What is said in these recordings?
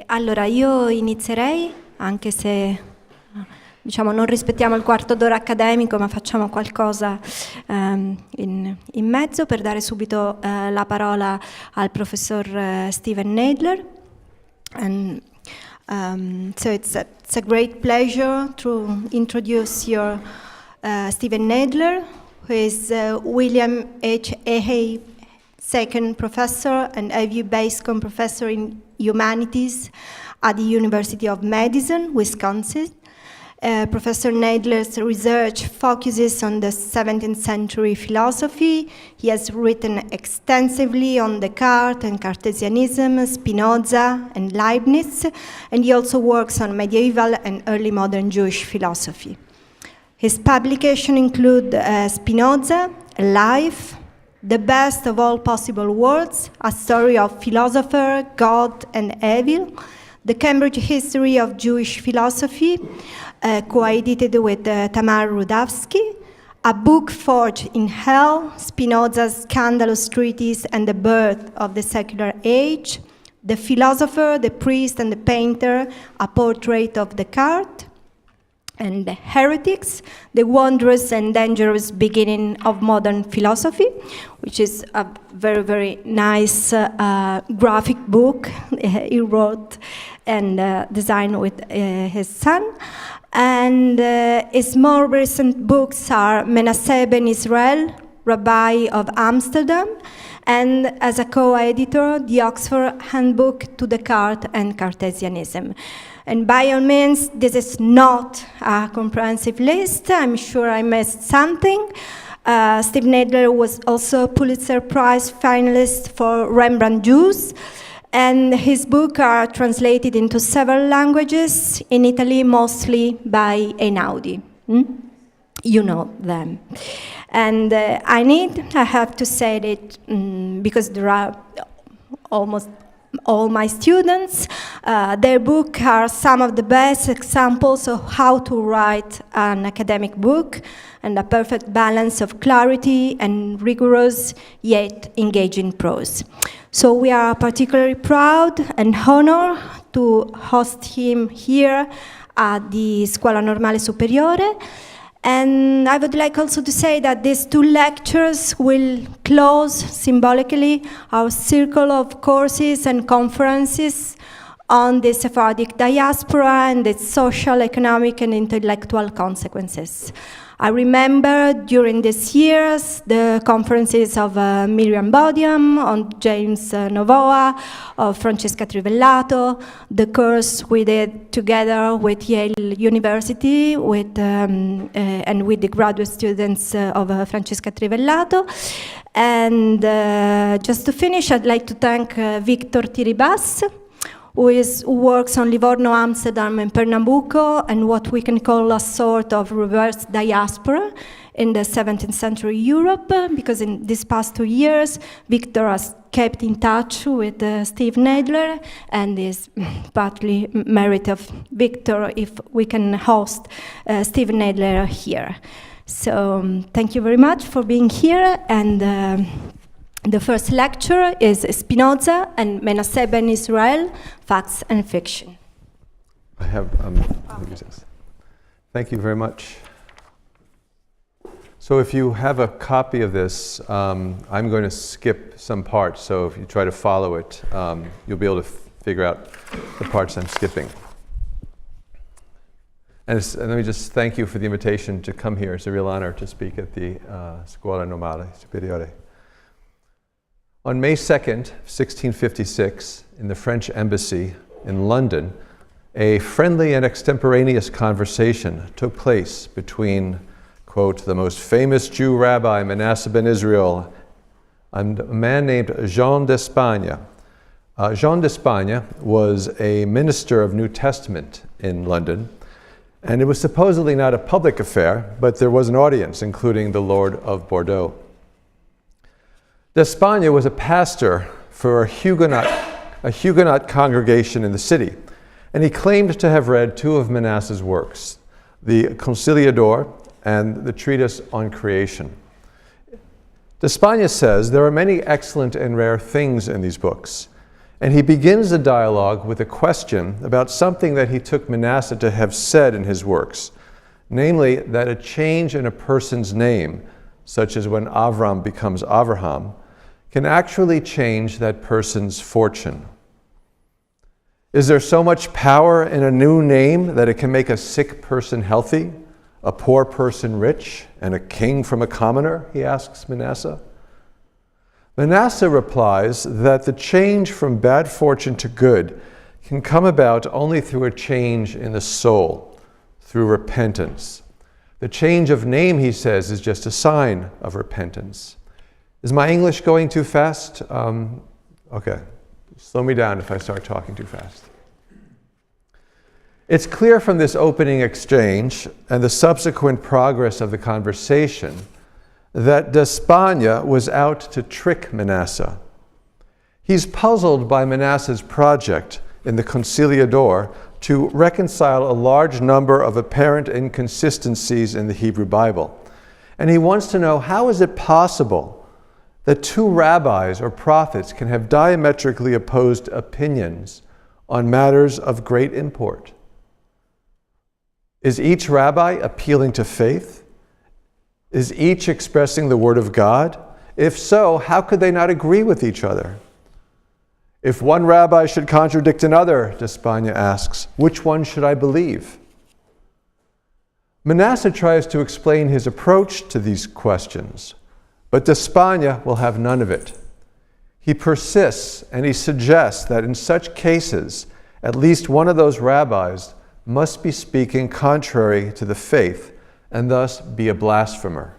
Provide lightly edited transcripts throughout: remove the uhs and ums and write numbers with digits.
Allora, io inizierei, anche se diciamo non rispettiamo il quarto d'ora accademico, ma facciamo qualcosa in mezzo per dare subito la parola al professor Stephen Nadler. And so it's a great pleasure to introduce your Stephen Nadler, who is William H. Ahey Second Professor and A.V. Bascom Professor in Humanities at the University of Madison, Wisconsin. Professor Nadler's research focuses on the 17th century philosophy. He has written extensively on Descartes and Cartesianism, Spinoza and Leibniz, and he also works on medieval and early modern Jewish philosophy. His publications include Spinoza, A Life, The Best of All Possible Worlds, A Story of Philosopher, God and Evil, The Cambridge History of Jewish Philosophy, co-edited with Tamar Rudavsky, A Book Forged in Hell, Spinoza's Scandalous Treatise and the Birth of the Secular Age, The Philosopher, the Priest and the Painter, A Portrait of Descartes, and the Heretics, The Wondrous and Dangerous Beginning of Modern Philosophy, which is a very, very nice graphic book he wrote and designed with his son. And his more recent books are Manasseh ben Israel, Rabbi of Amsterdam, and as a co-editor, the Oxford Handbook to Descartes and Cartesianism. And by all means, this is not a comprehensive list. I'm sure I missed something. Steve Nadler was also Pulitzer Prize finalist for Rembrandt Jews, and his books are translated into several languages, in Italy mostly by Einaudi. You know them. And I have to say that because there are almost all my students, their books are some of the best examples of how to write an academic book, and a perfect balance of clarity and rigorous yet engaging prose. So we are particularly proud and honored to host him here at the Scuola Normale Superiore. And I would like also to say that these two lectures will close symbolically our circle of courses and conferences on the Sephardic diaspora and its social, economic, and intellectual consequences. I remember during these years the conferences of Miriam Bodiam, on James Novoa, of Francesca Trivellato, the course we did together with Yale University and with the graduate students of Francesca Trivellato. And just to finish, I'd like to thank Victor Tiribas, who works on Livorno, Amsterdam, and Pernambuco, and what we can call a sort of reverse diaspora in the 17th century Europe, because in these past 2 years, Victor has kept in touch with Steve Nadler, and is partly merit of Victor if we can host Steve Nadler here. So thank you very much for being here, and the first lecture is Spinoza and Manasseh ben Israel, Facts and Fiction. I have, thank you very much. So if you have a copy of this, I'm going to skip some parts, so if you try to follow it, you'll be able to figure out the parts I'm skipping. And let me just thank you for the invitation to come here. It's a real honor to speak at the Scuola Normale Superiore. On May 2nd, 1656, in the French embassy in London, a friendly and extemporaneous conversation took place between, quote, the most famous Jew rabbi, Manasseh ben Israel, and a man named Jean d'Espagne. Jean d'Espagne was a minister of New Testament in London, and it was supposedly not a public affair, but there was an audience, including the Lord of Bordeaux. D'Espagne was a pastor for a Huguenot congregation in the city, and he claimed to have read 2 of Manasseh's works, the Conciliador and the Treatise on Creation. D'Espagne says there are many excellent and rare things in these books, And he begins the dialogue with a question about something that he took Manasseh to have said in his works, namely that a change in a person's name, such as when Avram becomes Avraham, can actually change that person's fortune. Is there so much power in a new name that it can make a sick person healthy, a poor person rich, and a king from a commoner? He asks Manasseh. Manasseh replies that the change from bad fortune to good can come about only through a change in the soul, through repentance. The change of name, he says, is just a sign of repentance. Is my English going too fast? Okay. Slow me down if I start talking too fast. It's clear from this opening exchange and the subsequent progress of the conversation that D'Espagna was out to trick Manasseh. He's puzzled by Manasseh's project in the Conciliador to reconcile a large number of apparent inconsistencies in the Hebrew Bible. And he wants to know, how is it possible that two rabbis or prophets can have diametrically opposed opinions on matters of great import? Is each rabbi appealing to faith? Is each expressing the word of God? If so, how could they not agree with each other? If one rabbi should contradict another, D'Espagna asks, which one should I believe? Manasseh tries to explain his approach to these questions, but D'Espagna will have none of it. He persists and he suggests that in such cases, at least one of those rabbis must be speaking contrary to the faith and thus be a blasphemer.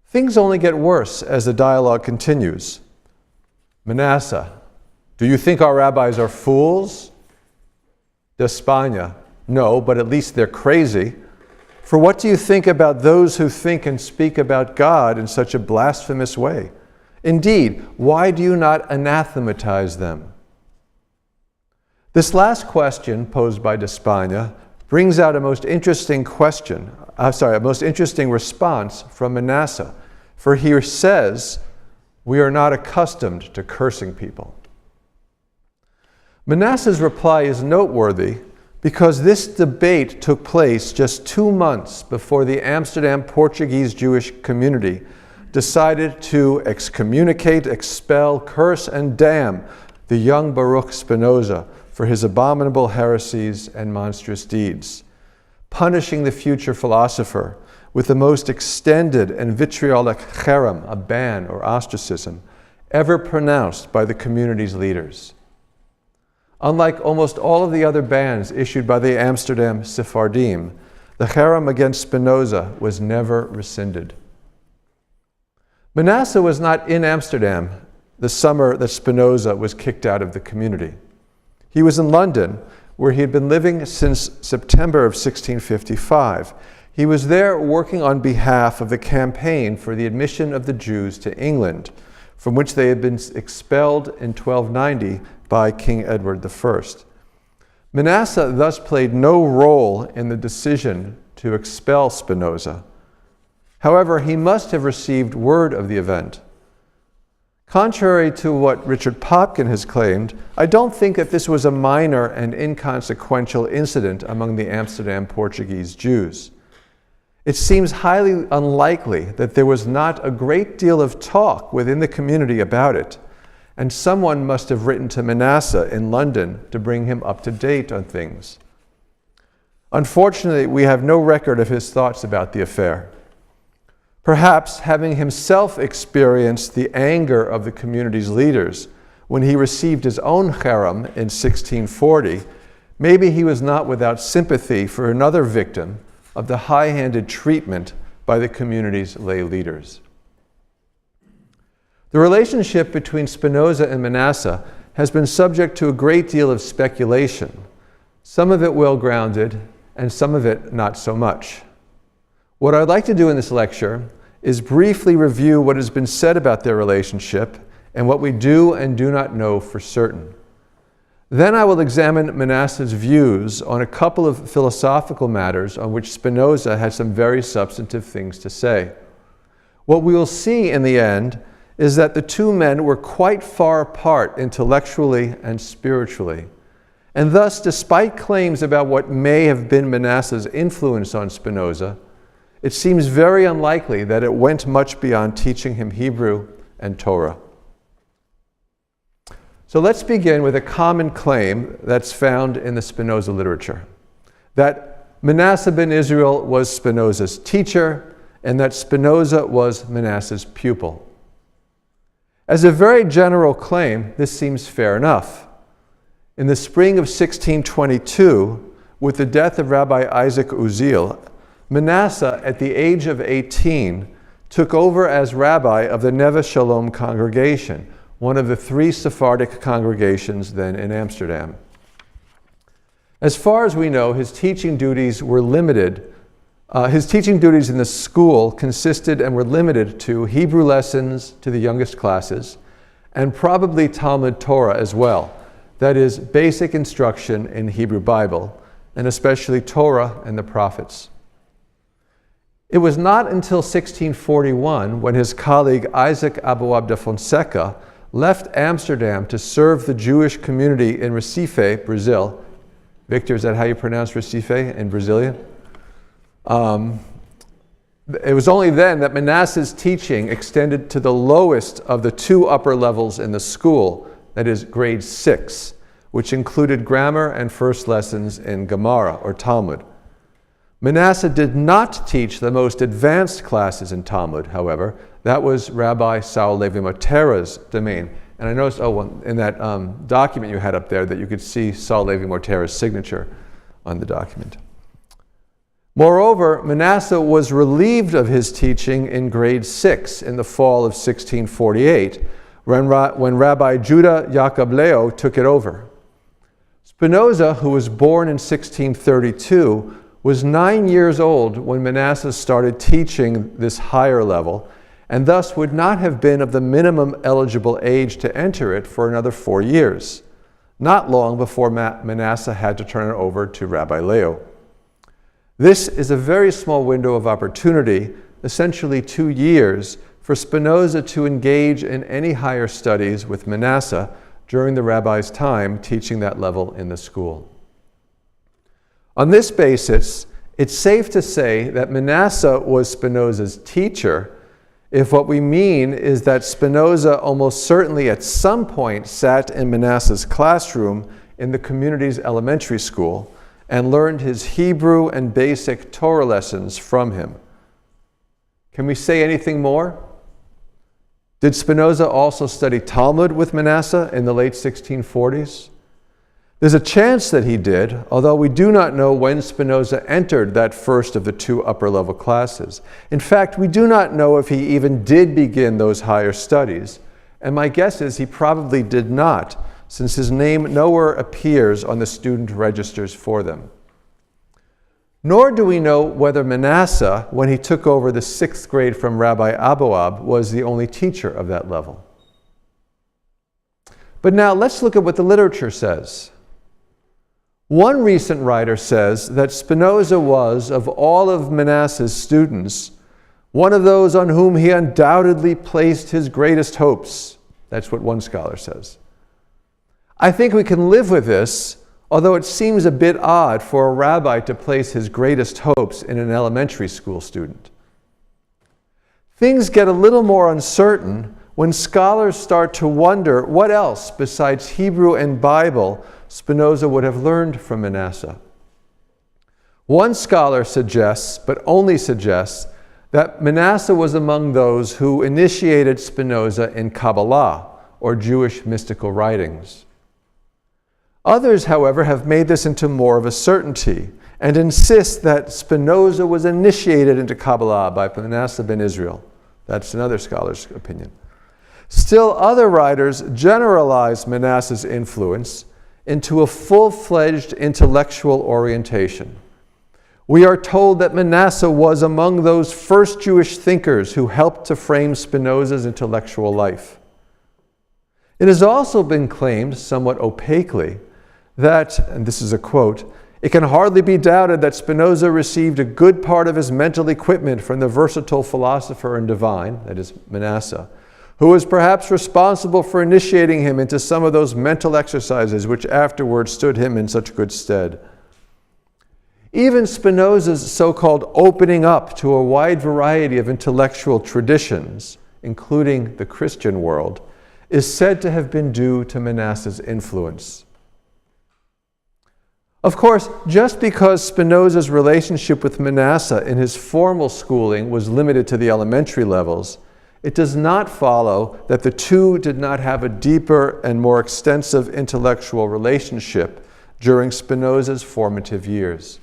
Things only get worse as the dialogue continues. Manasseh, do you think our rabbis are fools? D'Espagna, no, but at least they're crazy. For what do you think about those who think and speak about God in such a blasphemous way? Indeed, why do you not anathematize them? This last question posed by D'Espagna brings out a most interesting response from Manasseh, for he says, we are not accustomed to cursing people. Manasseh's reply is noteworthy because this debate took place just 2 months before the Amsterdam Portuguese Jewish community decided to excommunicate, expel, curse, and damn the young Baruch Spinoza for his abominable heresies and monstrous deeds, punishing the future philosopher with the most extended and vitriolic cherem, a ban or ostracism, ever pronounced by the community's leaders. Unlike almost all of the other bans issued by the Amsterdam Sephardim, the cherem against Spinoza was never rescinded. Manasseh was not in Amsterdam the summer that Spinoza was kicked out of the community. He was in London, where he had been living since September of 1655. He was there working on behalf of the campaign for the admission of the Jews to England, from which they had been expelled in 1290 by King Edward I. Manasseh thus played no role in the decision to expel Spinoza. However, he must have received word of the event. Contrary to what Richard Popkin has claimed, I don't think that this was a minor and inconsequential incident among the Amsterdam Portuguese Jews. It seems highly unlikely that there was not a great deal of talk within the community about it, and someone must have written to Manasseh in London to bring him up to date on things. Unfortunately, we have no record of his thoughts about the affair. Perhaps having himself experienced the anger of the community's leaders when he received his own cherem in 1640, maybe he was not without sympathy for another victim of the high-handed treatment by the community's lay leaders. The relationship between Spinoza and Manasseh has been subject to a great deal of speculation, some of it well-grounded and some of it not so much. What I'd like to do in this lecture is briefly review what has been said about their relationship and what we do and do not know for certain. Then I will examine Manasseh's views on a couple of philosophical matters on which Spinoza had some very substantive things to say. What we will see in the end is that the two men were quite far apart intellectually and spiritually. And thus, despite claims about what may have been Manasseh's influence on Spinoza, it seems very unlikely that it went much beyond teaching him Hebrew and Torah. So let's begin with a common claim that's found in the Spinoza literature, that Manasseh ben Israel was Spinoza's teacher, and that Spinoza was Manasseh's pupil. As a very general claim, this seems fair enough. In the spring of 1622, with the death of Rabbi Isaac Uziel, Manasseh, at the age of 18, took over as rabbi of the Neve Shalom congregation, one of the three Sephardic congregations then in Amsterdam. As far as we know, his teaching duties were limited. His teaching duties in the school consisted and were limited to Hebrew lessons to the youngest classes, and probably Talmud Torah as well, that is, basic instruction in Hebrew Bible, and especially Torah and the prophets. It was not until 1641 when his colleague Isaac Aboab de Fonseca left Amsterdam to serve the Jewish community in Recife, Brazil. Victor, is that how you pronounce Recife in Brazilian? It was only then that Manasseh's teaching extended to the lowest of the two upper levels in the school, that is, grade 6, which included grammar and first lessons in Gemara or Talmud. Manasseh did not teach the most advanced classes in Talmud, however. That was Rabbi Saul Levi Mortera's domain. And I noticed, in that document you had up there, that you could see Saul Levi Mortera's signature on the document. Moreover, Manasseh was relieved of his teaching in grade 6 in the fall of 1648, when Rabbi Judah Jacob Leo took it over. Spinoza, who was born in 1632, was 9 years old when Manasseh started teaching this higher level, and thus would not have been of the minimum eligible age to enter it for another 4 years, not long before Manasseh had to turn it over to Rabbi Leo. This is a very small window of opportunity, essentially 2 years, for Spinoza to engage in any higher studies with Manasseh during the rabbi's time teaching that level in the school. On this basis, it's safe to say that Manasseh was Spinoza's teacher if what we mean is that Spinoza almost certainly at some point sat in Manasseh's classroom in the community's elementary school and learned his Hebrew and basic Torah lessons from him. Can we say anything more? Did Spinoza also study Talmud with Manasseh in the late 1640s? There's a chance that he did, although we do not know when Spinoza entered that first of the two upper-level classes. In fact, we do not know if he even did begin those higher studies, and my guess is he probably did not, since his name nowhere appears on the student registers for them. Nor do we know whether Manasseh, when he took over the 6th grade from Rabbi Aboab, was the only teacher of that level. But now let's look at what the literature says. One recent writer says that Spinoza was, of all of Manasseh's students, one of those on whom he undoubtedly placed his greatest hopes. That's what one scholar says. I think we can live with this, although it seems a bit odd for a rabbi to place his greatest hopes in an elementary school student. Things get a little more uncertain when scholars start to wonder what else besides Hebrew and Bible Spinoza would have learned from Manasseh. One scholar suggests, but only suggests, that Manasseh was among those who initiated Spinoza in Kabbalah, or Jewish mystical writings. Others, however, have made this into more of a certainty and insist that Spinoza was initiated into Kabbalah by Manasseh ben Israel. That's another scholar's opinion. Still, other writers generalize Manasseh's influence into a full-fledged intellectual orientation. We are told that Manasseh was among those first Jewish thinkers who helped to frame Spinoza's intellectual life. It has also been claimed, somewhat opaquely, that, and this is a quote, "It can hardly be doubted that Spinoza received a good part of his mental equipment from the versatile philosopher and divine," that is Manasseh, who was perhaps responsible for initiating him into some of those mental exercises which afterwards stood him in such good stead. Even Spinoza's so-called opening up to a wide variety of intellectual traditions, including the Christian world, is said to have been due to Manasseh's influence. Of course, just because Spinoza's relationship with Manasseh in his formal schooling was limited to the elementary levels, it does not follow that the two did not have a deeper and more extensive intellectual relationship during Spinoza's formative years.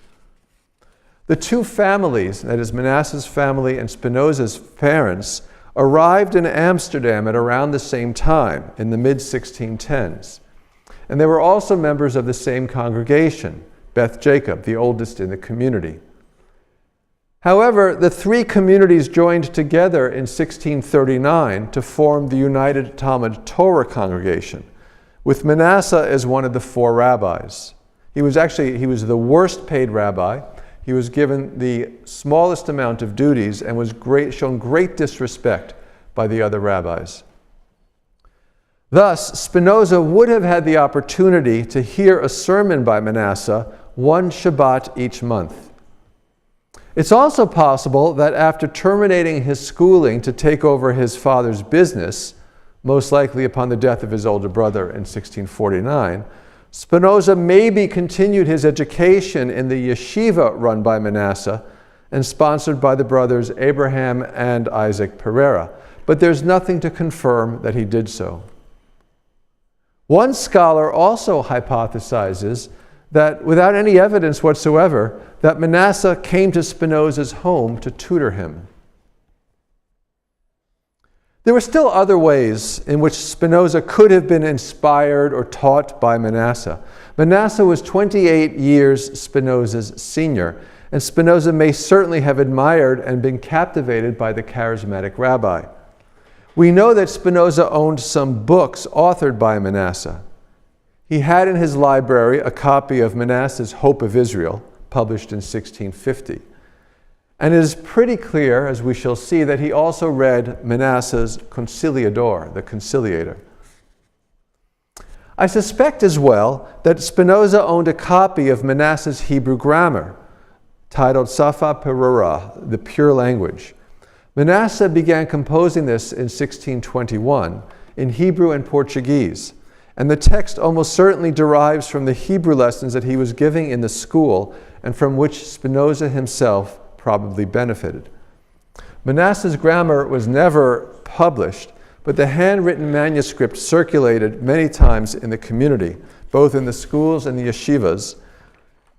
The two families, that is Manasseh's family and Spinoza's parents, arrived in Amsterdam at around the same time, in the mid-1610s. And they were also members of the same congregation, Beth Jacob, the oldest in the community. However, the three communities joined together in 1639 to form the United Talmud Torah congregation, with Manasseh as one of the four rabbis. He was the worst paid rabbi. He was given the smallest amount of duties and was shown great disrespect by the other rabbis. Thus, Spinoza would have had the opportunity to hear a sermon by Manasseh one Shabbat each month. It's also possible that after terminating his schooling to take over his father's business, most likely upon the death of his older brother in 1649, Spinoza maybe continued his education in the yeshiva run by Manasseh and sponsored by the brothers Abraham and Isaac Pereira, but there's nothing to confirm that he did so. One scholar also hypothesizes that, without any evidence whatsoever, that Manasseh came to Spinoza's home to tutor him. There were still other ways in which Spinoza could have been inspired or taught by Manasseh. Manasseh was 28 years Spinoza's senior, and Spinoza may certainly have admired and been captivated by the charismatic rabbi. We know that Spinoza owned some books authored by Manasseh. He had in his library a copy of Manasseh's Hope of Israel, published in 1650. And it is pretty clear, as we shall see, that he also read Manasseh's Conciliador, the Conciliator. I suspect as well that Spinoza owned a copy of Manasseh's Hebrew grammar, titled Safa Perura, the Pure Language. Manasseh began composing this in 1621 in Hebrew and Portuguese, and the text almost certainly derives from the Hebrew lessons that he was giving in the school and from which Spinoza himself probably benefited. Manasseh's grammar was never published, but the handwritten manuscript circulated many times in the community, both in the schools and the yeshivas.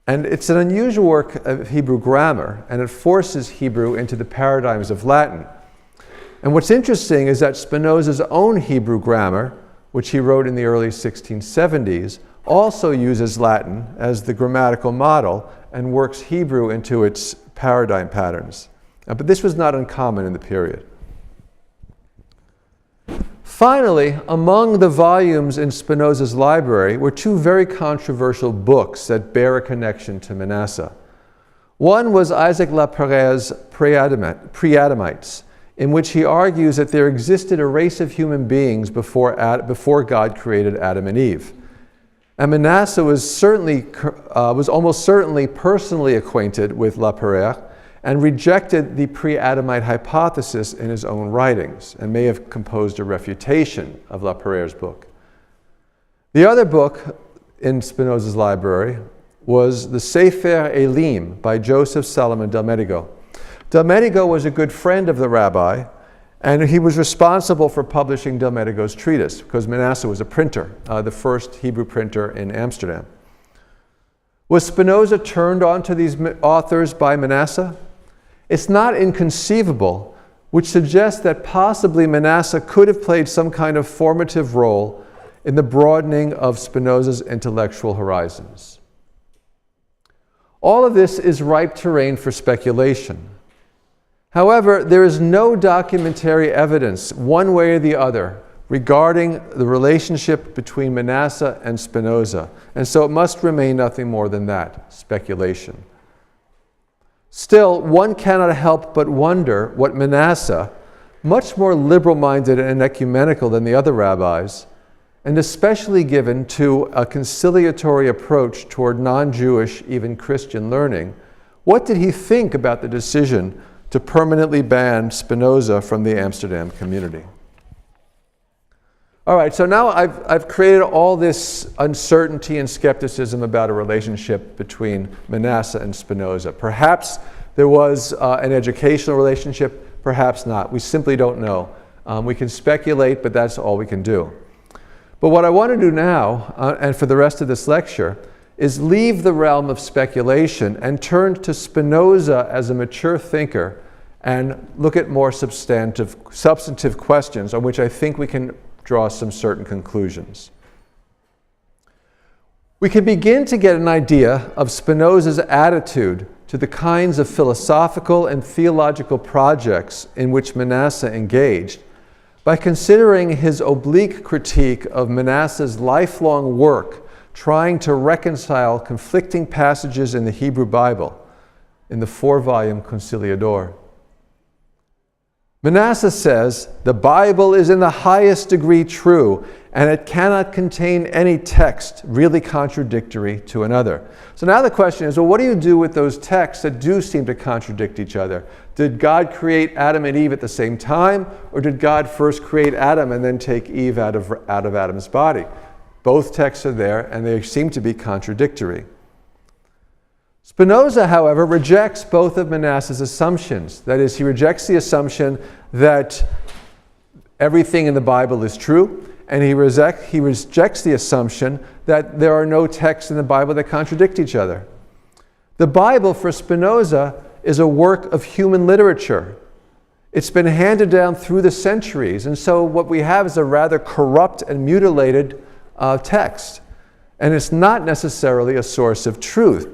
And it's an unusual work of Hebrew grammar, and it forces Hebrew into the paradigms of Latin. And what's interesting is that Spinoza's own Hebrew grammar, which he wrote in the early 1670s, also uses Latin as the grammatical model and works Hebrew into its paradigm patterns. But this was not uncommon in the period. Finally, among the volumes in Spinoza's library were two very controversial books that bear a connection to Manasseh. One was Isaac Lapere's Pre-Adamites, in which he argues that there existed a race of human beings before God created Adam and Eve. And Manasseh was almost certainly personally acquainted with Lapere and rejected the pre-Adamite hypothesis in his own writings and may have composed a refutation of Lapere's book. The other book in Spinoza's library was the Sefer Elim by Joseph Salomon Delmedigo. Delmedigo was a good friend of the rabbi, and he was responsible for publishing Delmedigo's treatise because Manasseh was a printer, the first Hebrew printer in Amsterdam. Was Spinoza turned on to these authors by Manasseh? It's not inconceivable, which suggests that possibly Manasseh could have played some kind of formative role in the broadening of Spinoza's intellectual horizons. All of this is ripe terrain for speculation. However, there is no documentary evidence, one way or the other, regarding the relationship between Manasseh and Spinoza, and so it must remain nothing more than that, speculation. Still, one cannot help but wonder what Manasseh, much more liberal-minded and ecumenical than the other rabbis, and especially given to a conciliatory approach toward non-Jewish, even Christian learning, what did he think about the decision to permanently ban Spinoza from the Amsterdam community? All right, so now I've created all this uncertainty and skepticism about a relationship between Manasseh and Spinoza. Perhaps there was an educational relationship, perhaps not. We simply don't know. We can speculate, but that's all we can do. But what I want to do now, and for the rest of this lecture, is leave the realm of speculation and turn to Spinoza as a mature thinker and look at more substantive questions on which I think we can draw some certain conclusions. We can begin to get an idea of Spinoza's attitude to the kinds of philosophical and theological projects in which Manasseh engaged by considering his oblique critique of Manasseh's lifelong work trying to reconcile conflicting passages in the Hebrew Bible in the 4-volume Conciliador. Manasseh says, the Bible is in the highest degree true, and it cannot contain any text really contradictory to another. So now the question is, well, what do you do with those texts that do seem to contradict each other? Did God create Adam and Eve at the same time, or did God first create Adam and then take Eve out of Adam's body? Both texts are there, and they seem to be contradictory. Spinoza, however, rejects both of Manasseh's assumptions. That is, he rejects the assumption that everything in the Bible is true, and he rejects the assumption that there are no texts in the Bible that contradict each other. The Bible, for Spinoza, is a work of human literature. It's been handed down through the centuries, and so what we have is a rather corrupt and mutilated text. And it's not necessarily a source of truth,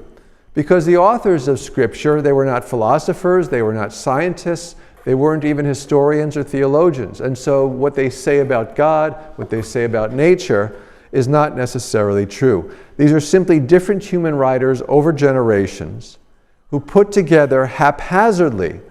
because the authors of Scripture, they were not philosophers, they were not scientists, they weren't even historians or theologians. And so what they say about God, what they say about nature, is not necessarily true. These are simply different human writers over generations who put together haphazardly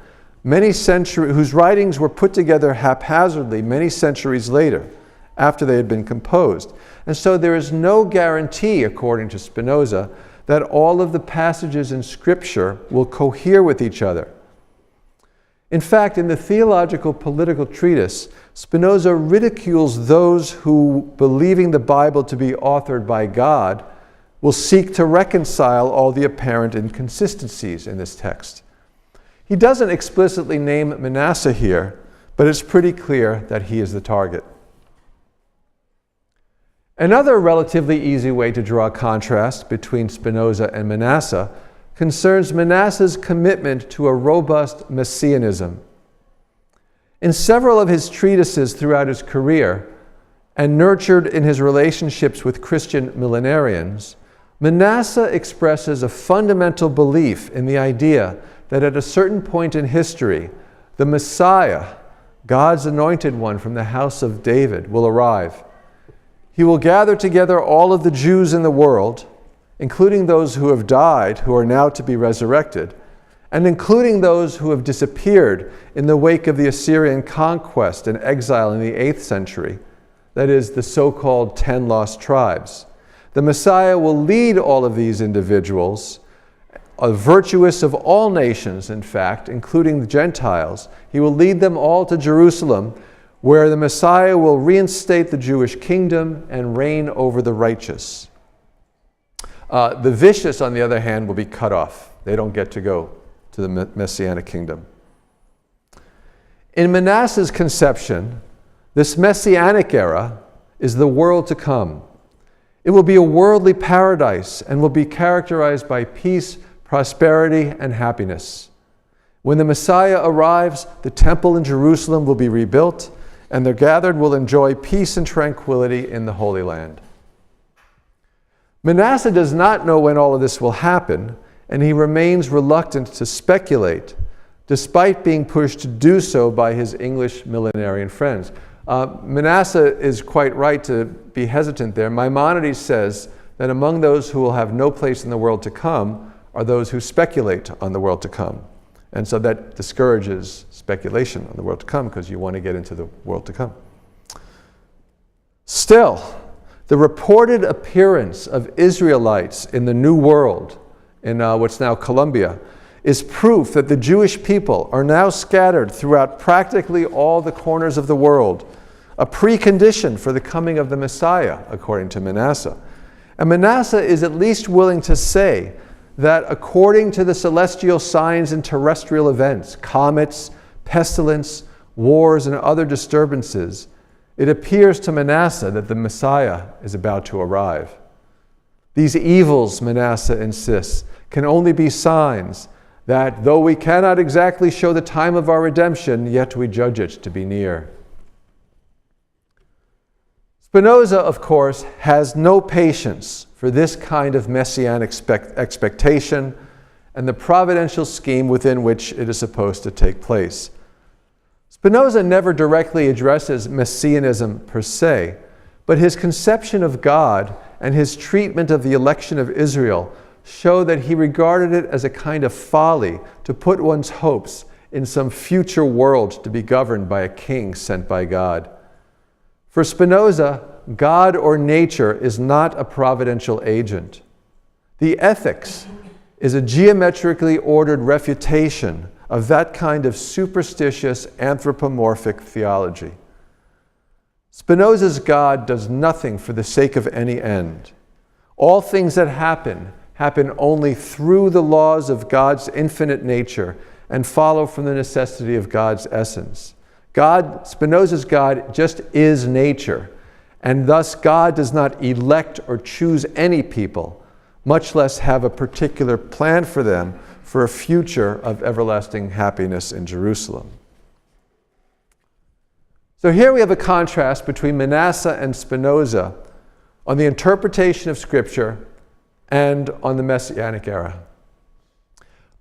whose writings were put together haphazardly many centuries later, after they had been composed. And so there is no guarantee, according to Spinoza, that all of the passages in Scripture will cohere with each other. In fact, in the Theological-Political Treatise, Spinoza ridicules those who, believing the Bible to be authored by God, will seek to reconcile all the apparent inconsistencies in this text. He doesn't explicitly name Manasseh here, but it's pretty clear that he is the target. Another relatively easy way to draw a contrast between Spinoza and Manasseh concerns Manasseh's commitment to a robust messianism. In several of his treatises throughout his career, and nurtured in his relationships with Christian millenarians, Manasseh expresses a fundamental belief in the idea that at a certain point in history, the Messiah, God's anointed one from the house of David, will arrive. He will gather together all of the Jews in the world, including those who have died, who are now to be resurrected, and including those who have disappeared in the wake of the Assyrian conquest and exile in the 8th century, that is, the so-called 10 lost tribes. The Messiah will lead all of these individuals, virtuous of all nations, in fact, including the Gentiles. He will lead them all to Jerusalem, where the Messiah will reinstate the Jewish kingdom and reign over the righteous. The vicious, on the other hand, will be cut off. They don't get to go to the Messianic kingdom. In Manasseh's conception, this Messianic era is the world to come. It will be a worldly paradise and will be characterized by peace, prosperity, and happiness. When the Messiah arrives, the temple in Jerusalem will be rebuilt, and the gathered will enjoy peace and tranquility in the Holy Land. Manasseh does not know when all of this will happen, and he remains reluctant to speculate, despite being pushed to do so by his English millenarian friends. Manasseh is quite right to be hesitant there. Maimonides says that among those who will have no place in the world to come are those who speculate on the world to come. And so that discourages speculation on the world to come because you want to get into the world to come. Still, the reported appearance of Israelites in the New World, in what's now Colombia, is proof that the Jewish people are now scattered throughout practically all the corners of the world, a precondition for the coming of the Messiah, according to Manasseh. And Manasseh is at least willing to say that according to the celestial signs and terrestrial events, comets, pestilence, wars, and other disturbances, it appears to Manasseh that the Messiah is about to arrive. These evils, Manasseh insists, can only be signs that though we cannot exactly show the time of our redemption, yet we judge it to be near. Spinoza, of course, has no patience for this kind of messianic expectation and the providential scheme within which it is supposed to take place. Spinoza never directly addresses messianism per se, but his conception of God and his treatment of the election of Israel show that he regarded it as a kind of folly to put one's hopes in some future world to be governed by a king sent by God. For Spinoza, God or nature is not a providential agent. The ethics is a geometrically ordered refutation of that kind of superstitious anthropomorphic theology. Spinoza's God does nothing for the sake of any end. All things that happen only through the laws of God's infinite nature and follow from the necessity of God's essence. Spinoza's God just is nature, and thus God does not elect or choose any people, much less have a particular plan for them for a future of everlasting happiness in Jerusalem. So here we have a contrast between Manasseh and Spinoza on the interpretation of Scripture and on the Messianic era.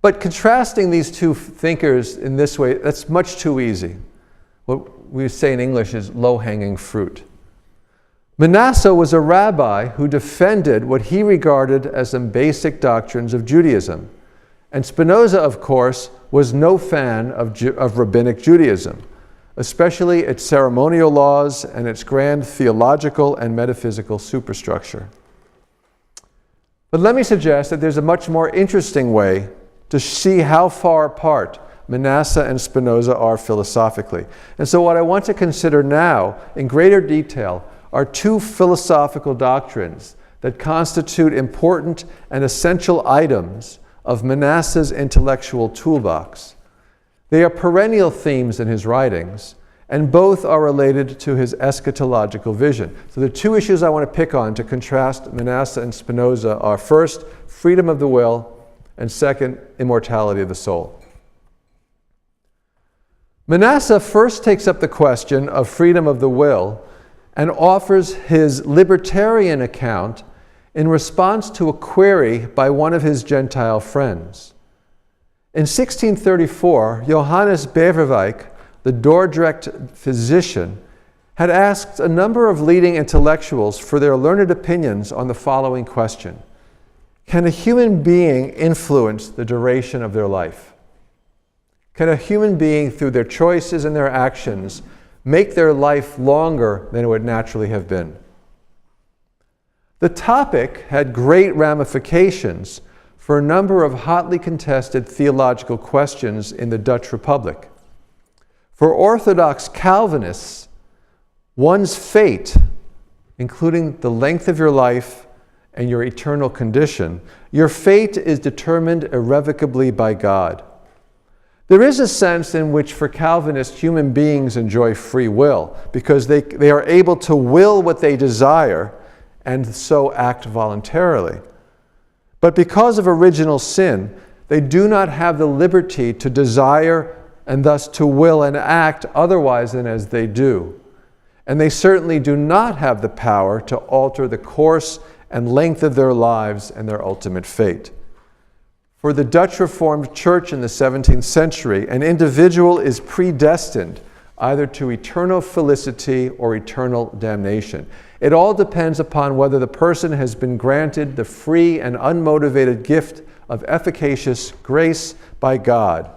But contrasting these two thinkers in this way, that's much too easy. What we say in English is low-hanging fruit. Manasseh was a rabbi who defended what he regarded as some basic doctrines of Judaism. And Spinoza, of course, was no fan of rabbinic Judaism, especially its ceremonial laws and its grand theological and metaphysical superstructure. But let me suggest that there's a much more interesting way to see how far apart Manasseh and Spinoza are philosophically. And so what I want to consider now in greater detail are two philosophical doctrines that constitute important and essential items of Manasseh's intellectual toolbox. They are perennial themes in his writings, and both are related to his eschatological vision. So the two issues I want to pick on to contrast Manasseh and Spinoza are first, freedom of the will, and second, immortality of the soul. Manasseh first takes up the question of freedom of the will and offers his libertarian account in response to a query by one of his Gentile friends. In 1634, Johannes Beverwijk, the Dordrecht physician, had asked a number of leading intellectuals for their learned opinions on the following question: can a human being influence the duration of their life? Can a human being, through their choices and their actions, make their life longer than it would naturally have been? The topic had great ramifications for a number of hotly contested theological questions in the Dutch Republic. For Orthodox Calvinists, one's fate, including the length of your life and your eternal condition, your fate is determined irrevocably by God. There is a sense in which for Calvinists, human beings enjoy free will because they are able to will what they desire and so act voluntarily. But because of original sin, they do not have the liberty to desire and thus to will and act otherwise than as they do. And they certainly do not have the power to alter the course and length of their lives and their ultimate fate. For the Dutch Reformed Church in the 17th century, an individual is predestined either to eternal felicity or eternal damnation. It all depends upon whether the person has been granted the free and unmotivated gift of efficacious grace by God,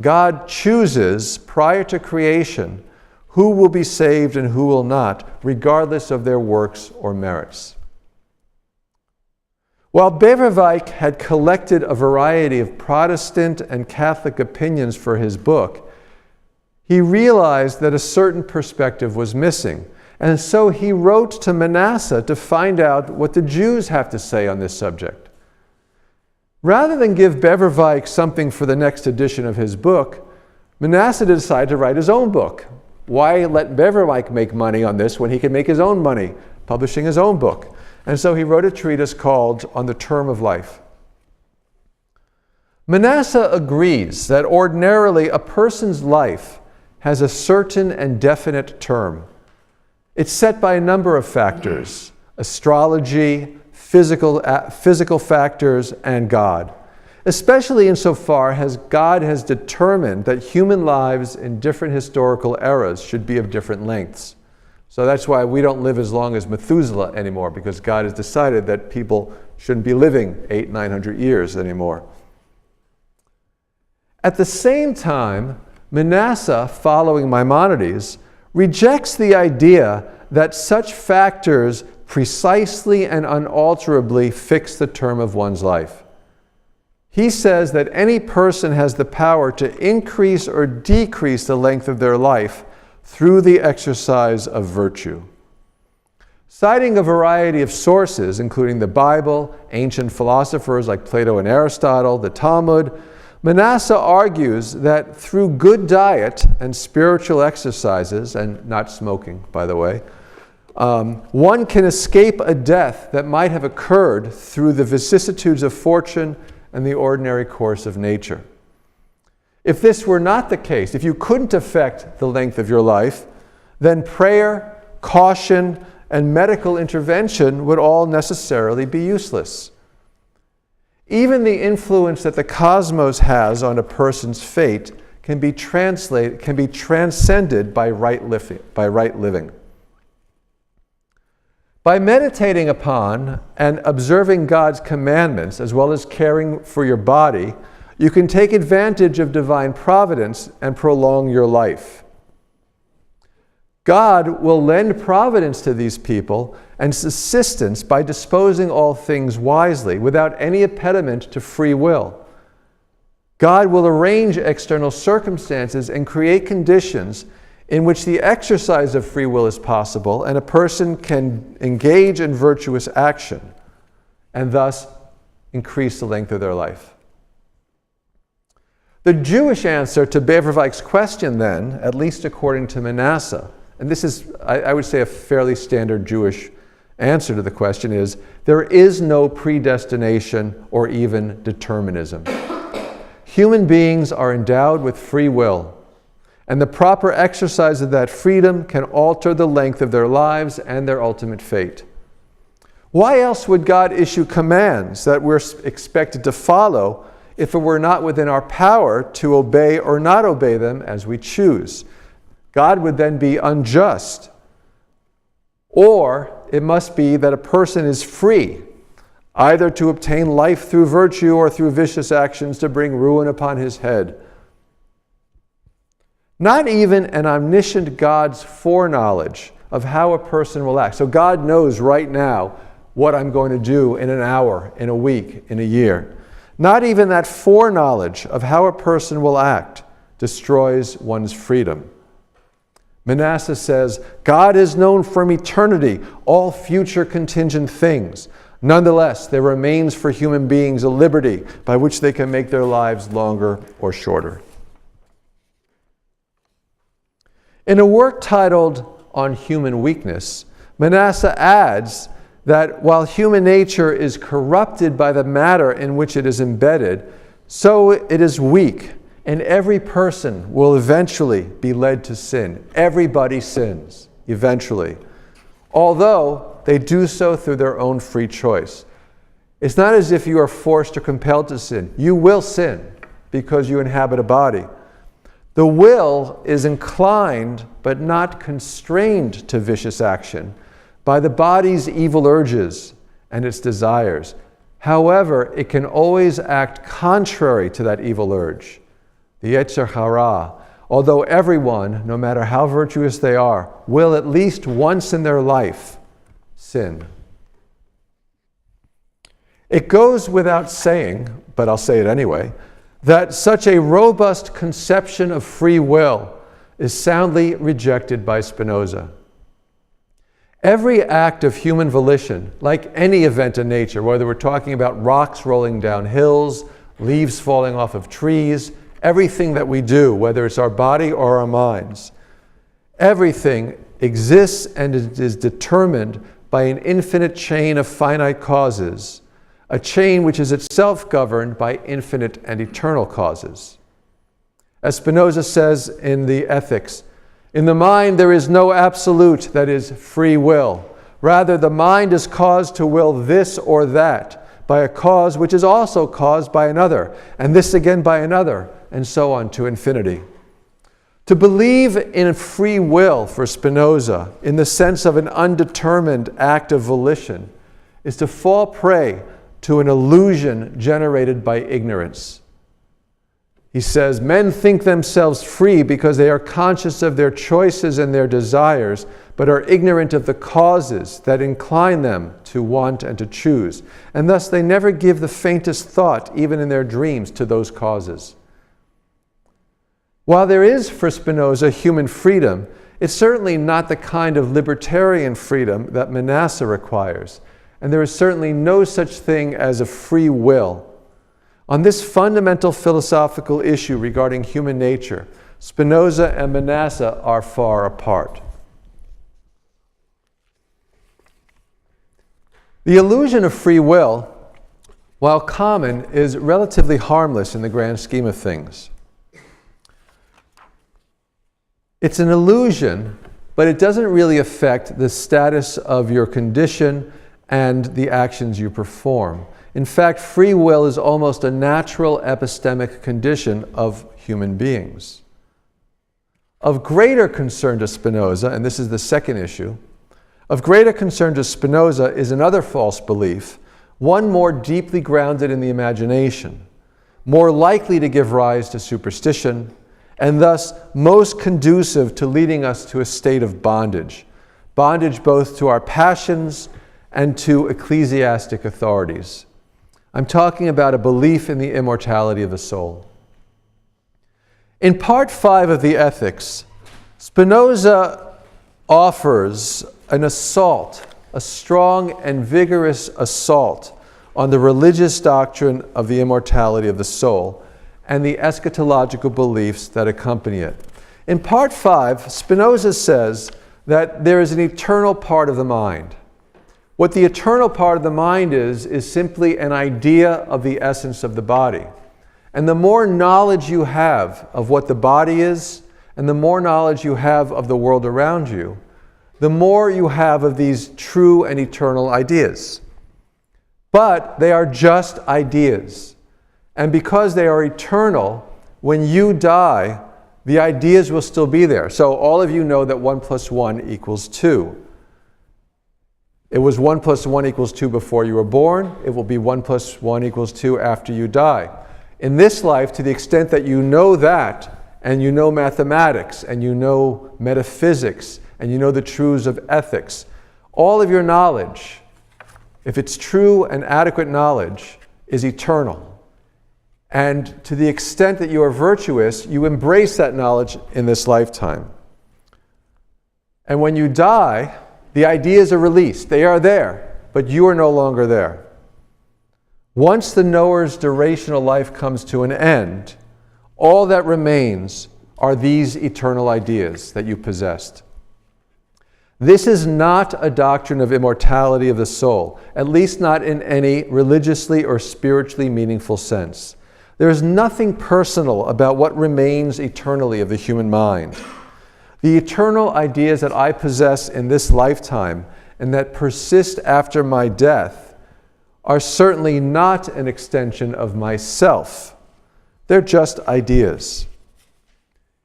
God chooses prior to creation who will be saved and who will not, regardless of their works or merits. While Beverwijk had collected a variety of Protestant and Catholic opinions for his book, he realized that a certain perspective was missing, and so he wrote to Manasseh to find out what the Jews have to say on this subject. Rather than give Beverwijk something for the next edition of his book, Manasseh decided to write his own book. Why let Beverwijk make money on this when he could make his own money publishing his own book? And so he wrote a treatise called On the Term of Life. Manasseh agrees that ordinarily a person's life has a certain and definite term. It's set by a number of factors: astrology, physical factors, and God. Especially insofar as God has determined that human lives in different historical eras should be of different lengths. So that's why we don't live as long as Methuselah anymore, because God has decided that people shouldn't be living 800-900 years anymore. At the same time, Manasseh, following Maimonides, rejects the idea that such factors precisely and unalterably fix the term of one's life. He says that any person has the power to increase or decrease the length of their life through the exercise of virtue. Citing a variety of sources, including the Bible, ancient philosophers like Plato and Aristotle, the Talmud, Manasseh argues that through good diet and spiritual exercises, and not smoking, by the way, one can escape a death that might have occurred through the vicissitudes of fortune and the ordinary course of nature. If this were not the case, if you couldn't affect the length of your life, then prayer, caution, and medical intervention would all necessarily be useless. Even the influence that the cosmos has on a person's fate can be transcended by right living. By meditating upon and observing God's commandments, as well as caring for your body, you can take advantage of divine providence and prolong your life. God will lend providence to these people and assistance by disposing all things wisely, without any impediment to free will. God will arrange external circumstances and create conditions in which the exercise of free will is possible, and a person can engage in virtuous action and thus increase the length of their life. The Jewish answer to Beverwijk's question then, at least according to Manasseh, and this is, I would say, a fairly standard Jewish answer to the question, is there is no predestination or even determinism. Human beings are endowed with free will, and the proper exercise of that freedom can alter the length of their lives and their ultimate fate. Why else would God issue commands that we're expected to follow if it were not within our power to obey or not obey them as we choose? God would then be unjust. Or it must be that a person is free, either to obtain life through virtue or through vicious actions to bring ruin upon his head. Not even an omniscient God's foreknowledge of how a person will act. So God knows right now what I'm going to do in an hour, in a week, in a year. Not even that foreknowledge of how a person will act destroys one's freedom. Manasseh says, God has known from eternity all future contingent things. Nonetheless, there remains for human beings a liberty by which they can make their lives longer or shorter. In a work titled On Human Weakness, Manasseh adds that while human nature is corrupted by the matter in which it is embedded, so it is weak, and every person will eventually be led to sin. Everybody sins, eventually, although they do so through their own free choice. It's not as if you are forced or compelled to sin. You will sin because you inhabit a body. The will is inclined but not constrained to vicious action by the body's evil urges and its desires. However, it can always act contrary to that evil urge. the Yetzer Hara, although everyone, no matter how virtuous they are, will at least once in their life sin. It goes without saying, but I'll say it anyway, that such a robust conception of free will is soundly rejected by Spinoza. Every act of human volition, like any event in nature, whether we're talking about rocks rolling down hills, leaves falling off of trees, everything that we do, whether it's our body or our minds, everything exists and it is determined by an infinite chain of finite causes, a chain which is itself governed by infinite and eternal causes. As Spinoza says in the Ethics, in the mind there is no absolute, that is, free will. Rather, the mind is caused to will this or that by a cause which is also caused by another, and this again by another, and so on to infinity. To believe in free will for Spinoza, in the sense of an undetermined act of volition, is to fall prey to an illusion generated by ignorance. He says, men think themselves free because they are conscious of their choices and their desires, but are ignorant of the causes that incline them to want and to choose. And thus they never give the faintest thought, even in their dreams, to those causes. While there is, for Spinoza, human freedom, it's certainly not the kind of libertarian freedom that Manasseh requires. And there is certainly no such thing as a free will. On this fundamental philosophical issue regarding human nature, Spinoza and Manasseh are far apart. The illusion of free will, while common, is relatively harmless in the grand scheme of things. It's an illusion, but it doesn't really affect the status of your condition and the actions you perform. In fact, free will is almost a natural epistemic condition of human beings. Of greater concern to Spinoza, and this is the second issue, of greater concern to Spinoza is another false belief, one more deeply grounded in the imagination, more likely to give rise to superstition, and thus most conducive to leading us to a state of bondage. Bondage both to our passions and to ecclesiastic authorities. I'm talking about a belief in the immortality of the soul. In part 5 of the Ethics, Spinoza offers an assault, a strong and vigorous assault on the religious doctrine of the immortality of the soul and the eschatological beliefs that accompany it. In part 5, Spinoza says that there is an eternal part of the mind. What the eternal part of the mind is simply an idea of the essence of the body. And the more knowledge you have of what the body is, and the more knowledge you have of the world around you, the more you have of these true and eternal ideas. But they are just ideas. And because they are eternal, when you die, the ideas will still be there. So all of you know that 1 + 1 = 2. It was 1 + 1 = 2 before you were born. It will be 1 + 1 = 2 after you die. In this life, to the extent that you know that, and you know mathematics, and you know metaphysics, and you know the truths of ethics, all of your knowledge, if it's true and adequate knowledge, is eternal. And to the extent that you are virtuous, you embrace that knowledge in this lifetime. And when you die, the ideas are released. They are there, but you are no longer there. Once the knower's durational life comes to an end, all that remains are these eternal ideas that you possessed. This is not a doctrine of immortality of the soul, at least not in any religiously or spiritually meaningful sense. There is nothing personal about what remains eternally of the human mind. The eternal ideas that I possess in this lifetime and that persist after my death are certainly not an extension of myself. They're just ideas.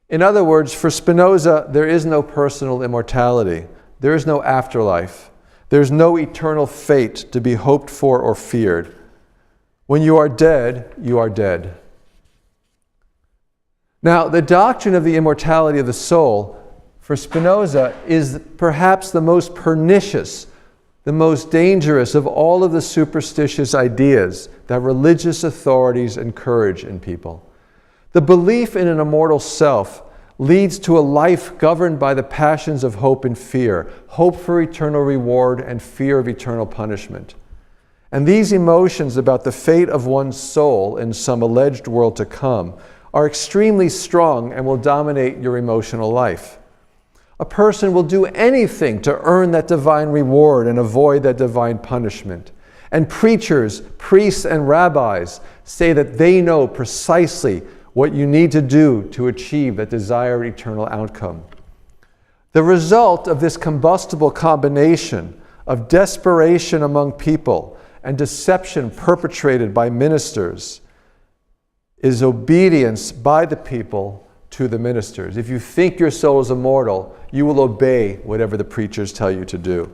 In other words, for Spinoza, there is no personal immortality. There is no afterlife. There's no eternal fate to be hoped for or feared. When you are dead, you are dead. Now, the doctrine of the immortality of the soul, for Spinoza, is perhaps the most pernicious, the most dangerous of all of the superstitious ideas that religious authorities encourage in people. The belief in an immortal self leads to a life governed by the passions of hope and fear, hope for eternal reward and fear of eternal punishment. And these emotions about the fate of one's soul in some alleged world to come are extremely strong and will dominate your emotional life. A person will do anything to earn that divine reward and avoid that divine punishment. And preachers, priests, and rabbis say that they know precisely what you need to do to achieve that desired eternal outcome. The result of this combustible combination of desperation among people and deception perpetrated by ministers is obedience by the people to the ministers. If you think your soul is immortal, you will obey whatever the preachers tell you to do.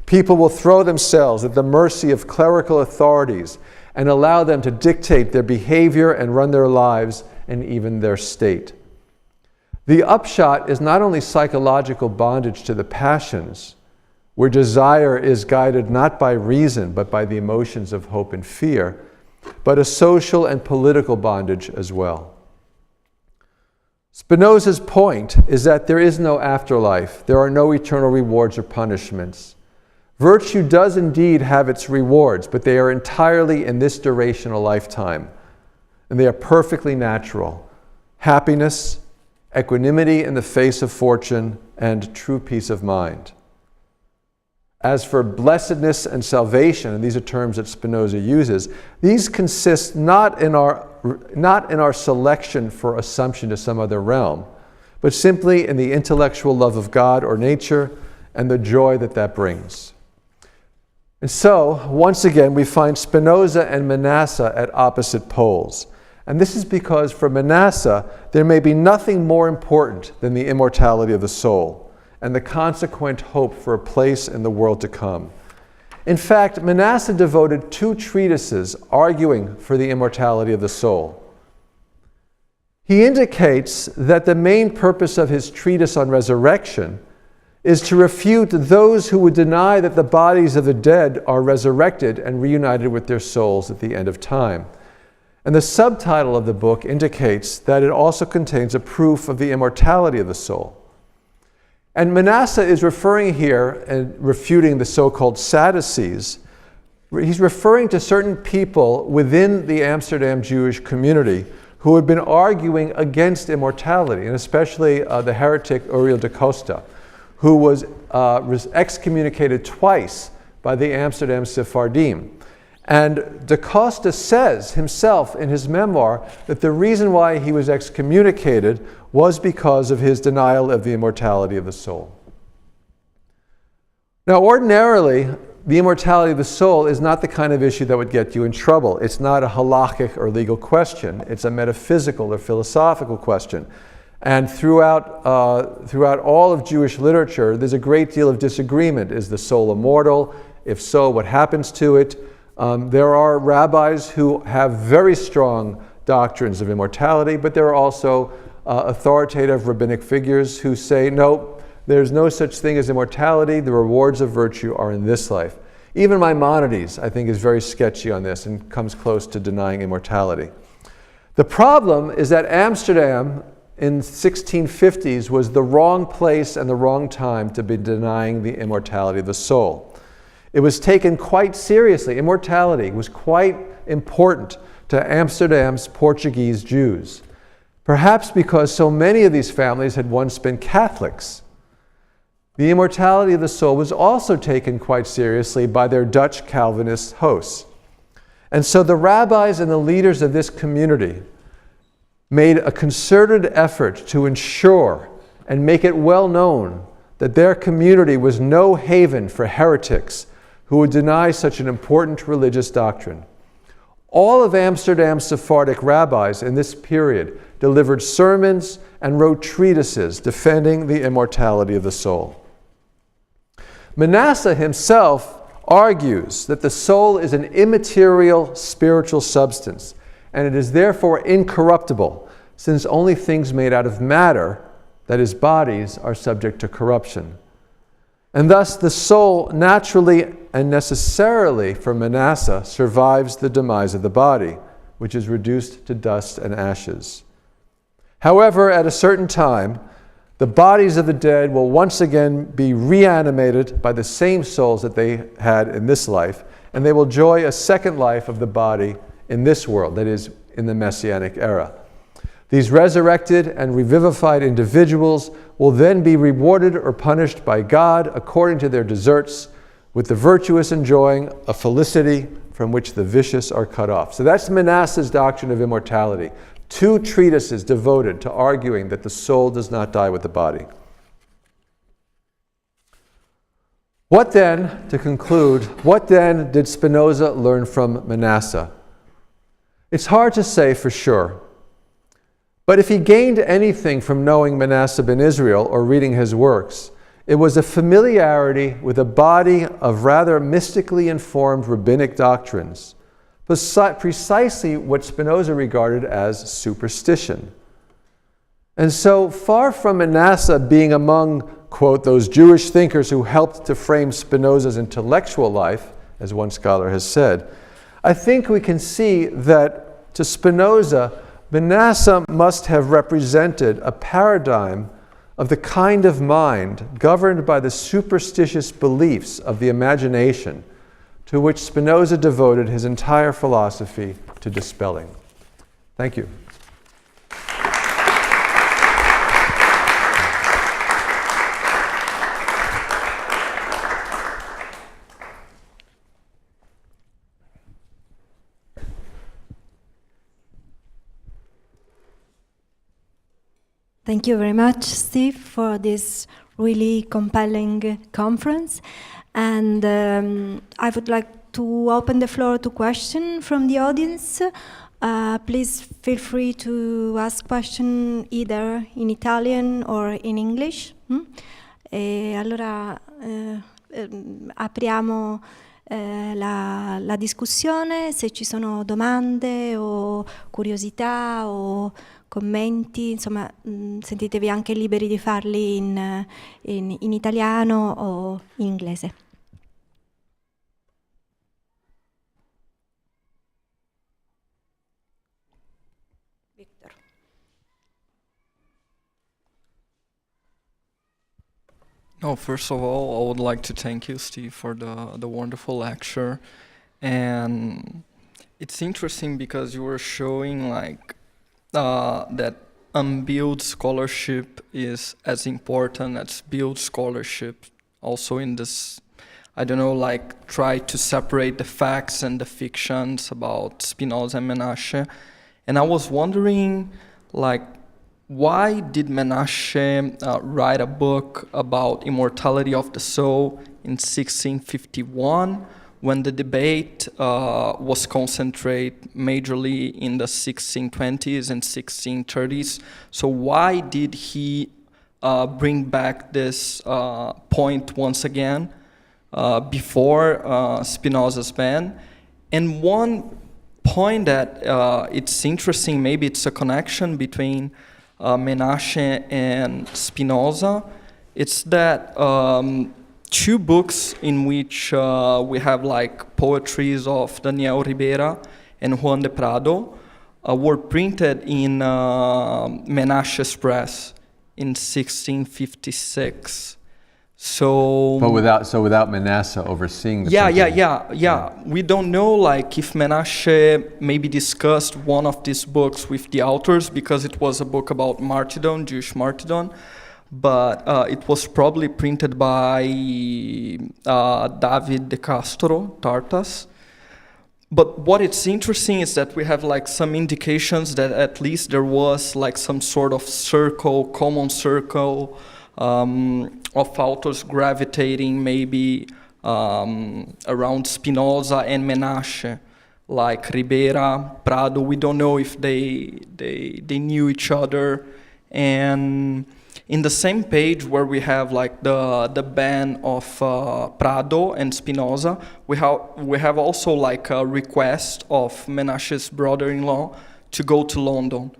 People will throw themselves at the mercy of clerical authorities and allow them to dictate their behavior and run their lives and even their state. The upshot is not only psychological bondage to the passions, where desire is guided not by reason but by the emotions of hope and fear, but a social and political bondage as well. Spinoza's point is that there is no afterlife. There are no eternal rewards or punishments. Virtue does indeed have its rewards, but they are entirely in this durational lifetime, and they are perfectly natural. Happiness, equanimity in the face of fortune, and true peace of mind. As for blessedness and salvation, and these are terms that Spinoza uses, these consist not in our selection for assumption to some other realm, but simply in the intellectual love of God or nature and the joy that that brings. And so, once again, we find Spinoza and Manasseh at opposite poles. And this is because for Manasseh, there may be nothing more important than the immortality of the soul and the consequent hope for a place in the world to come. In fact, Manasseh devoted 2 treatises arguing for the immortality of the soul. He indicates that the main purpose of his treatise on resurrection is to refute those who would deny that the bodies of the dead are resurrected and reunited with their souls at the end of time. And the subtitle of the book indicates that it also contains a proof of the immortality of the soul. And Manasseh is referring here and refuting the so-called Sadducees. He's referring to certain people within the Amsterdam Jewish community who had been arguing against immortality, and especially the heretic Uriel da Costa, who was excommunicated twice by the Amsterdam Sephardim. And da Costa says himself in his memoir that the reason why he was excommunicated was because of his denial of the immortality of the soul. Now, ordinarily, the immortality of the soul is not the kind of issue that would get you in trouble. It's not a halakhic or legal question. It's a metaphysical or philosophical question. And throughout all of Jewish literature, there's a great deal of disagreement. Is the soul immortal? If so, what happens to it? There are rabbis who have very strong doctrines of immortality, but there are also authoritative rabbinic figures who say, no, there's no such thing as immortality. The rewards of virtue are in this life. Even Maimonides, I think, is very sketchy on this and comes close to denying immortality. The problem is that Amsterdam in 1650s was the wrong place and the wrong time to be denying the immortality of the soul. It was taken quite seriously. Immortality was quite important to Amsterdam's Portuguese Jews, perhaps because so many of these families had once been Catholics. The immortality of the soul was also taken quite seriously by their Dutch Calvinist hosts. And so the rabbis and the leaders of this community made a concerted effort to ensure and make it well known that their community was no haven for heretics who would deny such an important religious doctrine. All of Amsterdam's Sephardic rabbis in this period delivered sermons and wrote treatises defending the immortality of the soul. Manasseh himself argues that the soul is an immaterial spiritual substance, and it is therefore incorruptible, since only things made out of matter, that is, bodies, are subject to corruption. And thus the soul naturally and necessarily, for Manasseh, survives the demise of the body, which is reduced to dust and ashes. However, at a certain time, the bodies of the dead will once again be reanimated by the same souls that they had in this life, and they will enjoy a second life of the body in this world, that is, in the Messianic era. These resurrected and revivified individuals will then be rewarded or punished by God according to their deserts, with the virtuous enjoying a felicity from which the vicious are cut off. So that's Manasseh's doctrine of immortality. 2 treatises devoted to arguing that the soul does not die with the body. What then, to conclude, what then did Spinoza learn from Manasseh? It's hard to say for sure. But if he gained anything from knowing Manasseh ben Israel or reading his works, it was a familiarity with a body of rather mystically informed rabbinic doctrines, precisely what Spinoza regarded as superstition. And so, far from Manasseh being among, quote, those Jewish thinkers who helped to frame Spinoza's intellectual life, as one scholar has said, I think we can see that to Spinoza, Manasseh must have represented a paradigm of the kind of mind governed by the superstitious beliefs of the imagination to which Spinoza devoted his entire philosophy to dispelling. Thank you. Thank you very much, Steve, for this really compelling conference. And I would like to open the floor to questions from the audience. Please feel free to ask questions either in Italian or in English. Allora apriamo la discussione, se ci sono domande o curiosità o commenti, insomma, sentitevi anche liberi di farli in italiano o in inglese. Victor. No, first of all, I would like to thank you, Steve, for the wonderful lecture. And it's interesting because you were showing that unbuilt scholarship is as important as built scholarship. Also in this, I don't know, try to separate the facts and the fictions about Spinoza and Menasseh. And I was wondering, why did Manasseh write a book about immortality of the soul in 1651? When the debate was concentrated majorly in the 1620s and 1630s. So why did he bring back this point once again before Spinoza's ban? And one point that it's interesting, maybe it's a connection between Manasseh and Spinoza, it's that 2 books in which we have poetries of Daniel Ribera and Juan de Prado were printed in Manasseh's press in 1656. So without Manasseh overseeing the Yeah. We don't know if Manasseh maybe discussed one of these books with the authors because it was a book about martyrdom, Jewish martyrdom. But it was probably printed by David de Castro, Tartas. But what it's interesting is that we have some indications that at least there was some sort of common circle of authors gravitating maybe around Spinoza and Manasseh, like Ribera, Prado. We don't know if they knew each other. And in the same page where we have the ban of Prado and Spinoza, we have also a request of Manasseh's brother-in-law to go to London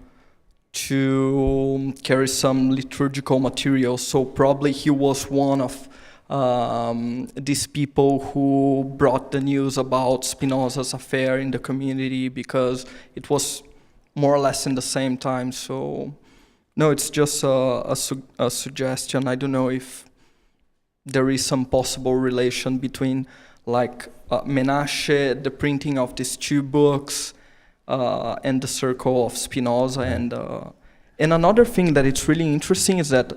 to carry some liturgical material. So probably he was one of these people who brought the news about Spinoza's affair in the community, because it was more or less in the same time. So no, it's just a suggestion. I don't know if there is some possible relation between like Manasseh, the printing of these two books, and the circle of Spinoza. And another thing that it's really interesting is that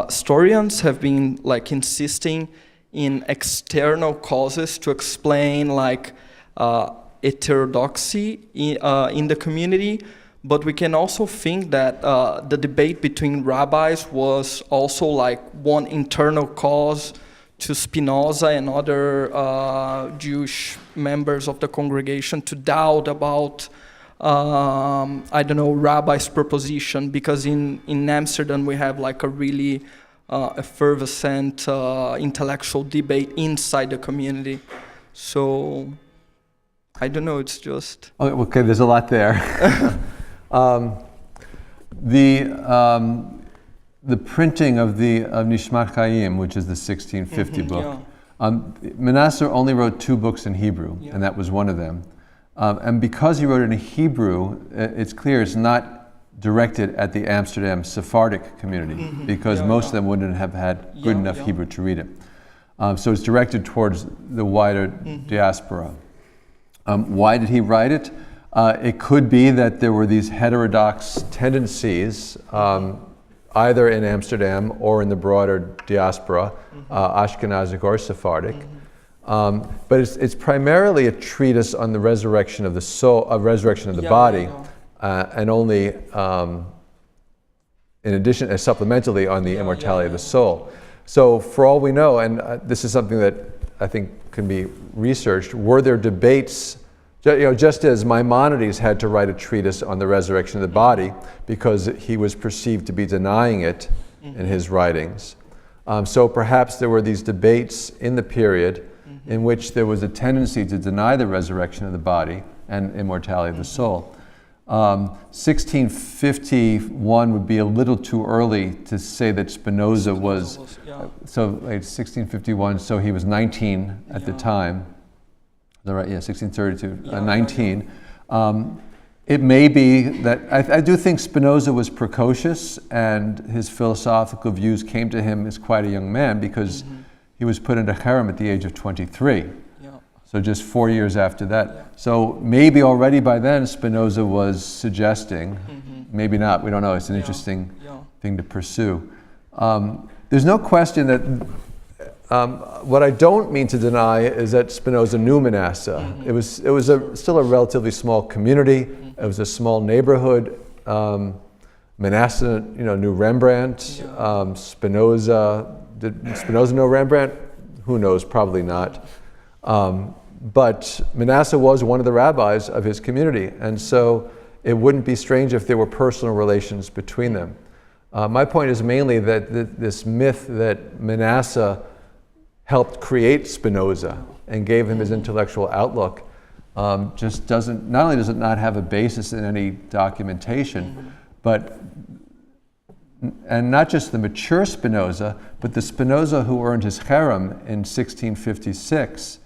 historians have been like insisting in external causes to explain like heterodoxy in the community. But we can also think that the debate between rabbis was also like one internal cause to Spinoza and other Jewish members of the congregation to doubt about, rabbis' proposition, because in Amsterdam we have like a really effervescent intellectual debate inside the community. So, I don't know, it's just... Okay, there's a lot there. The printing of Nishmat Chaim, which is the 1650 book, Manasseh only wrote 2 books in Hebrew, and that was one of them. And because he wrote it in Hebrew, it's clear it's not directed at the Amsterdam Sephardic community, because most of them wouldn't have had good enough Hebrew to read it. So it's directed towards the wider diaspora. Why did he write it? It could be that there were these heterodox tendencies, either in Amsterdam or in the broader diaspora, Ashkenazic or Sephardic. But it's primarily a treatise on the resurrection of the soul, resurrection of the body, and only, in addition, supplementally on the immortality of the soul. So for all we know, and this is something that I think can be researched, were there debates, just as Maimonides had to write a treatise on the resurrection of the body because he was perceived to be denying it in his writings. So perhaps there were these debates in the period in which there was a tendency to deny the resurrection of the body and immortality of the soul. 1651 would be a little too early to say that Spinoza was, so like 1651, so he was 19 at the time. Is that right? Yeah, 1632, 19. It may be that, I do think Spinoza was precocious, and his philosophical views came to him as quite a young man, because he was put into harem at the age of 23. So just 4 years after that. So maybe already by then Spinoza was suggesting, maybe not, we don't know, it's an interesting thing to pursue. There's no question that, what I don't mean to deny is that Spinoza knew Manasseh. It was still a relatively small community. It was a small neighborhood. Manasseh, knew Rembrandt. Spinoza, did Spinoza know Rembrandt? Who knows? Probably not. But Manasseh was one of the rabbis of his community, and so it wouldn't be strange if there were personal relations between them. My point is mainly that this myth that Manasseh helped create Spinoza and gave him his intellectual outlook just doesn't, not only does it not have a basis in any documentation, but, and not just the mature Spinoza, but the Spinoza who earned his harem in 1656,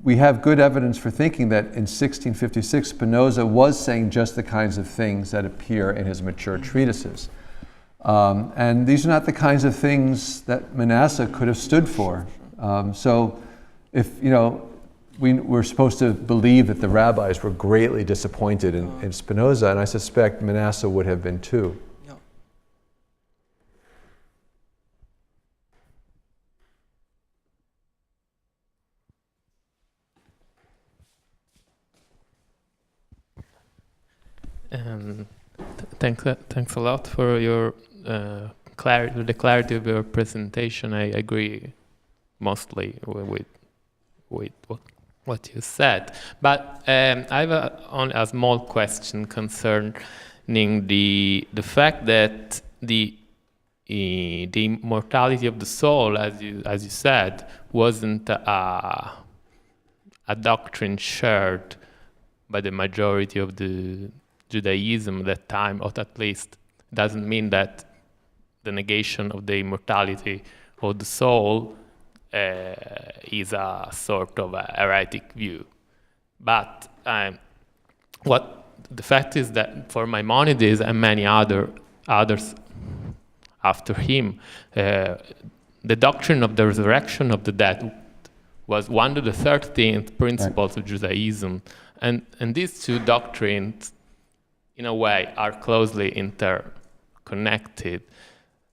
we have good evidence for thinking that in 1656 Spinoza was saying just the kinds of things that appear in his mature treatises. And these are not the kinds of things that Manasseh could have stood for. So if, we're supposed to believe that the rabbis were greatly disappointed in Spinoza, and I suspect Manasseh would have been too. Thanks a lot for your the clarity of your presentation. I agree mostly with what you said, but I have only a small question concerning the fact that the immortality of the soul, as you said, wasn't a doctrine shared by the majority of the Judaism at that time, or at least doesn't mean that the negation of the immortality of the soul is a sort of a heretic view. But what the fact is that for Maimonides and many others after him, the doctrine of the resurrection of the dead was one of the 13th principles of Judaism. And these two doctrines, in a way, are closely interconnected.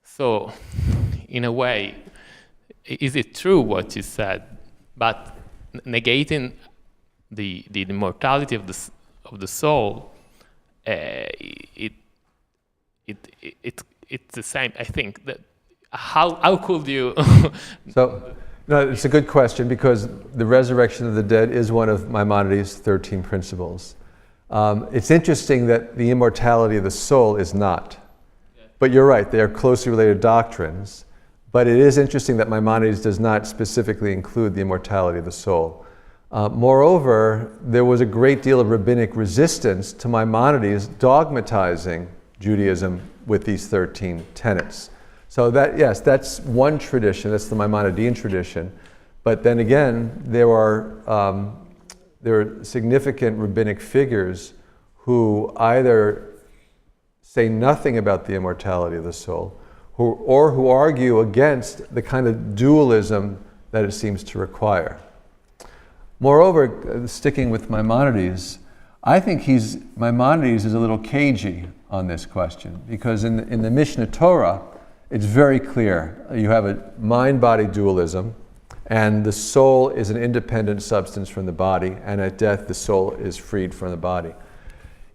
So, in a way, is it true what you said? But negating the immortality of the soul, it's the same. I think that how could you? So, no, it's a good question, because the resurrection of the dead is one of Maimonides' 13 principles. It's interesting that the immortality of the soul is not. But you're right, they are closely related doctrines. But it is interesting that Maimonides does not specifically include the immortality of the soul. Moreover, there was a great deal of rabbinic resistance to Maimonides dogmatizing Judaism with these 13 tenets. So that, yes, that's one tradition, that's the Maimonidean tradition. But then again, there are significant rabbinic figures who either say nothing about the immortality of the soul, or who argue against the kind of dualism that it seems to require. Moreover, sticking with Maimonides, I think Maimonides is a little cagey on this question, because in the Mishnah Torah, it's very clear. You have a mind-body dualism, and the soul is an independent substance from the body, and at death the soul is freed from the body.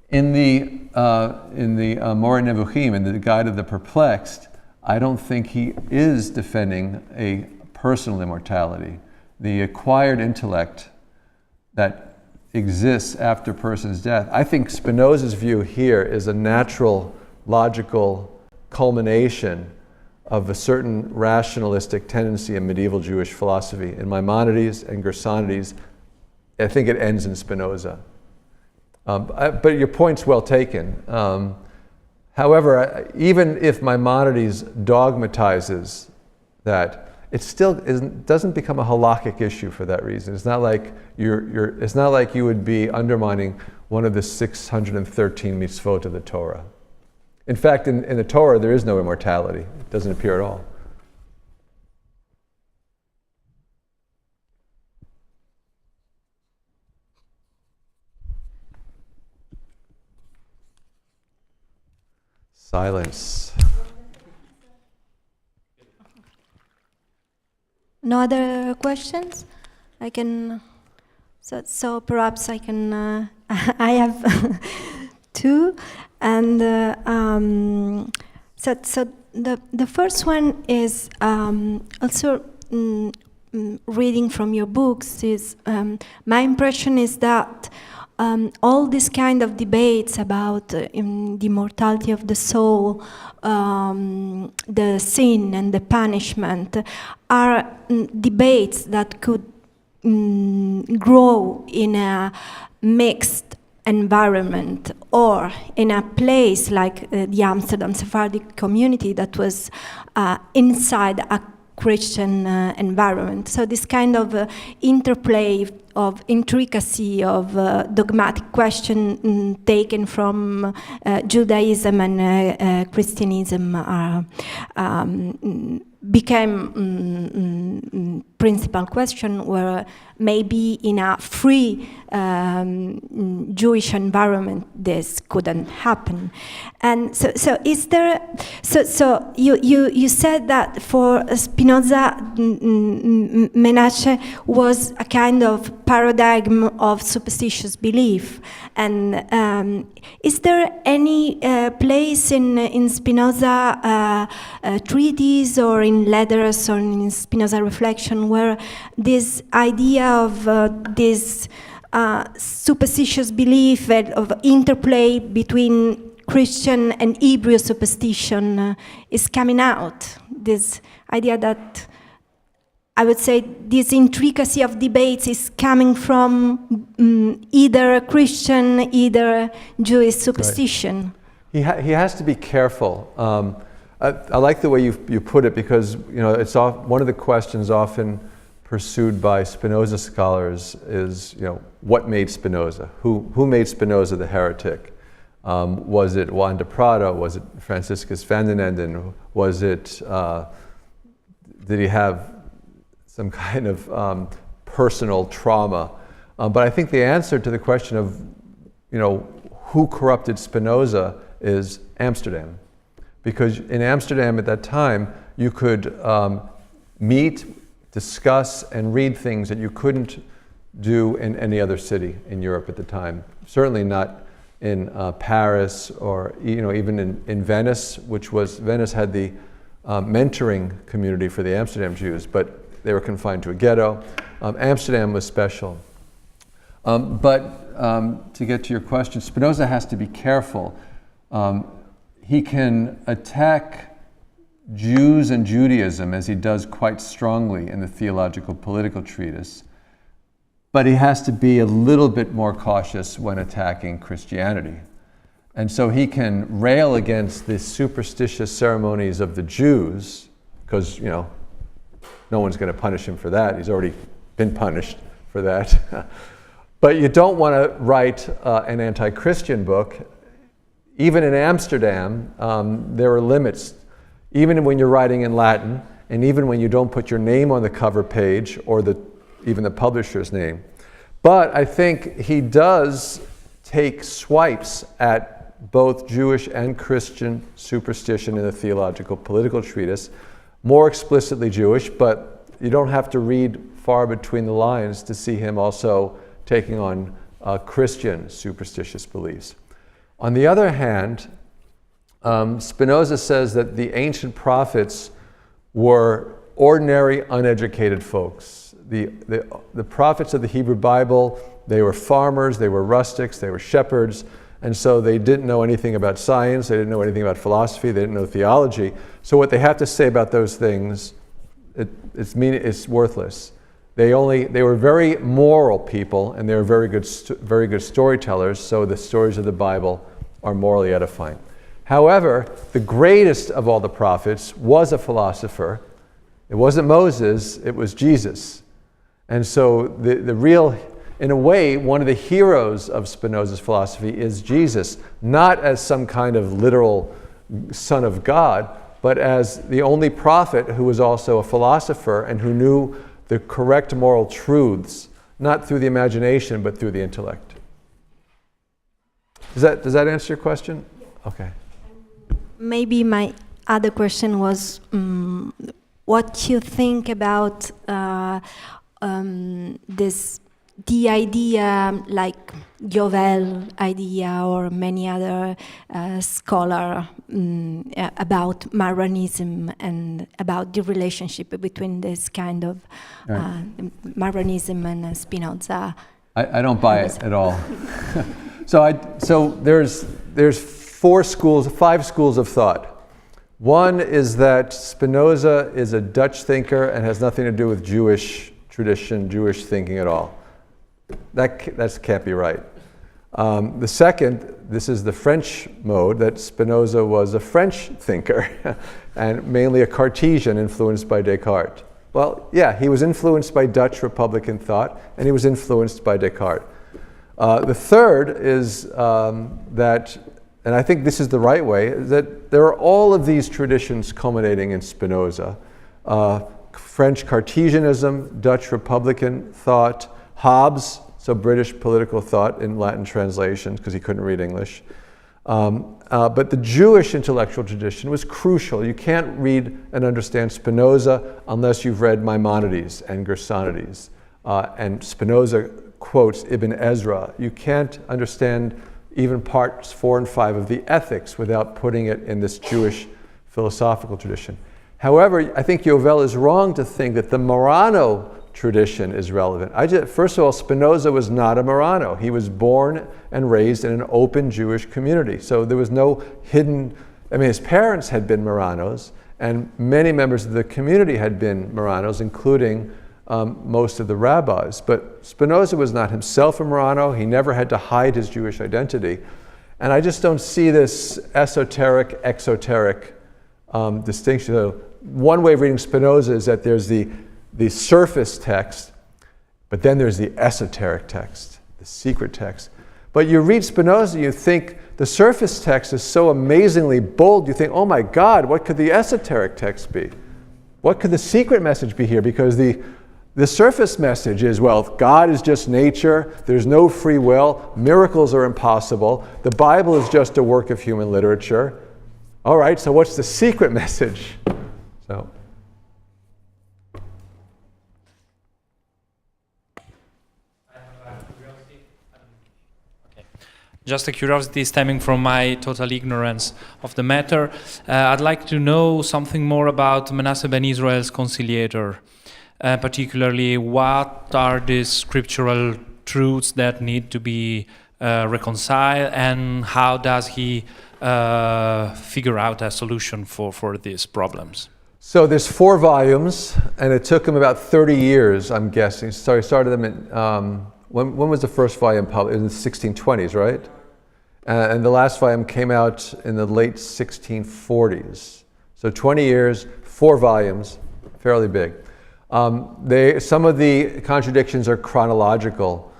In the Moreh Nevuchim, in the Guide of the Perplexed, I don't think he is defending a personal immortality. The acquired intellect that exists after a person's death. I think Spinoza's view here is a natural, logical culmination of a certain rationalistic tendency in medieval Jewish philosophy. In Maimonides and Gersonides, I think it ends in Spinoza. But your point's well taken. However, even if Maimonides dogmatizes that, it still doesn't become a halakhic issue for that reason. It's not like it's not like you would be undermining one of the 613 mitzvot of the Torah. In fact, in the Torah, there is no immortality. It doesn't appear at all. Silence. No other questions? I can. So perhaps I can. I have two, and so the first one is also reading from your books. Is my impression is that all these kind of debates about the immortality of the soul, the sin and the punishment, are debates that could grow in a mixed environment, or in a place like the Amsterdam Sephardic community that was inside a Christian environment. So this kind of interplay of intricacy of dogmatic question taken from Judaism and Christianism became principal question, where maybe in a free Jewish environment this couldn't happen. And so is there, so you said that for Spinoza, Menasseh was a kind of paradigm of superstitious belief. And is there any place in Spinoza treatise or in letters or in Spinoza reflection where this idea of this superstitious belief of interplay between Christian and Hebrew superstition is coming out? This idea that I would say this intricacy of debates is coming from either Christian, either Jewish superstition. Right. He has to be careful. I like the way you put it, because it's one of the questions often pursued by Spinoza scholars is, what made Spinoza? Who made Spinoza the heretic? Was it Juan de Prada? Was it Franciscus van den Enden? Was it, did he have some kind of personal trauma? But I think the answer to the question of, who corrupted Spinoza is Amsterdam. Because in Amsterdam at that time, you could meet, discuss, and read things that you couldn't do in any other city in Europe at the time. Certainly not in Paris, or even in Venice, Venice had the mentoring community for the Amsterdam Jews, but they were confined to a ghetto. Amsterdam was special. But to get to your question, Spinoza has to be careful. He can attack Jews and Judaism, as he does quite strongly in the Theological-Political treatise, but he has to be a little bit more cautious when attacking Christianity. And so he can rail against the superstitious ceremonies of the Jews, because, no one's going to punish him for that. He's already been punished for that. But you don't want to write an anti-Christian book. Even in Amsterdam, there are limits. Even when you're writing in Latin, and even when you don't put your name on the cover page, or even the publisher's name. But I think he does take swipes at both Jewish and Christian superstition in the Theological-Political treatise, more explicitly Jewish, but you don't have to read far between the lines to see him also taking on Christian superstitious beliefs. On the other hand, Spinoza says that the ancient prophets were ordinary, uneducated folks. The prophets of the Hebrew Bible, they were farmers, they were rustics, they were shepherds, and so they didn't know anything about science, they didn't know anything about philosophy, they didn't know theology. So what they have to say about those things, it's worthless. They were very moral people, and they were very good storytellers, so the stories of the Bible are morally edifying. However, the greatest of all the prophets was a philosopher. It wasn't Moses, it was Jesus. And so the real, in a way, one of the heroes of Spinoza's philosophy is Jesus, not as some kind of literal son of God, but as the only prophet who was also a philosopher and who knew the correct moral truths, not through the imagination, but through the intellect. Does that answer your question? Okay. Maybe my other question was what you think about the idea, like Jovel idea or many other scholar about Marranism and about the relationship between this kind of Marranism and Spinoza. I don't buy it at all. So there's 5 schools of thought. One is that Spinoza is a Dutch thinker and has nothing to do with Jewish tradition, Jewish thinking at all. That can't be right. The second, this is the French mode, that Spinoza was a French thinker and mainly a Cartesian influenced by Descartes. Well, yeah, he was influenced by Dutch Republican thought and he was influenced by Descartes. The third is that, and I think this is the right way, that there are all of these traditions culminating in Spinoza. French Cartesianism, Dutch Republican thought, Hobbes, so British political thought in Latin translations because he couldn't read English. But the Jewish intellectual tradition was crucial. You can't read and understand Spinoza unless you've read Maimonides and Gersonides. And Spinoza quotes Ibn Ezra. You can't understand even parts 4 and 5 of the Ethics without putting it in this Jewish philosophical tradition. However, I think Jovel is wrong to think that the Marrano tradition is relevant. First of all, Spinoza was not a Marrano. He was born and raised in an open Jewish community. So there was no hidden, his parents had been Marranos, And many members of the community had been Marranos, including most of the rabbis. But Spinoza was not himself a Marrano. He never had to hide his Jewish identity. And I just don't see this esoteric, exoteric distinction. So one way of reading Spinoza is that there's the surface text, but then there's the esoteric text, the secret text. But you read Spinoza, you think the surface text is so amazingly bold, you think, oh my God, what could the esoteric text be? What could the secret message be here? Because the surface message is, well, God is just nature, there's no free will, miracles are impossible, the Bible is just a work of human literature. All right, so what's the secret message? So. Just a curiosity stemming from my total ignorance of the matter. I'd like to know something more about Manasseh ben Israel's conciliator. Particularly, what are the scriptural truths that need to be reconciled, and how does he figure out a solution for these problems? So there's 4 volumes, and it took him about 30 years, I'm guessing. So he started them in, when was the first volume published? In the 1620s, right? And the last volume came out in the late 1640s. So 20 years, 4 volumes, fairly big. Some of the contradictions are chronological.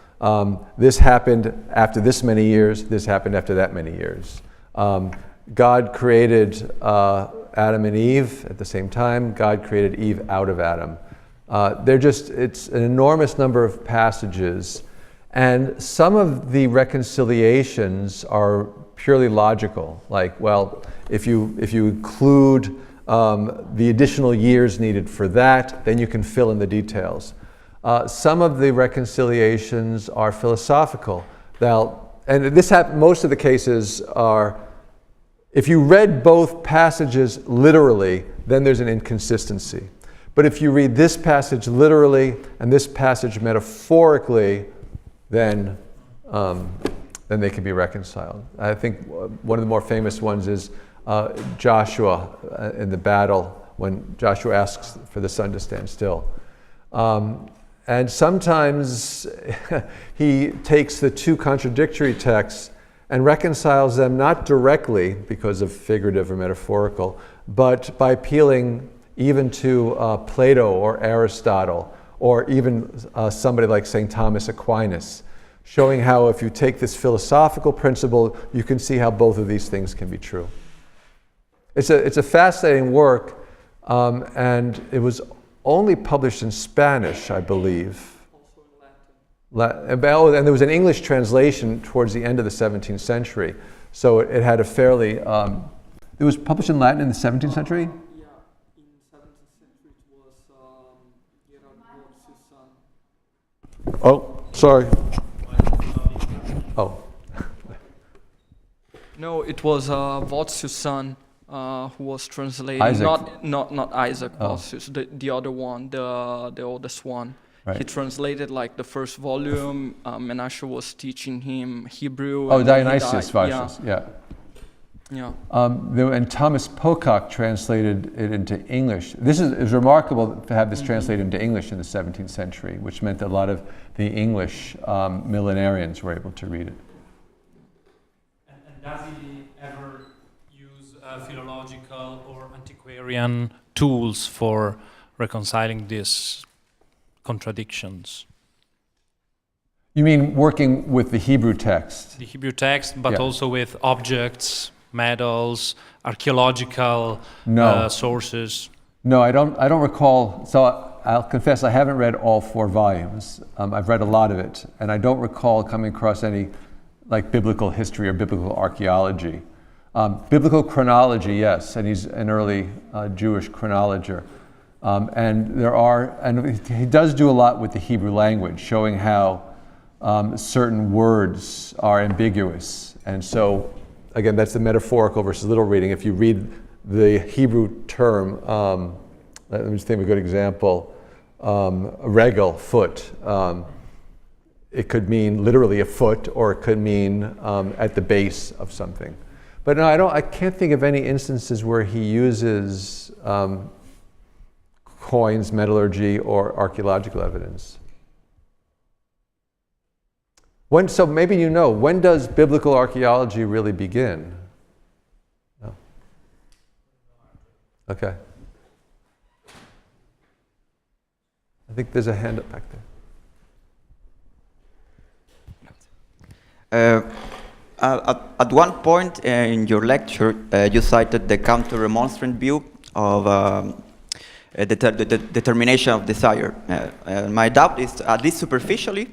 This happened after this many years, this happened after that many years. God created Adam and Eve at the same time. God created Eve out of Adam. It's an enormous number of passages. And some of the reconciliations are purely logical. Like, well, if you include the additional years needed for that, then you can fill in the details. Some of the reconciliations are philosophical. And this most of the cases are, if you read both passages literally, then there's an inconsistency. But if you read this passage literally and this passage metaphorically, then they can be reconciled. I think one of the more famous ones is Joshua in the battle, when Joshua asks for the sun to stand still. And sometimes he takes the 2 contradictory texts and reconciles them not directly because of figurative or metaphorical, but by appealing even to Plato or Aristotle, or even somebody like St. Thomas Aquinas, showing how if you take this philosophical principle, you can see how both of these things can be true. It's a fascinating work, and it was only published in Spanish, I believe. Also in Latin. And there was an English translation towards the end of the 17th century. So it had a fairly... it was published in Latin in the 17th century? Yeah, in 17th century it was Oh, sorry. Oh. No, it was Vossius' son who was translating. Isaac. Not Isaac Vossius, the other one, the oldest one. Right. He translated like the first volume. Manasseh was teaching him Hebrew. Oh, Dionysius Vossius, yeah. Yeah. And Thomas Pocock translated it into English. This is remarkable to have this translated into English in the 17th century, which meant that a lot of the English millenarians were able to read it. And does he ever use philological or antiquarian tools for reconciling these contradictions? You mean working with the Hebrew text? The Hebrew text, but also with objects, medals, archaeological sources. No, I don't recall. So I'll confess I haven't read all 4 volumes. I've read a lot of it, and I don't recall coming across any like biblical history or biblical archaeology. Biblical chronology, yes, and he's an early Jewish chronologer. And he does do a lot with the Hebrew language, showing how certain words are ambiguous. And so, again, that's the metaphorical versus literal reading. If you read the Hebrew term, let me just think of a good example, regel, foot. It could mean literally a foot, or it could mean at the base of something. But no, I can't think of any instances where he uses coins, metallurgy, or archaeological evidence. So maybe you know, when does biblical archaeology really begin? No. Okay. I think there's a hand up back there. At one point in your lecture, you cited the counter-remonstrant view of the determination of desire. My doubt is, at least superficially,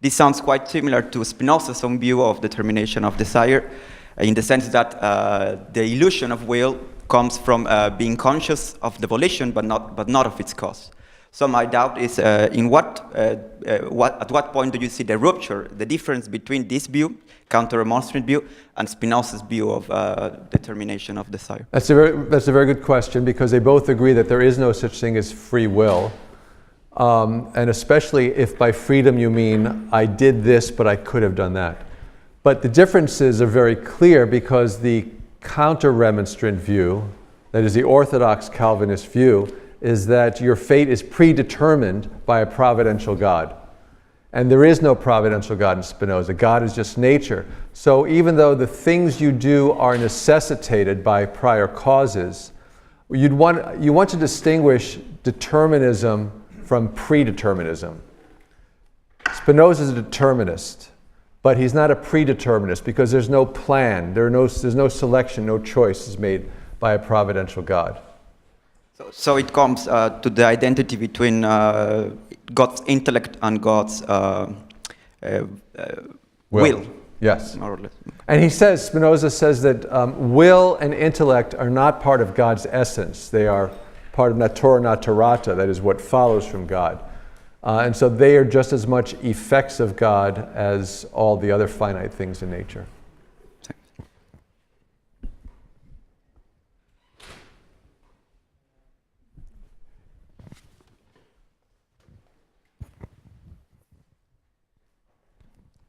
this sounds quite similar to Spinoza's own view of determination of desire, in the sense that the illusion of will comes from being conscious of the volition, but not of its cause. So my doubt is, at what point do you see the rupture, the difference between this view, counter-remonstrant view, and Spinoza's view of determination of desire? That's a very good question, because they both agree that there is no such thing as free will. And especially if by freedom you mean, I did this, but I could have done that. But the differences are very clear, because the counter-remonstrant view, that is the Orthodox Calvinist view, is that your fate is predetermined by a providential God. And there is no providential God in Spinoza. God is just nature. So even though the things you do are necessitated by prior causes, you want to distinguish determinism from predeterminism. Spinoza is a determinist, but he's not a predeterminist, because there's no plan, there's no selection, no choice is made by a providential God. So it comes to the identity between God's intellect and God's will. Yes. More or less. And Spinoza says that will and intellect are not part of God's essence. They are part of natura naturata, that is what follows from God. And so they are just as much effects of God as all the other finite things in nature.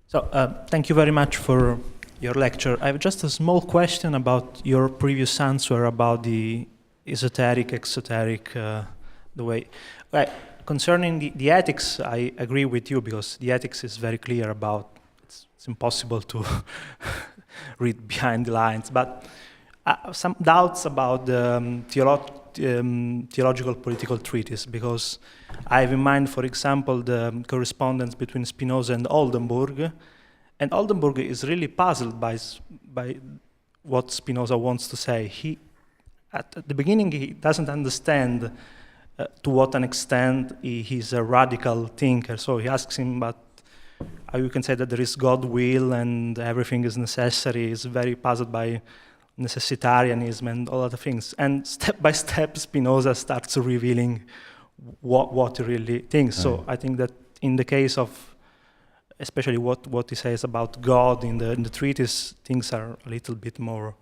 So, thank you very much for your lecture. I have just a small question about your previous answer about the esoteric, exoteric, the way. Right. Concerning the ethics, I agree with you, because the ethics is very clear about it's impossible to read behind the lines. But some doubts about the Theological-Political treatise, because I have in mind, for example, the correspondence between Spinoza and Oldenburg, and Oldenburg is really puzzled by what Spinoza wants to say. At the beginning, he doesn't understand to what an extent he's a radical thinker. So he asks him, but how you can say that there is God will and everything is necessary. He's very puzzled by necessitarianism and all other things. And step by step, Spinoza starts revealing what he really thinks. Right. So I think that in the case of, especially what he says about God in the treatise, things are a little bit more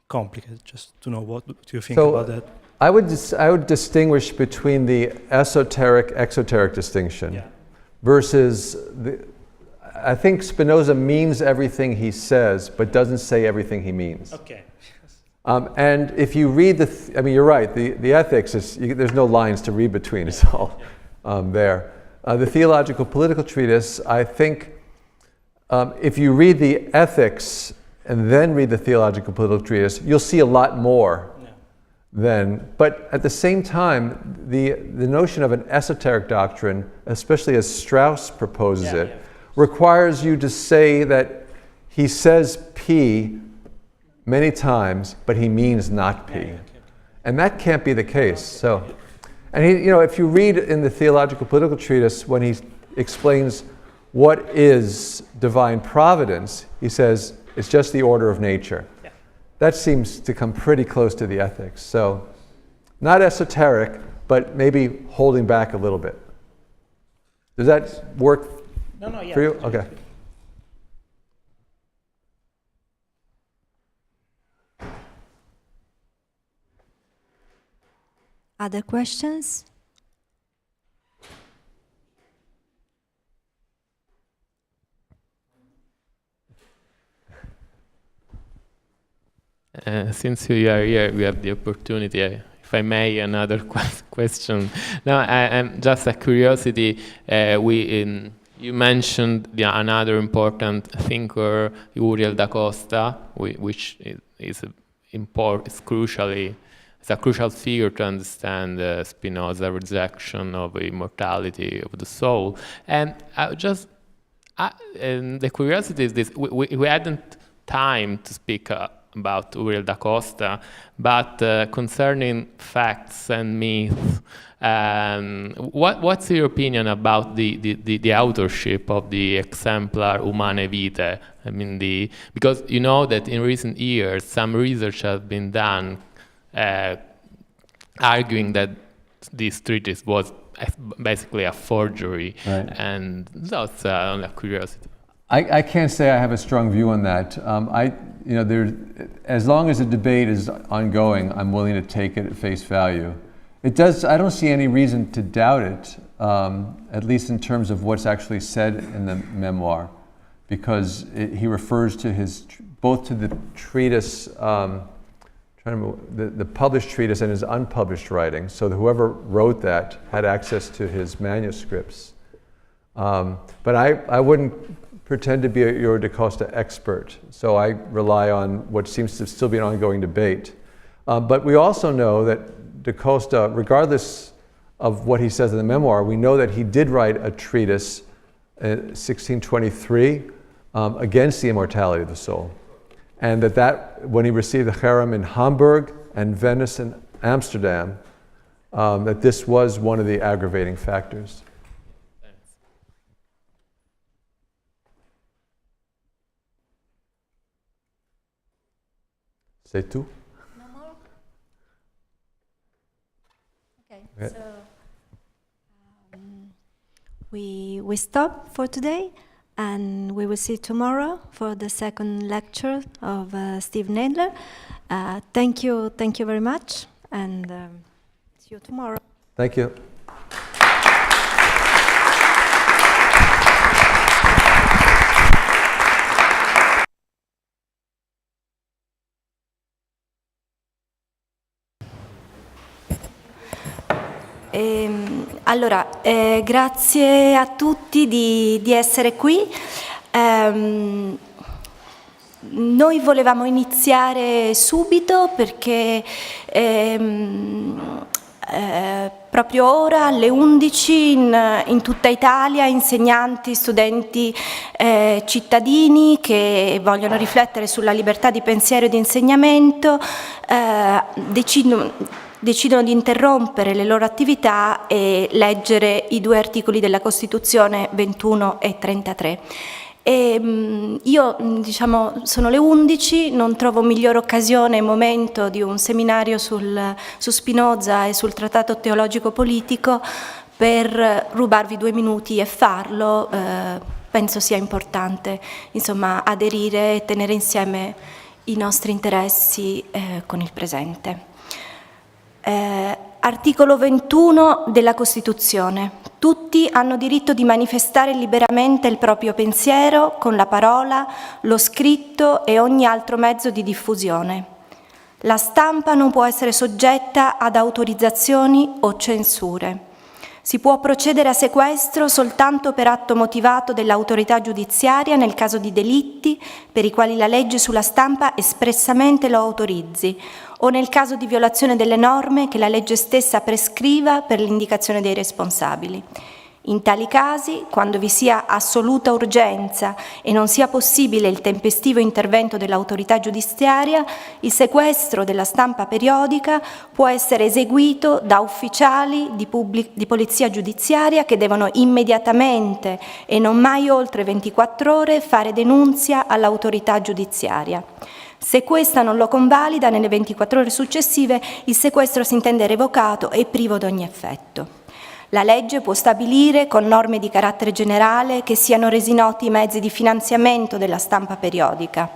complicated. Just to know, what do you think about that? I would distinguish between the esoteric-exoteric distinction versus I think Spinoza means everything he says, but doesn't say everything he means. Okay. And if you read you're right, the ethics, there's no lines to read between, it's all there. The Theological-Political treatise, I think, if you read the ethics and then read the Theological-Political treatise, you'll see a lot more but at the same time, the notion of an esoteric doctrine, especially as Strauss proposes requires you to say that he says P many times, but he means not P. And that can't be the case. So, and if you read in the Theological-Political treatise, when he explains what is divine providence, he says it's just the order of nature. That seems to come pretty close to the ethics. So, not esoteric, but maybe holding back a little bit. Does that work for you? Okay. Other questions? since you are here, we have the opportunity. If I may, another question. No, I'm just a curiosity. You mentioned another important thinker, Uriel da Costa, which is a crucial figure to understand Spinoza's rejection of immortality of the soul. And the curiosity is this: we hadn't time to speak about Uriel da Costa, but concerning facts and myths, what's your opinion about the authorship of the exemplar Humane Vitae? I mean, because you know that in recent years some research has been done arguing that this treatise was basically a forgery, right. And that's only a curiosity. I can't say I have a strong view on that. As long as the debate is ongoing, I'm willing to take it at face value. I don't see any reason to doubt it, at least in terms of what's actually said in the memoir, because he refers to both to the treatise, the published treatise and his unpublished writings. So whoever wrote that had access to his manuscripts. But I wouldn't pretend to be a Uriel da Costa expert, so I rely on what seems to still be an ongoing debate. But we also know that da Costa, regardless of what he says in the memoir, we know that he did write a treatise in 1623 against the immortality of the soul. And that when he received the cherem in Hamburg and Venice and Amsterdam, that this was one of the aggravating factors. C'est tout? No more? Okay, Yeah. so we stop for today, and we will see tomorrow for the second lecture of Steve Nadler. Thank you very much, and see you tomorrow. Thank you. Allora, grazie a tutti di essere qui. Noi volevamo iniziare subito perché proprio ora alle 11 in tutta Italia insegnanti, studenti, cittadini che vogliono riflettere sulla libertà di pensiero e di insegnamento decidono di interrompere le loro attività e leggere i 2 articoli della Costituzione 21 e 33. Io, sono le 11, non trovo migliore occasione e momento di un seminario su Spinoza e sul Trattato Teologico-Politico per rubarvi 2 minuti e farlo. Penso sia importante, aderire e tenere insieme i nostri interessi con il presente. Articolo 21 della Costituzione. Tutti hanno diritto di manifestare liberamente il proprio pensiero con la parola, lo scritto e ogni altro mezzo di diffusione. La stampa non può essere soggetta ad autorizzazioni o censure. Si può procedere a sequestro soltanto per atto motivato dell'autorità giudiziaria nel caso di delitti per i quali la legge sulla stampa espressamente lo autorizzi, o nel caso di violazione delle norme che la legge stessa prescriva per l'indicazione dei responsabili. In tali casi, quando vi sia assoluta urgenza e non sia possibile il tempestivo intervento dell'autorità giudiziaria, il sequestro della stampa periodica può essere eseguito da ufficiali di polizia giudiziaria che devono immediatamente e non mai oltre 24 ore fare denunzia all'autorità giudiziaria. Se questa non lo convalida nelle 24 ore successive, il sequestro si intende revocato e privo di ogni effetto. La legge può stabilire, con norme di carattere generale, che siano resi noti i mezzi di finanziamento della stampa periodica.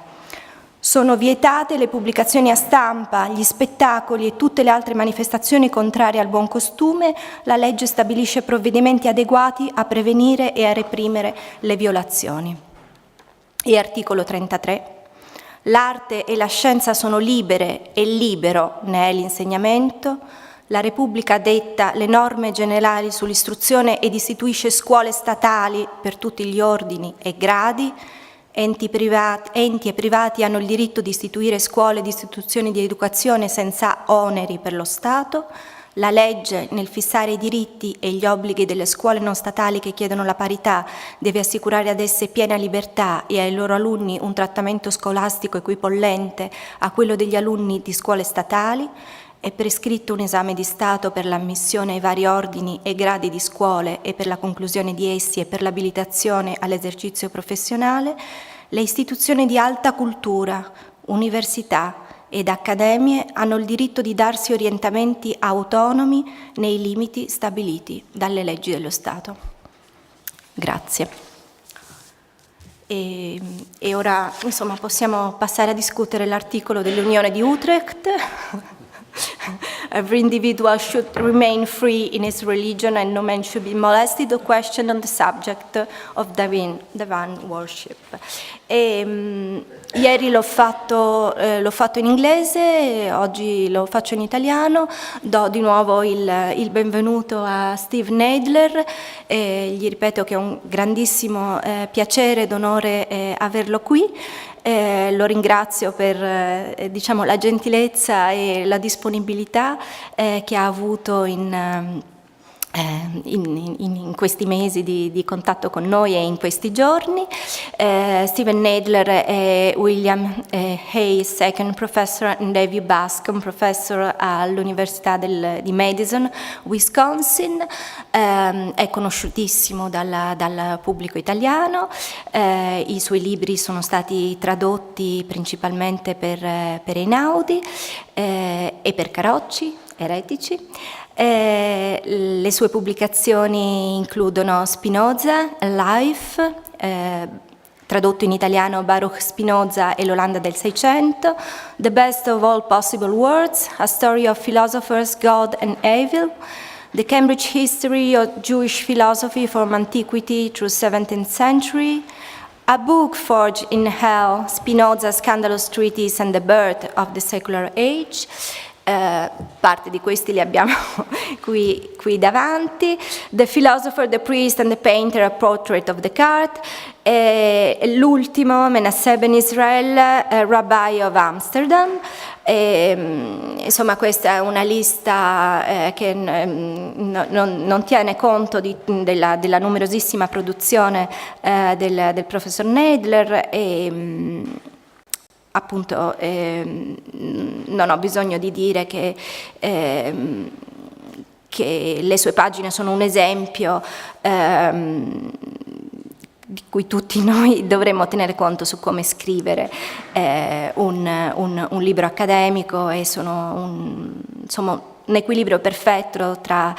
Sono vietate le pubblicazioni a stampa, gli spettacoli e tutte le altre manifestazioni contrarie al buon costume. La legge stabilisce provvedimenti adeguati a prevenire e a reprimere le violazioni. E articolo 33. L'arte e la scienza sono libere e libero ne è l'insegnamento. La Repubblica detta le norme generali sull'istruzione ed istituisce scuole statali per tutti gli ordini e gradi. Enti e privati hanno il diritto di istituire scuole di istituzioni di educazione senza oneri per lo Stato. La legge, nel fissare i diritti e gli obblighi delle scuole non statali che chiedono la parità, deve assicurare ad esse piena libertà e ai loro alunni un trattamento scolastico equipollente a quello degli alunni di scuole statali. È prescritto un esame di Stato per l'ammissione ai vari ordini e gradi di scuole e per la conclusione di essi e per l'abilitazione all'esercizio professionale. Le istituzioni di alta cultura, università ed accademie hanno il diritto di darsi orientamenti autonomi nei limiti stabiliti dalle leggi dello Stato. Grazie. E ora, insomma, possiamo passare a discutere l'articolo dell'Unione di Utrecht. Every individual should remain free in his religion and no man should be molested or questioned on the subject of divine worship. Ieri l'ho fatto in inglese, oggi lo faccio in italiano. Do di nuovo il benvenuto a Steve Nadler, gli ripeto che è un grandissimo piacere ed onore averlo qui. Lo ringrazio per diciamo, la gentilezza e la disponibilità che ha avuto in questi mesi di contatto con noi e in questi giorni. Stephen Nadler e William Hayes, second professor, and Davey Bascom, professor all'Università di Madison, Wisconsin. È conosciutissimo dal pubblico italiano. I suoi libri sono stati tradotti principalmente per Einaudi e per Carocci, Eretici. Le sue pubblicazioni includono Spinoza, Life, tradotto in italiano Baruch Spinoza e l'Olanda del Seicento, The Best of All Possible Worlds, A Story of Philosophers, God and Evil, The Cambridge History of Jewish Philosophy from Antiquity through 17th Century, A Book Forged in Hell, Spinoza's Scandalous Treatise and the Birth of the Secular Age. Parte di questi li abbiamo qui davanti. The Philosopher, the Priest and the Painter, A Portrait of Descartes. L'ultimo, Manasseh ben Israel, Rabbi of Amsterdam. Insomma, questa è una lista che non tiene conto della numerosissima produzione del professor Nadler e appunto non ho bisogno di dire che le sue pagine sono un esempio di cui tutti noi dovremmo tenere conto su come scrivere un libro accademico, e sono un equilibrio perfetto tra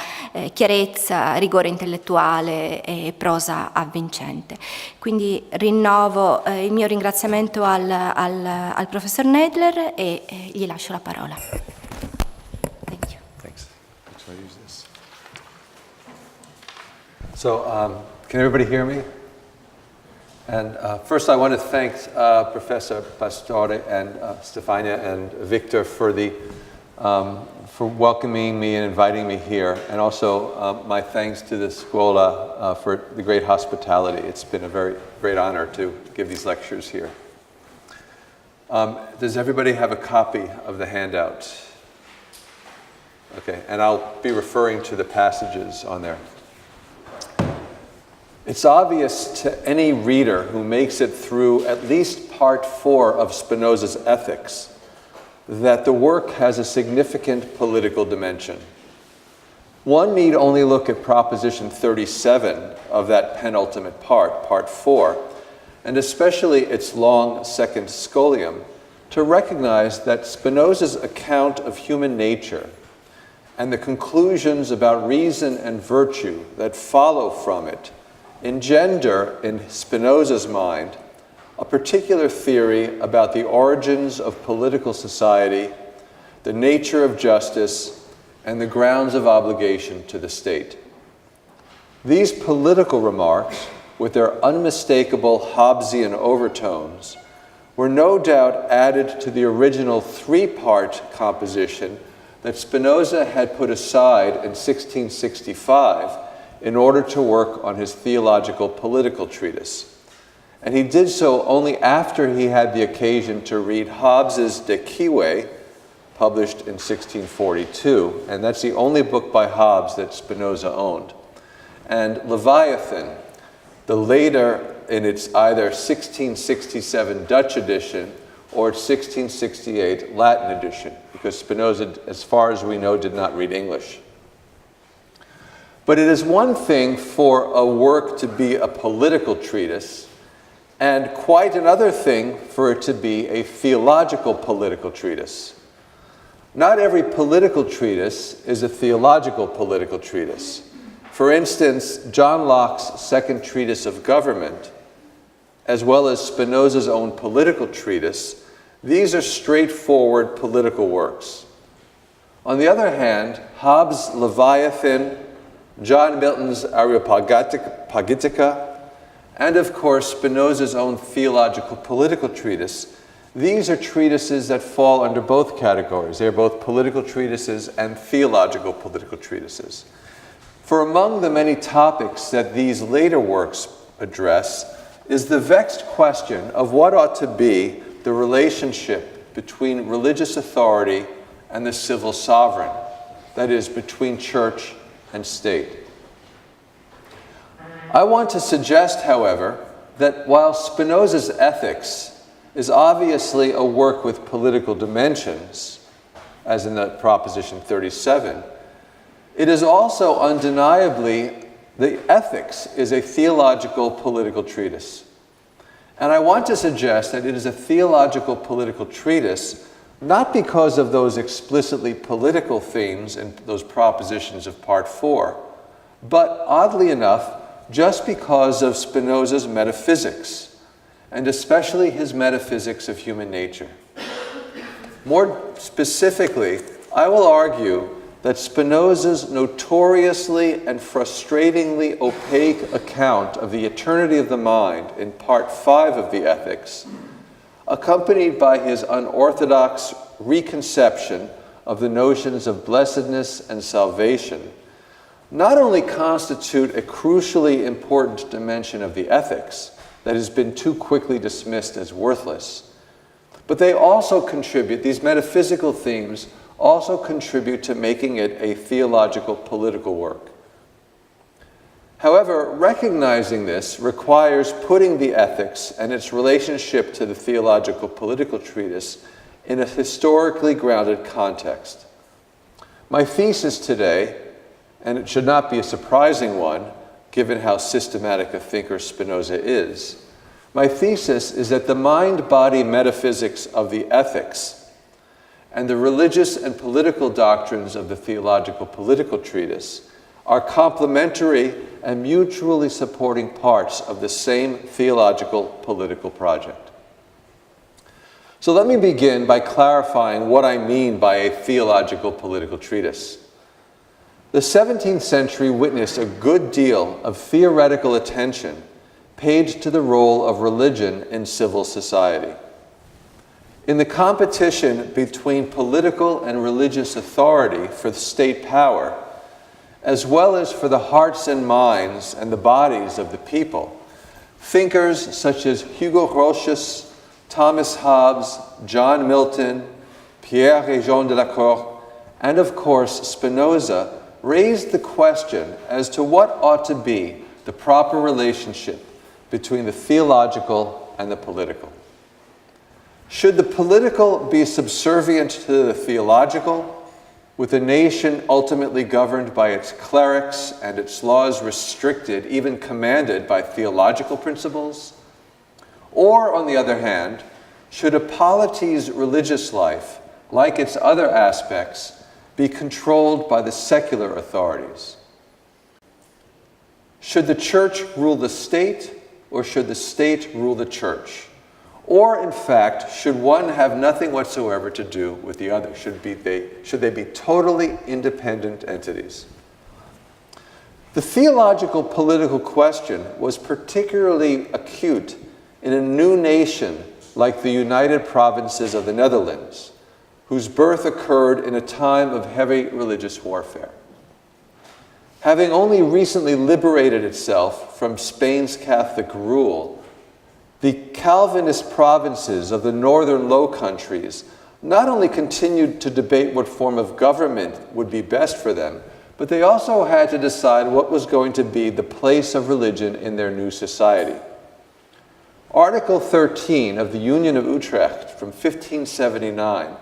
chiarezza, rigore intellettuale e prosa avvincente. Quindi rinnovo il mio ringraziamento al professor Nadler e gli lascio la parola. Thank you. Thanks. So I use this. So, can everybody hear me? And first I want to thank Professor Pastore and Stefania and Victor for welcoming me and inviting me here, and also my thanks to the Scuola for the great hospitality. It's been a very great honor to give these lectures here. Does everybody have a copy of the handout? Okay, and I'll be referring to the passages on there. It's obvious to any reader who makes it through at least part 4 of Spinoza's Ethics that the work has a significant political dimension. One need only look at Proposition 37 of that penultimate part, Part 4, and especially its long second scholium, to recognize that Spinoza's account of human nature and the conclusions about reason and virtue that follow from it engender in Spinoza's mind a particular theory about the origins of political society, the nature of justice, and the grounds of obligation to the state. These political remarks, with their unmistakable Hobbesian overtones, were no doubt added to the original three-part composition that Spinoza had put aside in 1665 in order to work on his Theological-Political treatise. And he did so only after he had the occasion to read Hobbes's De Cive, published in 1642, and that's the only book by Hobbes that Spinoza owned. And Leviathan, the later in its either 1667 Dutch edition or its 1668 Latin edition, because Spinoza, as far as we know, did not read English. But it is one thing for a work to be a political treatise, and quite another thing for it to be a theological political treatise. Not every political treatise is a theological political treatise. For instance, John Locke's second treatise of government, as well as Spinoza's own political treatise, these are straightforward political works. On the other hand, Hobbes' Leviathan, John Milton's Areopagitica, and of course Spinoza's own theological political treatise, these are treatises that fall under both categories. They are both political treatises and theological political treatises. For among the many topics that these later works address is the vexed question of what ought to be the relationship between religious authority and the civil sovereign, that is, between church and state. I want to suggest, however, that while Spinoza's Ethics is obviously a work with political dimensions, as in the Proposition 37, it is also undeniably the Ethics is a theological political treatise. And I want to suggest that it is a theological political treatise not because of those explicitly political themes in those propositions of Part 4, but oddly enough, just because of Spinoza's metaphysics, and especially his metaphysics of human nature. More specifically, I will argue that Spinoza's notoriously and frustratingly opaque account of the eternity of the mind in Part 5 of the Ethics, accompanied by his unorthodox reconception of the notions of blessedness and salvation, not only constitute a crucially important dimension of the Ethics that has been too quickly dismissed as worthless, but they also contribute, these metaphysical themes also contribute to making it a theological political work. However, recognizing this requires putting the Ethics and its relationship to the theological political treatise in a historically grounded context. My thesis today, and it should not be a surprising one, given how systematic a thinker Spinoza is, my thesis is that the mind-body metaphysics of the Ethics and the religious and political doctrines of the theological-political treatise are complementary and mutually supporting parts of the same theological-political project. So let me begin by clarifying what I mean by a theological-political treatise. The 17th century witnessed a good deal of theoretical attention paid to the role of religion in civil society. In the competition between political and religious authority for state power, as well as for the hearts and minds and the bodies of the people, thinkers such as Hugo Grotius, Thomas Hobbes, John Milton, Pierre et Jean de la Cour, and of course Spinoza raised the question as to what ought to be the proper relationship between the theological and the political. Should the political be subservient to the theological, with a nation ultimately governed by its clerics and its laws restricted, even commanded by theological principles? Or, on the other hand, should a polity's religious life, like its other aspects, be controlled by the secular authorities? Should the church rule the state, or should the state rule the church? Or, in fact, should one have nothing whatsoever to do with the other? Should they be totally independent entities? The theological-political question was particularly acute in a new nation like the United Provinces of the Netherlands, whose birth occurred in a time of heavy religious warfare. Having only recently liberated itself from Spain's Catholic rule, the Calvinist provinces of the northern Low Countries not only continued to debate what form of government would be best for them, but they also had to decide what was going to be the place of religion in their new society. Article 13 of the Union of Utrecht from 1579,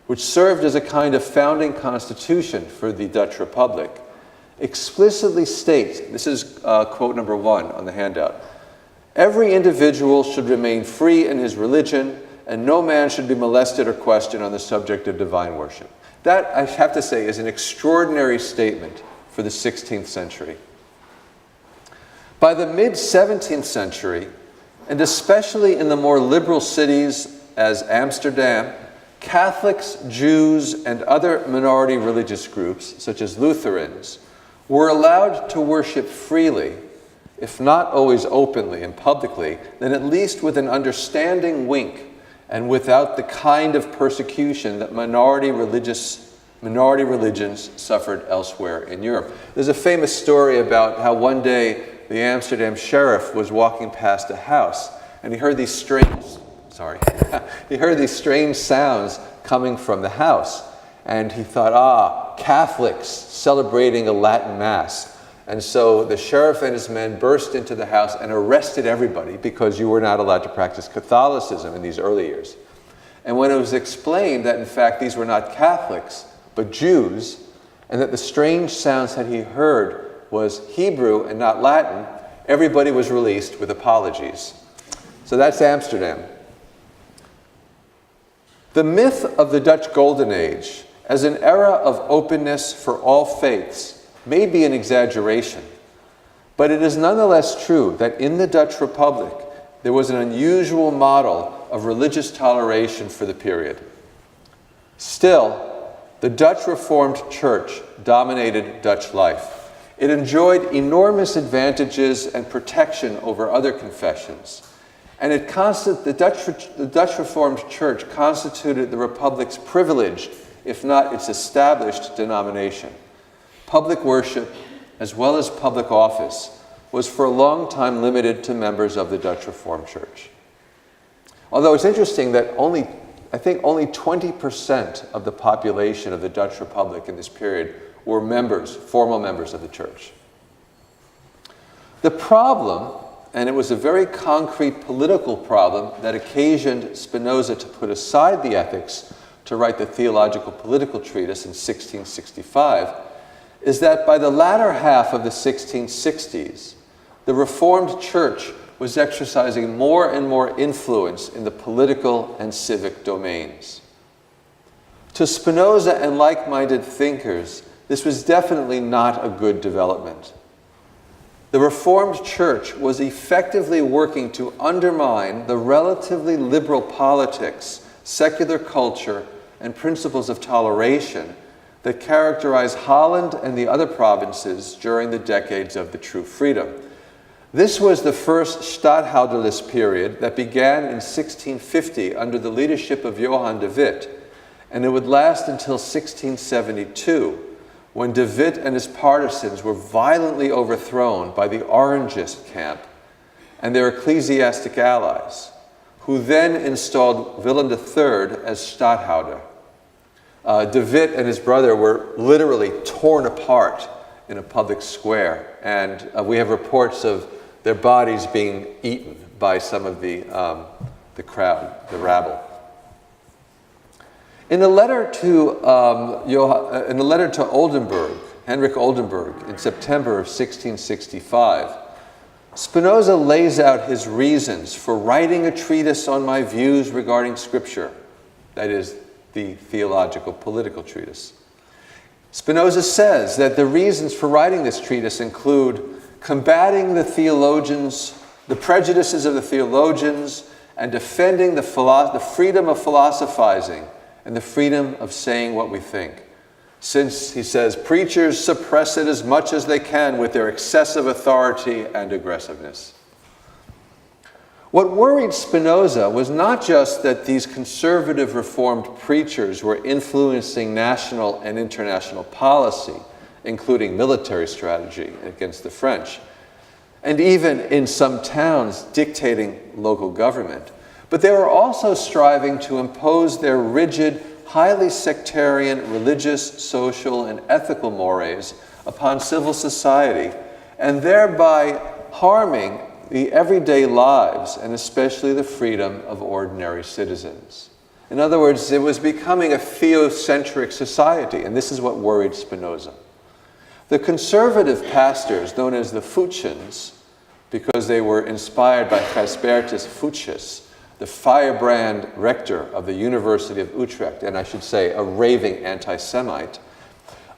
which served as a kind of founding constitution for the Dutch Republic, explicitly states, this is quote number 1 on the handout, "Every individual should remain free in his religion, and no man should be molested or questioned on the subject of divine worship." That, I have to say, is an extraordinary statement for the 16th century. By the mid-17th century, and especially in the more liberal cities as Amsterdam, Catholics, Jews, and other minority religious groups, such as Lutherans, were allowed to worship freely, if not always openly and publicly, then at least with an understanding wink and without the kind of persecution that minority religions suffered elsewhere in Europe. There's a famous story about how one day the Amsterdam sheriff was walking past a house and he heard these strange sounds coming from the house. And he thought, Catholics celebrating a Latin Mass. And so the sheriff and his men burst into the house and arrested everybody because you were not allowed to practice Catholicism in these early years. And when it was explained that in fact these were not Catholics, but Jews, and that the strange sounds that he heard was Hebrew and not Latin, everybody was released with apologies. So that's Amsterdam. The myth of the Dutch Golden Age as an era of openness for all faiths may be an exaggeration, but it is nonetheless true that in the Dutch Republic there was an unusual model of religious toleration for the period. Still, the Dutch Reformed Church dominated Dutch life. It enjoyed enormous advantages and protection over other confessions. And the Dutch Reformed Church constituted the Republic's privileged, if not its established, denomination. Public worship, as well as public office, was for a long time limited to members of the Dutch Reformed Church. Although it's interesting that only 20% of the population of the Dutch Republic in this period were formal members of the church. The problem, and it was a very concrete political problem that occasioned Spinoza to put aside the ethics to write the Theological-Political treatise in 1665, is that by the latter half of the 1660s, the Reformed Church was exercising more and more influence in the political and civic domains. To Spinoza and like-minded thinkers, this was definitely not a good development. The Reformed Church was effectively working to undermine the relatively liberal politics, secular culture, and principles of toleration that characterized Holland and the other provinces during the decades of the True Freedom. This was the first stadhouderless period that began in 1650 under the leadership of Johan de Witt, and it would last until 1672, when de Witt and his partisans were violently overthrown by the Orangist camp and their ecclesiastic allies, who then installed Willem III as stadhouder. De Witt and his brother were literally torn apart in a public square, and we have reports of their bodies being eaten by some of the crowd, the rabble. In a letter to Oldenburg, Henrik Oldenburg, in September of 1665, Spinoza lays out his reasons for writing a treatise on my views regarding Scripture, that is, the Theological-Political treatise. Spinoza says that the reasons for writing this treatise include combating the prejudices of the theologians, and defending the freedom of philosophizing and the freedom of saying what we think. Since, he says, preachers suppress it as much as they can with their excessive authority and aggressiveness. What worried Spinoza was not just that these conservative Reformed preachers were influencing national and international policy, including military strategy against the French, and even in some towns dictating local government, but they were also striving to impose their rigid, highly sectarian religious, social, and ethical mores upon civil society, and thereby harming the everyday lives and especially the freedom of ordinary citizens. In other words, it was becoming a theocentric society, and this is what worried Spinoza. The conservative pastors, known as the Fuchsians, because they were inspired by Gijsbertus Fuchsius, the firebrand rector of the University of Utrecht, and I should say a raving anti-Semite,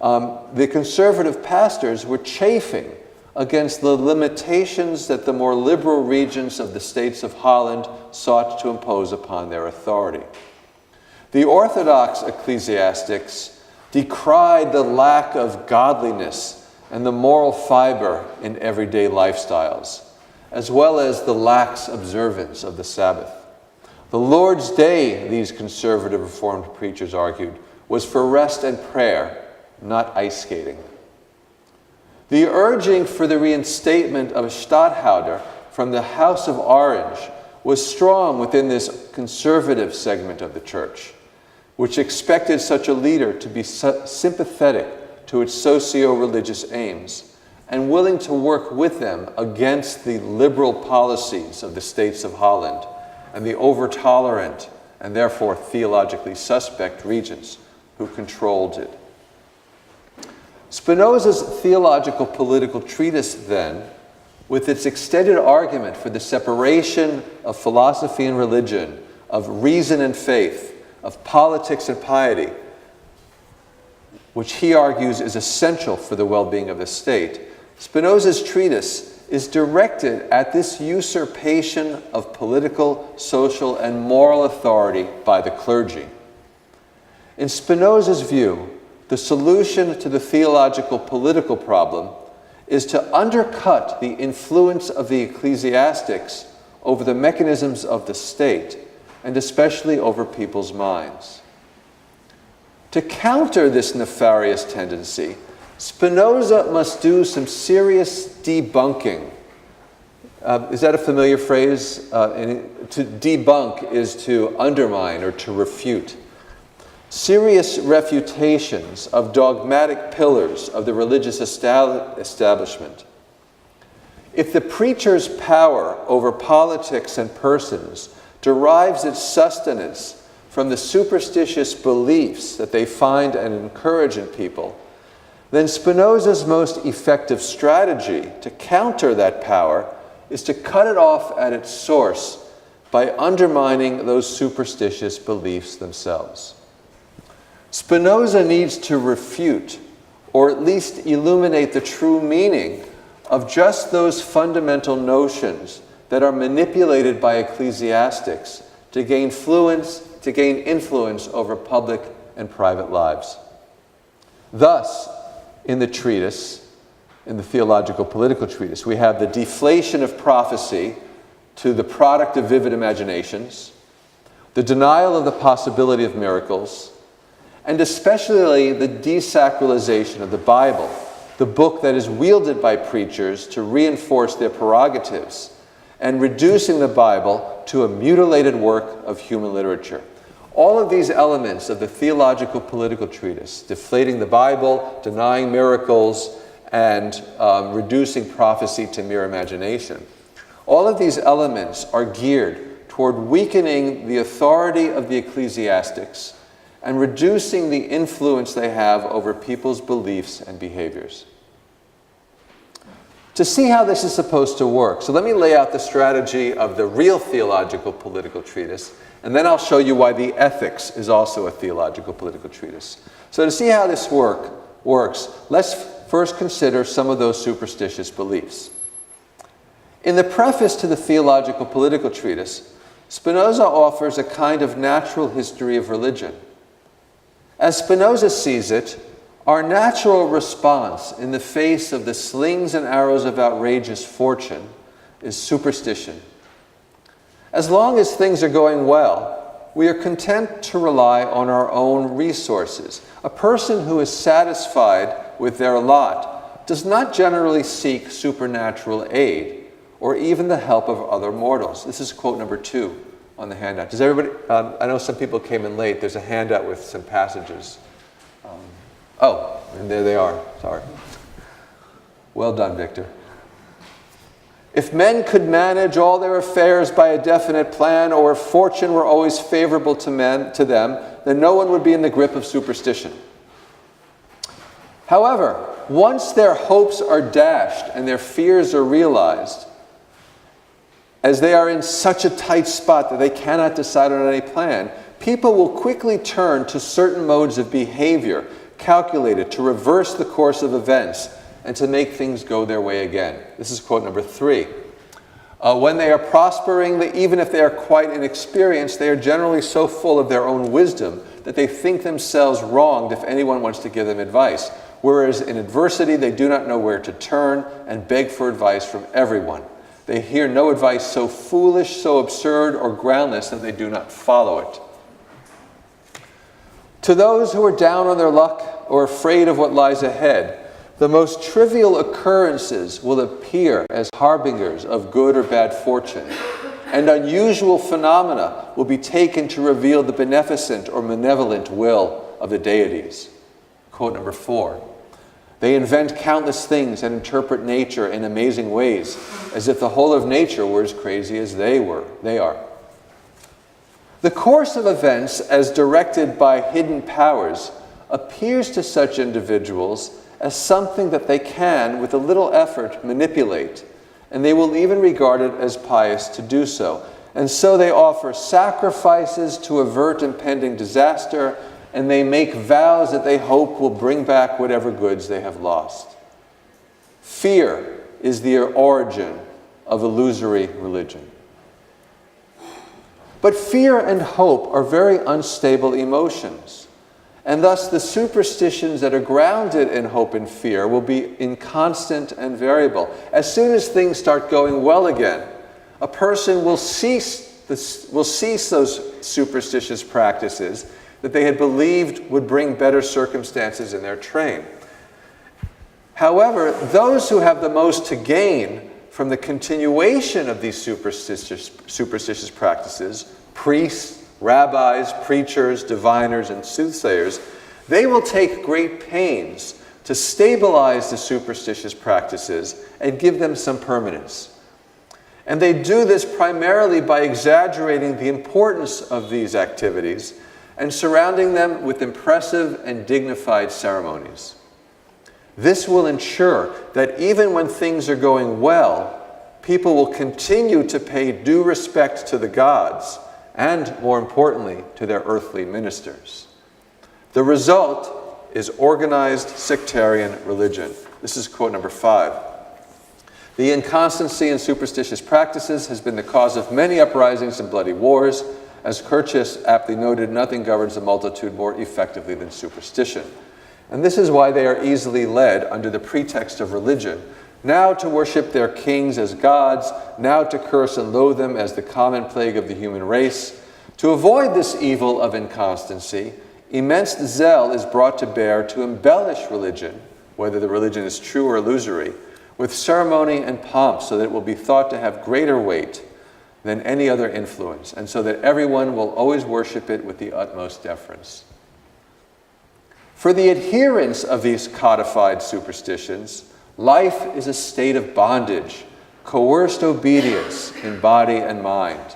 the conservative pastors were chafing against the limitations that the more liberal regions of the states of Holland sought to impose upon their authority. The Orthodox ecclesiastics decried the lack of godliness and the moral fiber in everyday lifestyles, as well as the lax observance of the Sabbath. The Lord's Day, these conservative Reformed preachers argued, was for rest and prayer, not ice skating. The urging for the reinstatement of a Stadtholder from the House of Orange was strong within this conservative segment of the church, which expected such a leader to be sympathetic to its socio-religious aims and willing to work with them against the liberal policies of the states of Holland and the over-tolerant and therefore theologically suspect regions who controlled it. Spinoza's Theological-Political treatise, then, with its extended argument for the separation of philosophy and religion, of reason and faith, of politics and piety, which he argues is essential for the well-being of the state, Spinoza's treatise is directed at this usurpation of political, social, and moral authority by the clergy. In Spinoza's view, the solution to the theological-political problem is to undercut the influence of the ecclesiastics over the mechanisms of the state, and especially over people's minds. To counter this nefarious tendency, Spinoza must do some serious debunking. Is that a familiar phrase? To debunk is to undermine or to refute. Serious refutations of dogmatic pillars of the religious establishment. If the preacher's power over politics and persons derives its sustenance from the superstitious beliefs that they find and encourage in people, then Spinoza's most effective strategy to counter that power is to cut it off at its source by undermining those superstitious beliefs themselves. Spinoza needs to refute, or at least illuminate the true meaning of just those fundamental notions that are manipulated by ecclesiastics to gain influence over public and private lives. Thus, in the treatise, in the Theological-Political treatise, we have the deflation of prophecy to the product of vivid imaginations, the denial of the possibility of miracles, and especially the desacralization of the Bible, the book that is wielded by preachers to reinforce their prerogatives, and reducing the Bible to a mutilated work of human literature. All of these elements of the Theological-Political treatise, deflating the Bible, denying miracles, and reducing prophecy to mere imagination, all of these elements are geared toward weakening the authority of the ecclesiastics and reducing the influence they have over people's beliefs and behaviors. To see how this is supposed to work, so let me lay out the strategy of the real Theological-Political treatise, and then I'll show you why the Ethics is also a Theological-Political treatise. So to see how this works, let's first consider some of those superstitious beliefs. In the preface to the Theological-Political treatise, Spinoza offers a kind of natural history of religion. As Spinoza sees it, our natural response in the face of the slings and arrows of outrageous fortune is superstition. As long as things are going well, we are content to rely on our own resources. A person who is satisfied with their lot does not generally seek supernatural aid or even the help of other mortals. This is quote number 2 on the handout. Does everybody, I know some people came in late. There's a handout with some passages. And there they are. Sorry. Well done, Victor. If men could manage all their affairs by a definite plan, or if fortune were always favorable to them, then no one would be in the grip of superstition. However, once their hopes are dashed and their fears are realized, as they are in such a tight spot that they cannot decide on any plan, people will quickly turn to certain modes of behavior calculated to reverse the course of events and to make things go their way again. This is quote number 3. When they are prospering, even if they are quite inexperienced, they are generally so full of their own wisdom that they think themselves wronged if anyone wants to give them advice, whereas in adversity they do not know where to turn and beg for advice from everyone. They hear no advice so foolish, so absurd, or groundless that they do not follow it. To those who are down on their luck or afraid of what lies ahead, the most trivial occurrences will appear as harbingers of good or bad fortune, and unusual phenomena will be taken to reveal the beneficent or malevolent will of the deities. Quote number 4. They invent countless things and interpret nature in amazing ways, as if the whole of nature were as crazy as they are. The course of events, as directed by hidden powers, appears to such individuals as something that they can, with a little effort, manipulate, and they will even regard it as pious to do so. And so they offer sacrifices to avert impending disaster, and they make vows that they hope will bring back whatever goods they have lost. Fear is the origin of illusory religion. But fear and hope are very unstable emotions, and thus the superstitions that are grounded in hope and fear will be inconstant and variable. As soon as things start going well again, a person will cease those superstitious practices that they had believed would bring better circumstances in their train. However, those who have the most to gain from the continuation of these superstitious practices, priests, rabbis, preachers, diviners, and soothsayers, they will take great pains to stabilize the superstitious practices and give them some permanence. And they do this primarily by exaggerating the importance of these activities and surrounding them with impressive and dignified ceremonies. This will ensure that even when things are going well, people will continue to pay due respect to the gods and, more importantly, to their earthly ministers. The result is organized sectarian religion. This is quote number 5. The inconstancy in superstitious practices has been the cause of many uprisings and bloody wars. As Curtius aptly noted, nothing governs the multitude more effectively than superstition. And this is why they are easily led, under the pretext of religion, now to worship their kings as gods, now to curse and loathe them as the common plague of the human race. To avoid this evil of inconstancy, immense zeal is brought to bear to embellish religion, whether the religion is true or illusory, with ceremony and pomp, so that it will be thought to have greater weight than any other influence, and so that everyone will always worship it with the utmost deference. For the adherents of these codified superstitions, life is a state of bondage, coerced obedience in body and mind.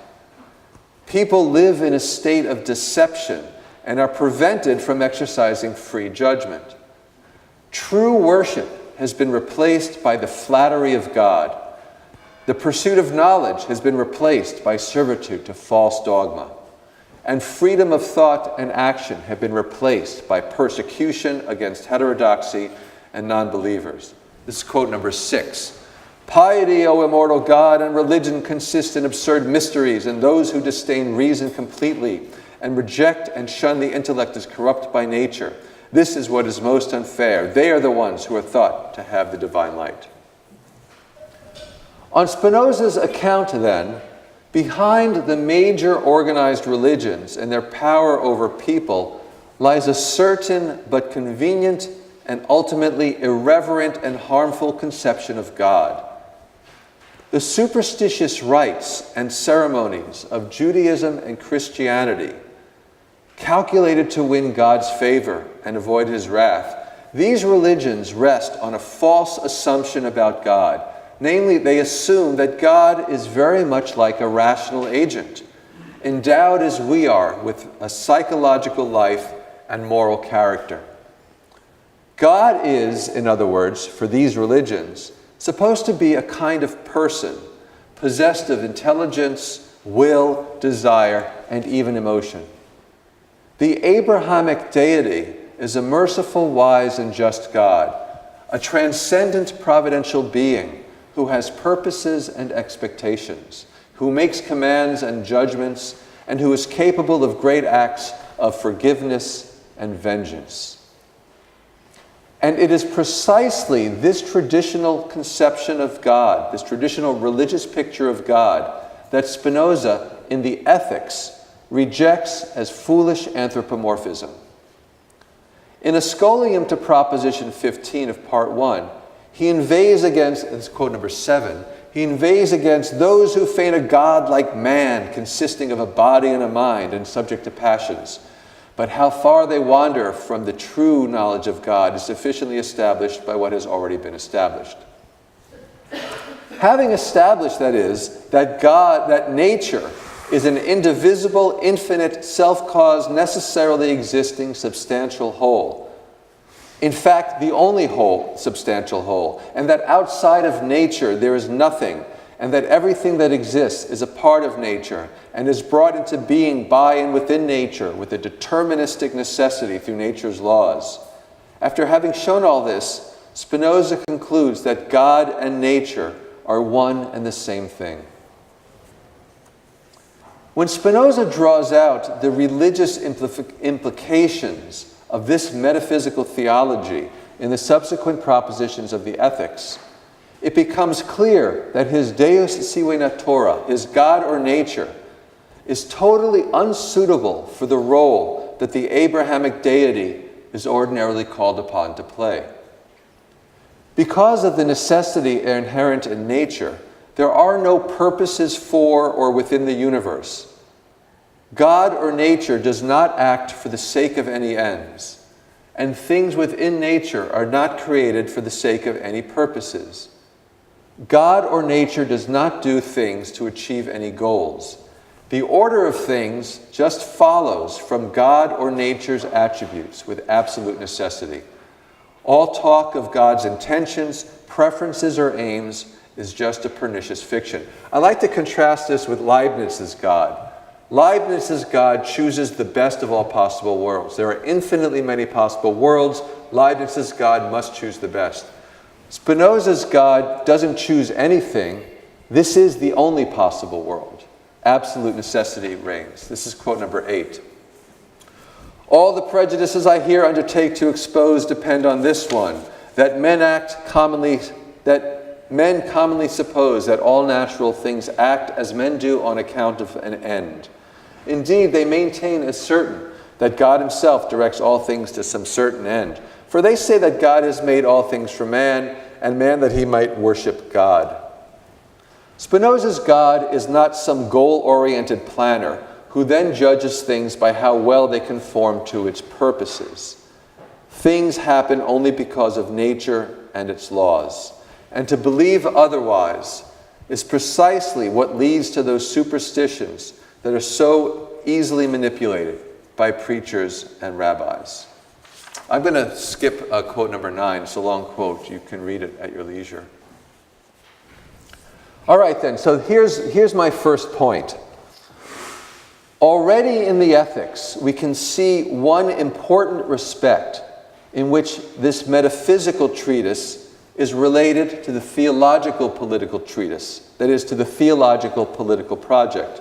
People live in a state of deception and are prevented from exercising free judgment. True worship has been replaced by the flattery of God. The pursuit of knowledge has been replaced by servitude to false dogma. And freedom of thought and action have been replaced by persecution against heterodoxy and non-believers. This is quote number 6. Piety, O immortal God, and religion consist in absurd mysteries, and those who disdain reason completely and reject and shun the intellect as corrupt by nature. This is what is most unfair. They are the ones who are thought to have the divine light. On Spinoza's account, then, Behind the major organized religions and their power over people lies a certain but convenient and ultimately irreverent and harmful conception of God. The superstitious rites and ceremonies of Judaism and Christianity, calculated to win God's favor and avoid his wrath, these religions rest on a false assumption about God. Namely, they assume that God is very much like a rational agent, endowed as we are with a psychological life and moral character. God is, in other words, for these religions, supposed to be a kind of person, possessed of intelligence, will, desire, and even emotion. The Abrahamic deity is a merciful, wise, and just God, a transcendent providential being who has purposes and expectations, who makes commands and judgments, and who is capable of great acts of forgiveness and vengeance. And it is precisely this traditional conception of God, this traditional religious picture of God, that Spinoza, in the Ethics, rejects as foolish anthropomorphism. In a scholium to Proposition 15 of Part 1, he inveighs against, this is quote number 7, he inveighs against those who feign a God like man, consisting of a body and a mind and subject to passions. But how far they wander from the true knowledge of God is sufficiently established by what has already been established. Having established, that is, that God, that nature is an indivisible, infinite, self-caused, necessarily existing substantial whole. In fact, the only whole, substantial whole, and that outside of nature there is nothing, and that everything that exists is a part of nature and is brought into being by and within nature with a deterministic necessity through nature's laws. After having shown all this, Spinoza concludes that God and nature are one and the same thing. When Spinoza draws out the religious implications of this metaphysical theology in the subsequent propositions of the Ethics, it becomes clear that his Deus sive natura, his God or nature, is totally unsuitable for the role that the Abrahamic deity is ordinarily called upon to play. Because of the necessity inherent in nature, there are no purposes for or within the universe. God or nature does not act for the sake of any ends, and things within nature are not created for the sake of any purposes. God or nature does not do things to achieve any goals. The order of things just follows from God or nature's attributes with absolute necessity. All talk of God's intentions, preferences, or aims is just a pernicious fiction. I like to contrast this with Leibniz's God. Leibniz's God chooses the best of all possible worlds. There are infinitely many possible worlds. Leibniz's God must choose the best. Spinoza's God doesn't choose anything. This is the only possible world. Absolute necessity reigns. This is quote number 8. All the prejudices I here undertake to expose depend on this one, that men commonly suppose that all natural things act as men do on account of an end. Indeed, they maintain as certain that God himself directs all things to some certain end. For they say that God has made all things for man, and man that he might worship God. Spinoza's God is not some goal-oriented planner who then judges things by how well they conform to its purposes. Things happen only because of nature and its laws. And to believe otherwise is precisely what leads to those superstitions that are so easily manipulated by preachers and rabbis. I'm going to skip quote number 9. It's a long quote. You can read it at your leisure. All right then, so here's my first point. Already in the Ethics, we can see one important respect in which this metaphysical treatise is related to the theological-political treatise, that is, to the theological-political project.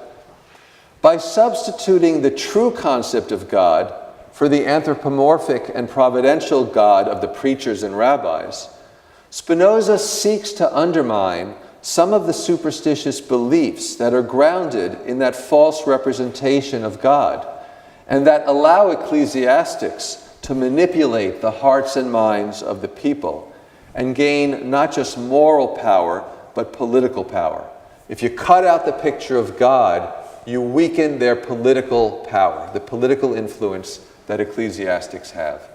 By substituting the true concept of God for the anthropomorphic and providential God of the preachers and rabbis, Spinoza seeks to undermine some of the superstitious beliefs that are grounded in that false representation of God and that allow ecclesiastics to manipulate the hearts and minds of the people and gain not just moral power, but political power. If you cut out the picture of God, you weaken their political power, the political influence that ecclesiastics have.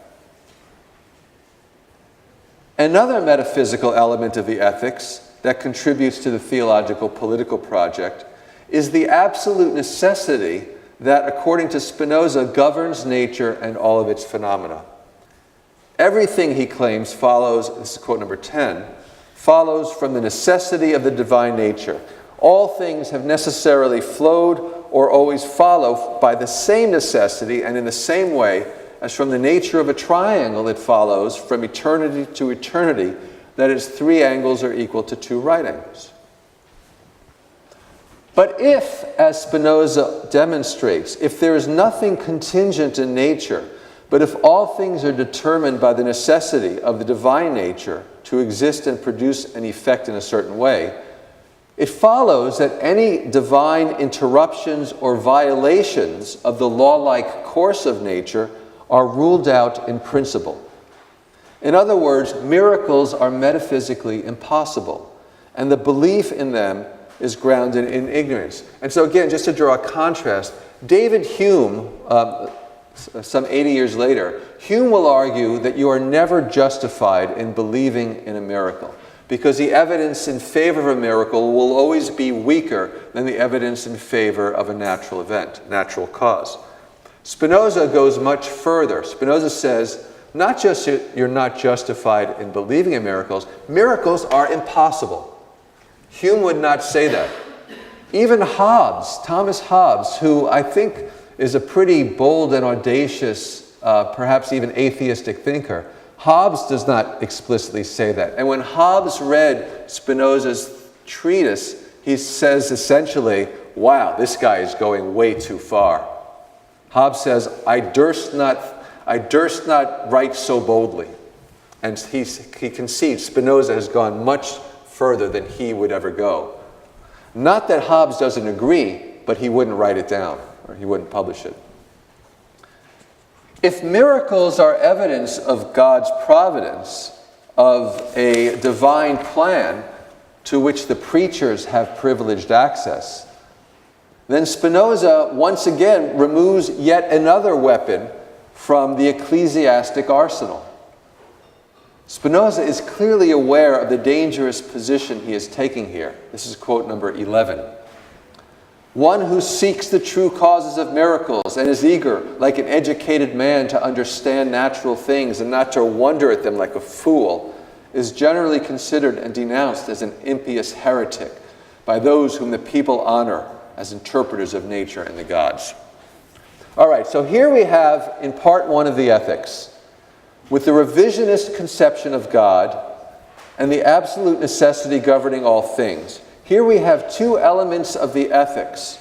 Another metaphysical element of the ethics that contributes to the theological-political project is the absolute necessity that, according to Spinoza, governs nature and all of its phenomena. Everything, he claims, follows, this is quote number 10, follows from the necessity of the divine nature. All things have necessarily flowed or always follow by the same necessity and in the same way as from the nature of a triangle it follows from eternity to eternity that its 3 angles are equal to 2 right angles. But if, as Spinoza demonstrates, if there is nothing contingent in nature, but if all things are determined by the necessity of the divine nature to exist and produce an effect in a certain way, it follows that any divine interruptions or violations of the law-like course of nature are ruled out in principle. In other words, miracles are metaphysically impossible, and the belief in them is grounded in ignorance. And so again, just to draw a contrast, David Hume, some 80 years later, Hume will argue that you are never justified in believing in a miracle, because the evidence in favor of a miracle will always be weaker than the evidence in favor of a natural event, natural cause. Spinoza goes much further. Spinoza says, not just you're not justified in believing in miracles, miracles are impossible. Hume would not say that. Even Hobbes, Thomas Hobbes, who I think is a pretty bold and audacious, perhaps even atheistic thinker, Hobbes does not explicitly say that. And when Hobbes read Spinoza's treatise, he says essentially, wow, this guy is going way too far. Hobbes says, I durst not write so boldly. And he concedes Spinoza has gone much further than he would ever go. Not that Hobbes doesn't agree, but he wouldn't write it down, or he wouldn't publish it. If miracles are evidence of God's providence, of a divine plan to which the preachers have privileged access, then Spinoza once again removes yet another weapon from the ecclesiastic arsenal. Spinoza is clearly aware of the dangerous position he is taking here. This is quote number 11. One who seeks the true causes of miracles and is eager, like an educated man, to understand natural things and not to wonder at them like a fool, is generally considered and denounced as an impious heretic by those whom the people honor as interpreters of nature and the gods. All right, so here we have in part 1 of the ethics, with the revisionist conception of God and the absolute necessity governing all things. Here we have 2 elements of the ethics,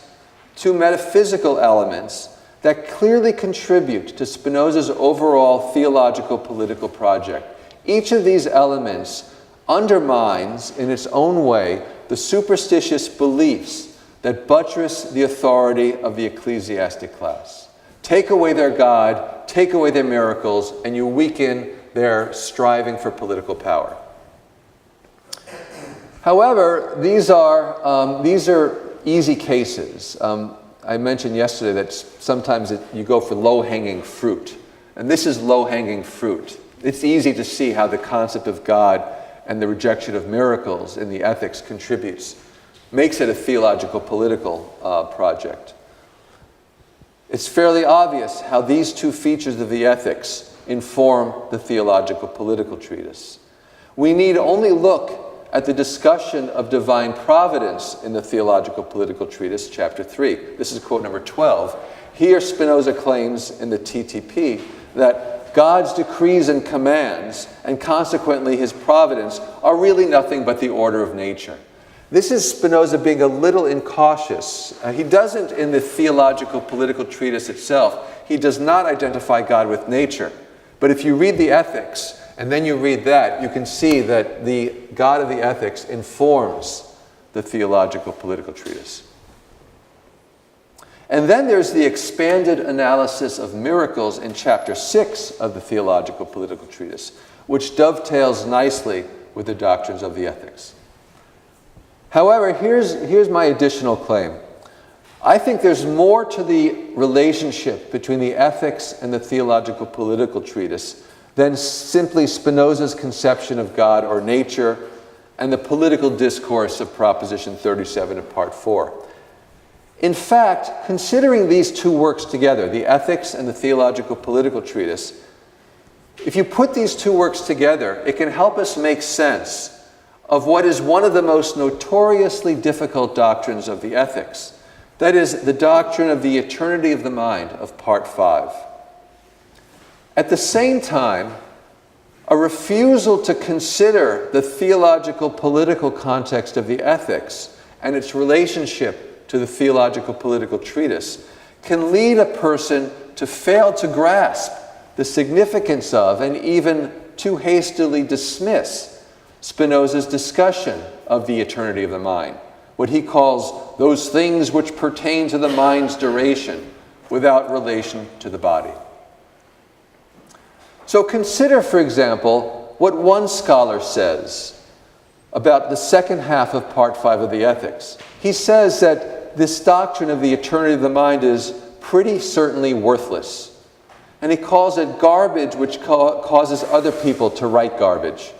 2 metaphysical elements that clearly contribute to Spinoza's overall theological-political project. Each of these elements undermines, in its own way, the superstitious beliefs that buttress the authority of the ecclesiastic class. Take away their God, take away their miracles, and you weaken their striving for political power. However, these are easy cases. I mentioned yesterday that sometimes you go for low-hanging fruit, and this is low-hanging fruit. It's easy to see how the concept of God and the rejection of miracles in the ethics contributes, makes it a theological-political project. It's fairly obvious how these 2 features of the ethics inform the theological-political treatise. We need only look at the discussion of divine providence in the Theological-Political Treatise, chapter 3. This is quote number 12. Here Spinoza claims in the TTP that God's decrees and commands, and consequently his providence, are really nothing but the order of nature. This is Spinoza being a little incautious. He doesn't, in the Theological-Political Treatise itself, he does not identify God with nature. But if you read the ethics, and then you read that, you can see that the God of the ethics informs the Theological-Political treatise. And then there's the expanded analysis of miracles in chapter 6 of the Theological-Political treatise, which dovetails nicely with the doctrines of the ethics. However, here's my additional claim. I think there's more to the relationship between the ethics and the Theological-Political treatise than simply Spinoza's conception of God or nature and the political discourse of Proposition 37 of Part 4. In fact, considering these two works together, the ethics and the Theological-Political treatise, if you put these two works together, it can help us make sense of what is one of the most notoriously difficult doctrines of the ethics. That is, the doctrine of the eternity of the mind of Part 5. At the same time, a refusal to consider the theological-political context of the ethics and its relationship to the Theological-Political treatise can lead a person to fail to grasp the significance of and even too hastily dismiss Spinoza's discussion of the eternity of the mind, what he calls those things which pertain to the mind's duration without relation to the body. So consider, for example, what one scholar says about the second half of Part 5 of the Ethics. He says that this doctrine of the eternity of the mind is pretty certainly worthless. And he calls it garbage which causes other people to write garbage.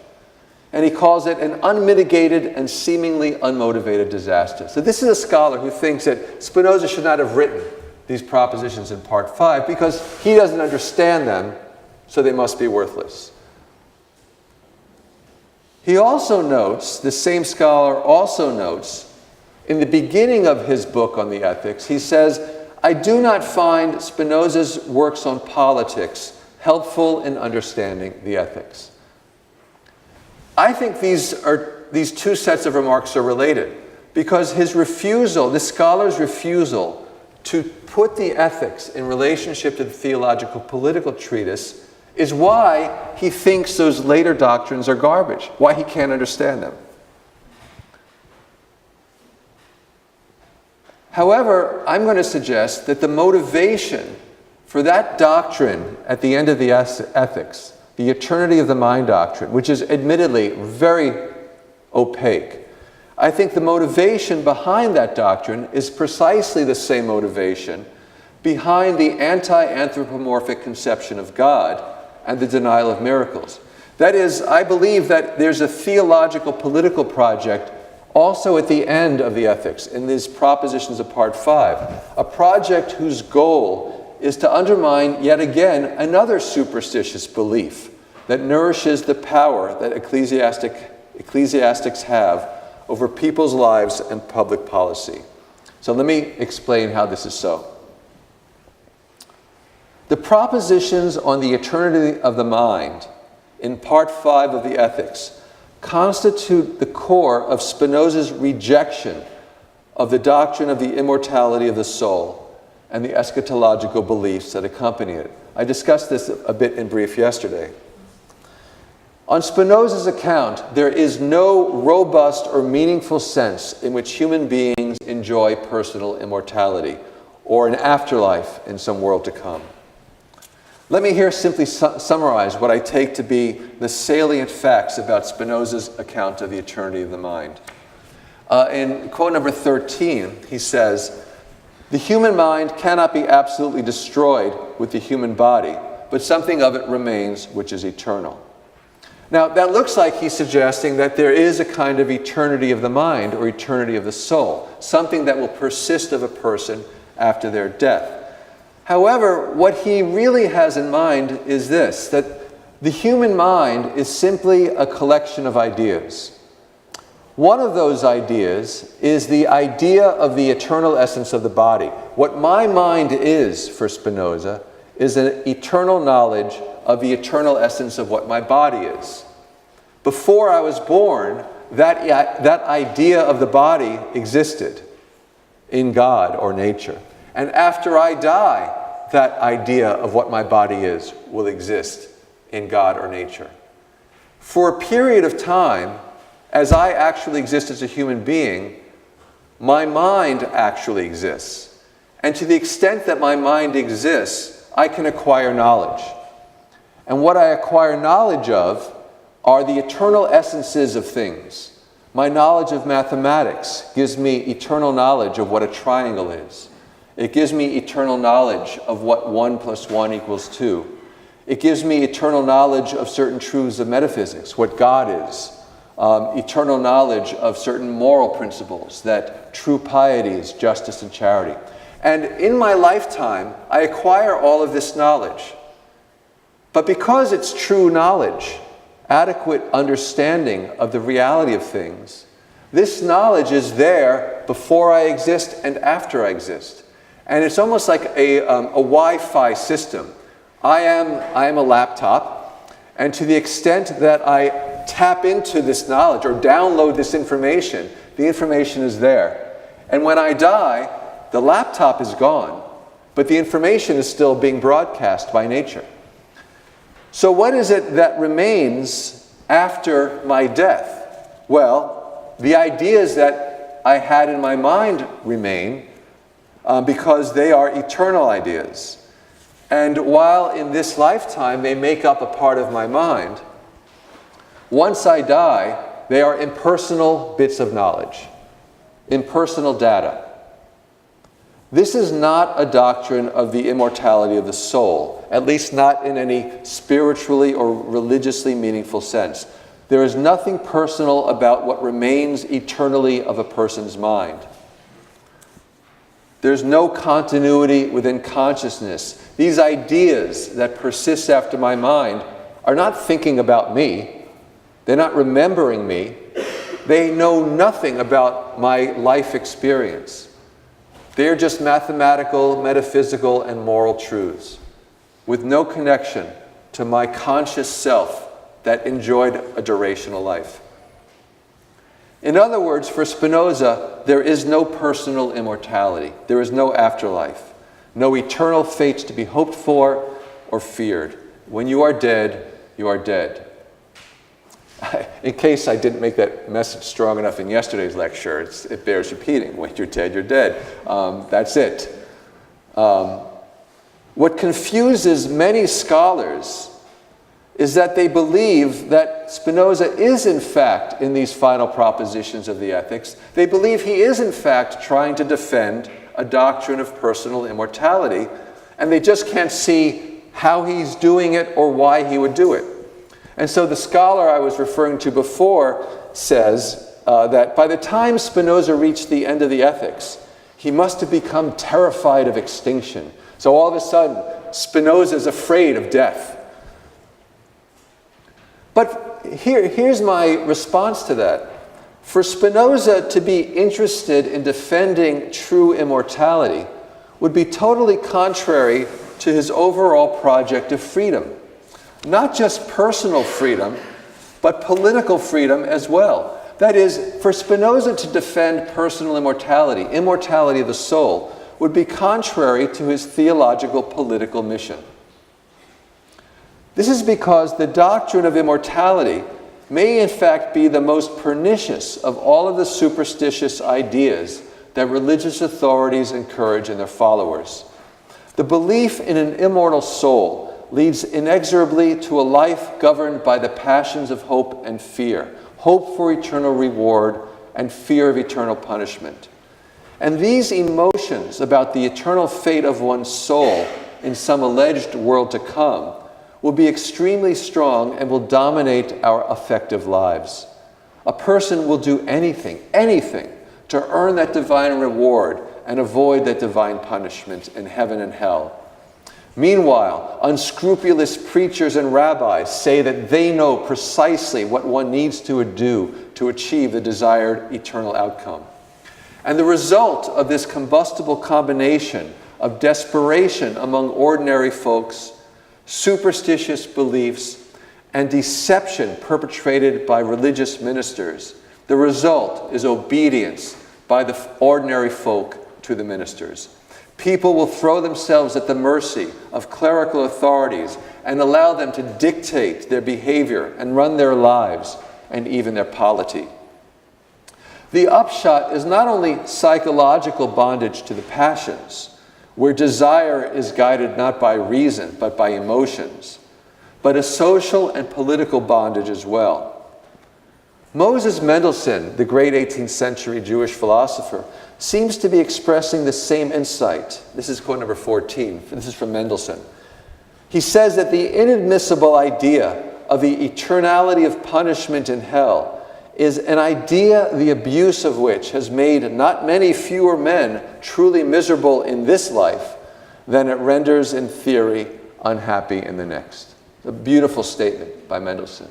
And he calls it an unmitigated and seemingly unmotivated disaster. So this is a scholar who thinks that Spinoza should not have written these propositions in Part 5 because he doesn't understand them, so they must be worthless. He also notes, the same scholar also notes, in the beginning of his book on the ethics, he says, I do not find Spinoza's works on politics helpful in understanding the ethics. I think these two sets of remarks are related because his refusal, the scholar's refusal to put the ethics in relationship to the Theological-Political treatise is why he thinks those later doctrines are garbage, why he can't understand them. However, I'm going to suggest that the motivation for that doctrine at the end of the ethics, the eternity of the mind doctrine, which is admittedly very opaque, I think the motivation behind that doctrine is precisely the same motivation behind the anti-anthropomorphic conception of God and the denial of miracles. That is, I believe that there's a theological-political project also at the end of the ethics, in these propositions of Part 5, a project whose goal is to undermine yet again another superstitious belief that nourishes the power that ecclesiastics have over people's lives and public policy. So let me explain how this is so. The propositions on the eternity of the mind in Part 5 of the Ethics constitute the core of Spinoza's rejection of the doctrine of the immortality of the soul and the eschatological beliefs that accompany it. I discussed this a bit in brief yesterday. On Spinoza's account, there is no robust or meaningful sense in which human beings enjoy personal immortality or an afterlife in some world to come. Let me here simply summarize what I take to be the salient facts about Spinoza's account of the eternity of the mind. In quote number 13, he says, "The human mind cannot be absolutely destroyed with the human body, but something of it remains which is eternal." Now, that looks like he's suggesting that there is a kind of eternity of the mind or eternity of the soul, something that will persist of a person after their death. However, what he really has in mind is this, that the human mind is simply a collection of ideas. One of those ideas is the idea of the eternal essence of the body. What my mind is, for Spinoza, is an eternal knowledge of the eternal essence of what my body is. Before I was born, that idea of the body existed in God or nature. And after I die, that idea of what my body is will exist in God or nature. For a period of time, as I actually exist as a human being, my mind actually exists. And to the extent that my mind exists, I can acquire knowledge. And what I acquire knowledge of are the eternal essences of things. My knowledge of mathematics gives me eternal knowledge of what a triangle is. It gives me eternal knowledge of what 1 + 1 = 2. It gives me eternal knowledge of certain truths of metaphysics, what God is. Eternal knowledge of certain moral principles, that true piety is justice and charity. And in my lifetime, I acquire all of this knowledge. But because it's true knowledge, adequate understanding of the reality of things, this knowledge is there before I exist and after I exist. And it's almost like a Wi-Fi system. I am a laptop, and to the extent that I tap into this knowledge or download this information, the information is there. And when I die, the laptop is gone, but the information is still being broadcast by nature. So what is it that remains after my death? Well, the ideas that I had in my mind remain because they are eternal ideas. And while in this lifetime they make up a part of my mind, once I die, they are impersonal bits of knowledge, impersonal data. This is not a doctrine of the immortality of the soul, at least not in any spiritually or religiously meaningful sense. There is nothing personal about what remains eternally of a person's mind. There's no continuity within consciousness. These ideas that persist after my mind are not thinking about me. They're not remembering me. They know nothing about my life experience. They're just mathematical, metaphysical, and moral truths with no connection to my conscious self that enjoyed a durational life. In other words, for Spinoza, there is no personal immortality. There is no afterlife, no eternal fates to be hoped for or feared. When you are dead, you are dead. In case I didn't make that message strong enough in yesterday's lecture, it bears repeating. When you're dead, you're dead. That's it. What confuses many scholars is that they believe that Spinoza is in fact, in these final propositions of the ethics, they believe he is in fact trying to defend a doctrine of personal immortality, and they just can't see how he's doing it or why he would do it. And so the scholar I was referring to before says that by the time Spinoza reached the end of the ethics, he must have become terrified of extinction. So all of a sudden, Spinoza is afraid of death. But here's my response to that. For Spinoza to be interested in defending true immortality would be totally contrary to his overall project of freedom. Not just personal freedom, but political freedom as well. That is, for Spinoza to defend personal immortality, immortality of the soul, would be contrary to his theological-political mission. This is because the doctrine of immortality may in fact be the most pernicious of all of the superstitious ideas that religious authorities encourage in their followers. The belief in an immortal soul leads inexorably to a life governed by the passions of hope and fear, hope for eternal reward and fear of eternal punishment. And these emotions about the eternal fate of one's soul in some alleged world to come will be extremely strong and will dominate our affective lives. A person will do anything to earn that divine reward and avoid that divine punishment in heaven and hell. Meanwhile, unscrupulous preachers and rabbis say that they know precisely what one needs to do to achieve the desired eternal outcome. And the result of this combustible combination of desperation among ordinary folks, superstitious beliefs, and deception perpetrated by religious ministers, the result is obedience by the ordinary folk to the ministers. People will throw themselves at the mercy of clerical authorities and allow them to dictate their behavior and run their lives and even their polity. The upshot is not only psychological bondage to the passions, where desire is guided not by reason but by emotions, but a social and political bondage as well. Moses Mendelssohn, the great 18th century Jewish philosopher, seems to be expressing the same insight. This is quote number 14. This is from Mendelssohn. He says that the inadmissible idea of the eternality of punishment in hell is an idea the abuse of which has made not many fewer men truly miserable in this life than it renders in theory unhappy in the next. A beautiful statement by Mendelssohn.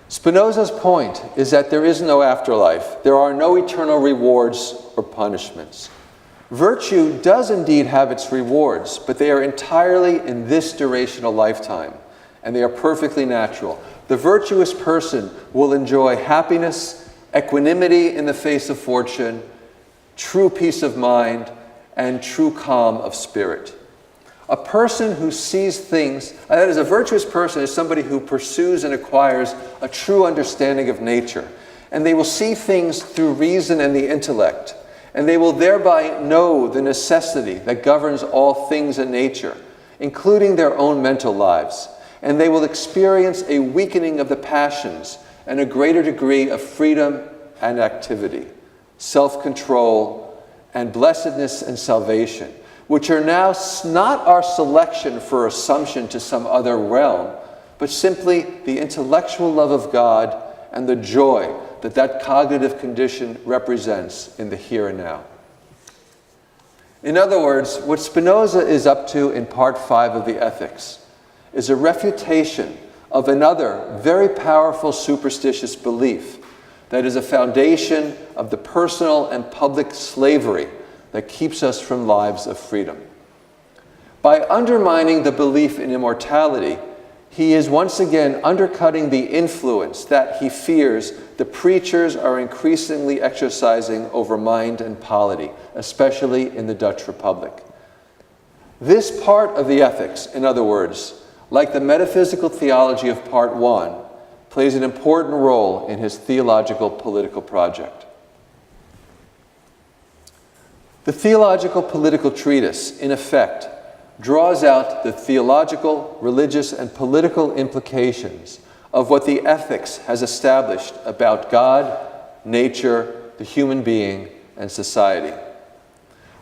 Spinoza's point is that there is no afterlife. There are no eternal rewards or punishments. Virtue does indeed have its rewards, but they are entirely in this durational lifetime, and they are perfectly natural. The virtuous person will enjoy happiness, equanimity in the face of fortune, true peace of mind, and true calm of spirit. A person who sees things, that is, a virtuous person is somebody who pursues and acquires a true understanding of nature. And they will see things through reason and the intellect. And they will thereby know the necessity that governs all things in nature, including their own mental lives. And they will experience a weakening of the passions and a greater degree of freedom and activity, self-control, and blessedness and salvation, which are now not our selection for assumption to some other realm, but simply the intellectual love of God and the joy that that cognitive condition represents in the here and now. In other words, what Spinoza is up to in part 5 of the Ethics is a refutation of another very powerful superstitious belief that is a foundation of the personal and public slavery that keeps us from lives of freedom. By undermining the belief in immortality, he is once again undercutting the influence that he fears the preachers are increasingly exercising over mind and polity, especially in the Dutch Republic. This part of the Ethics, in other words, like the metaphysical theology of part 1, plays an important role in his theological-political project. The theological-political treatise, in effect, draws out the theological, religious, and political implications of what the ethics has established about God, nature, the human being, and society.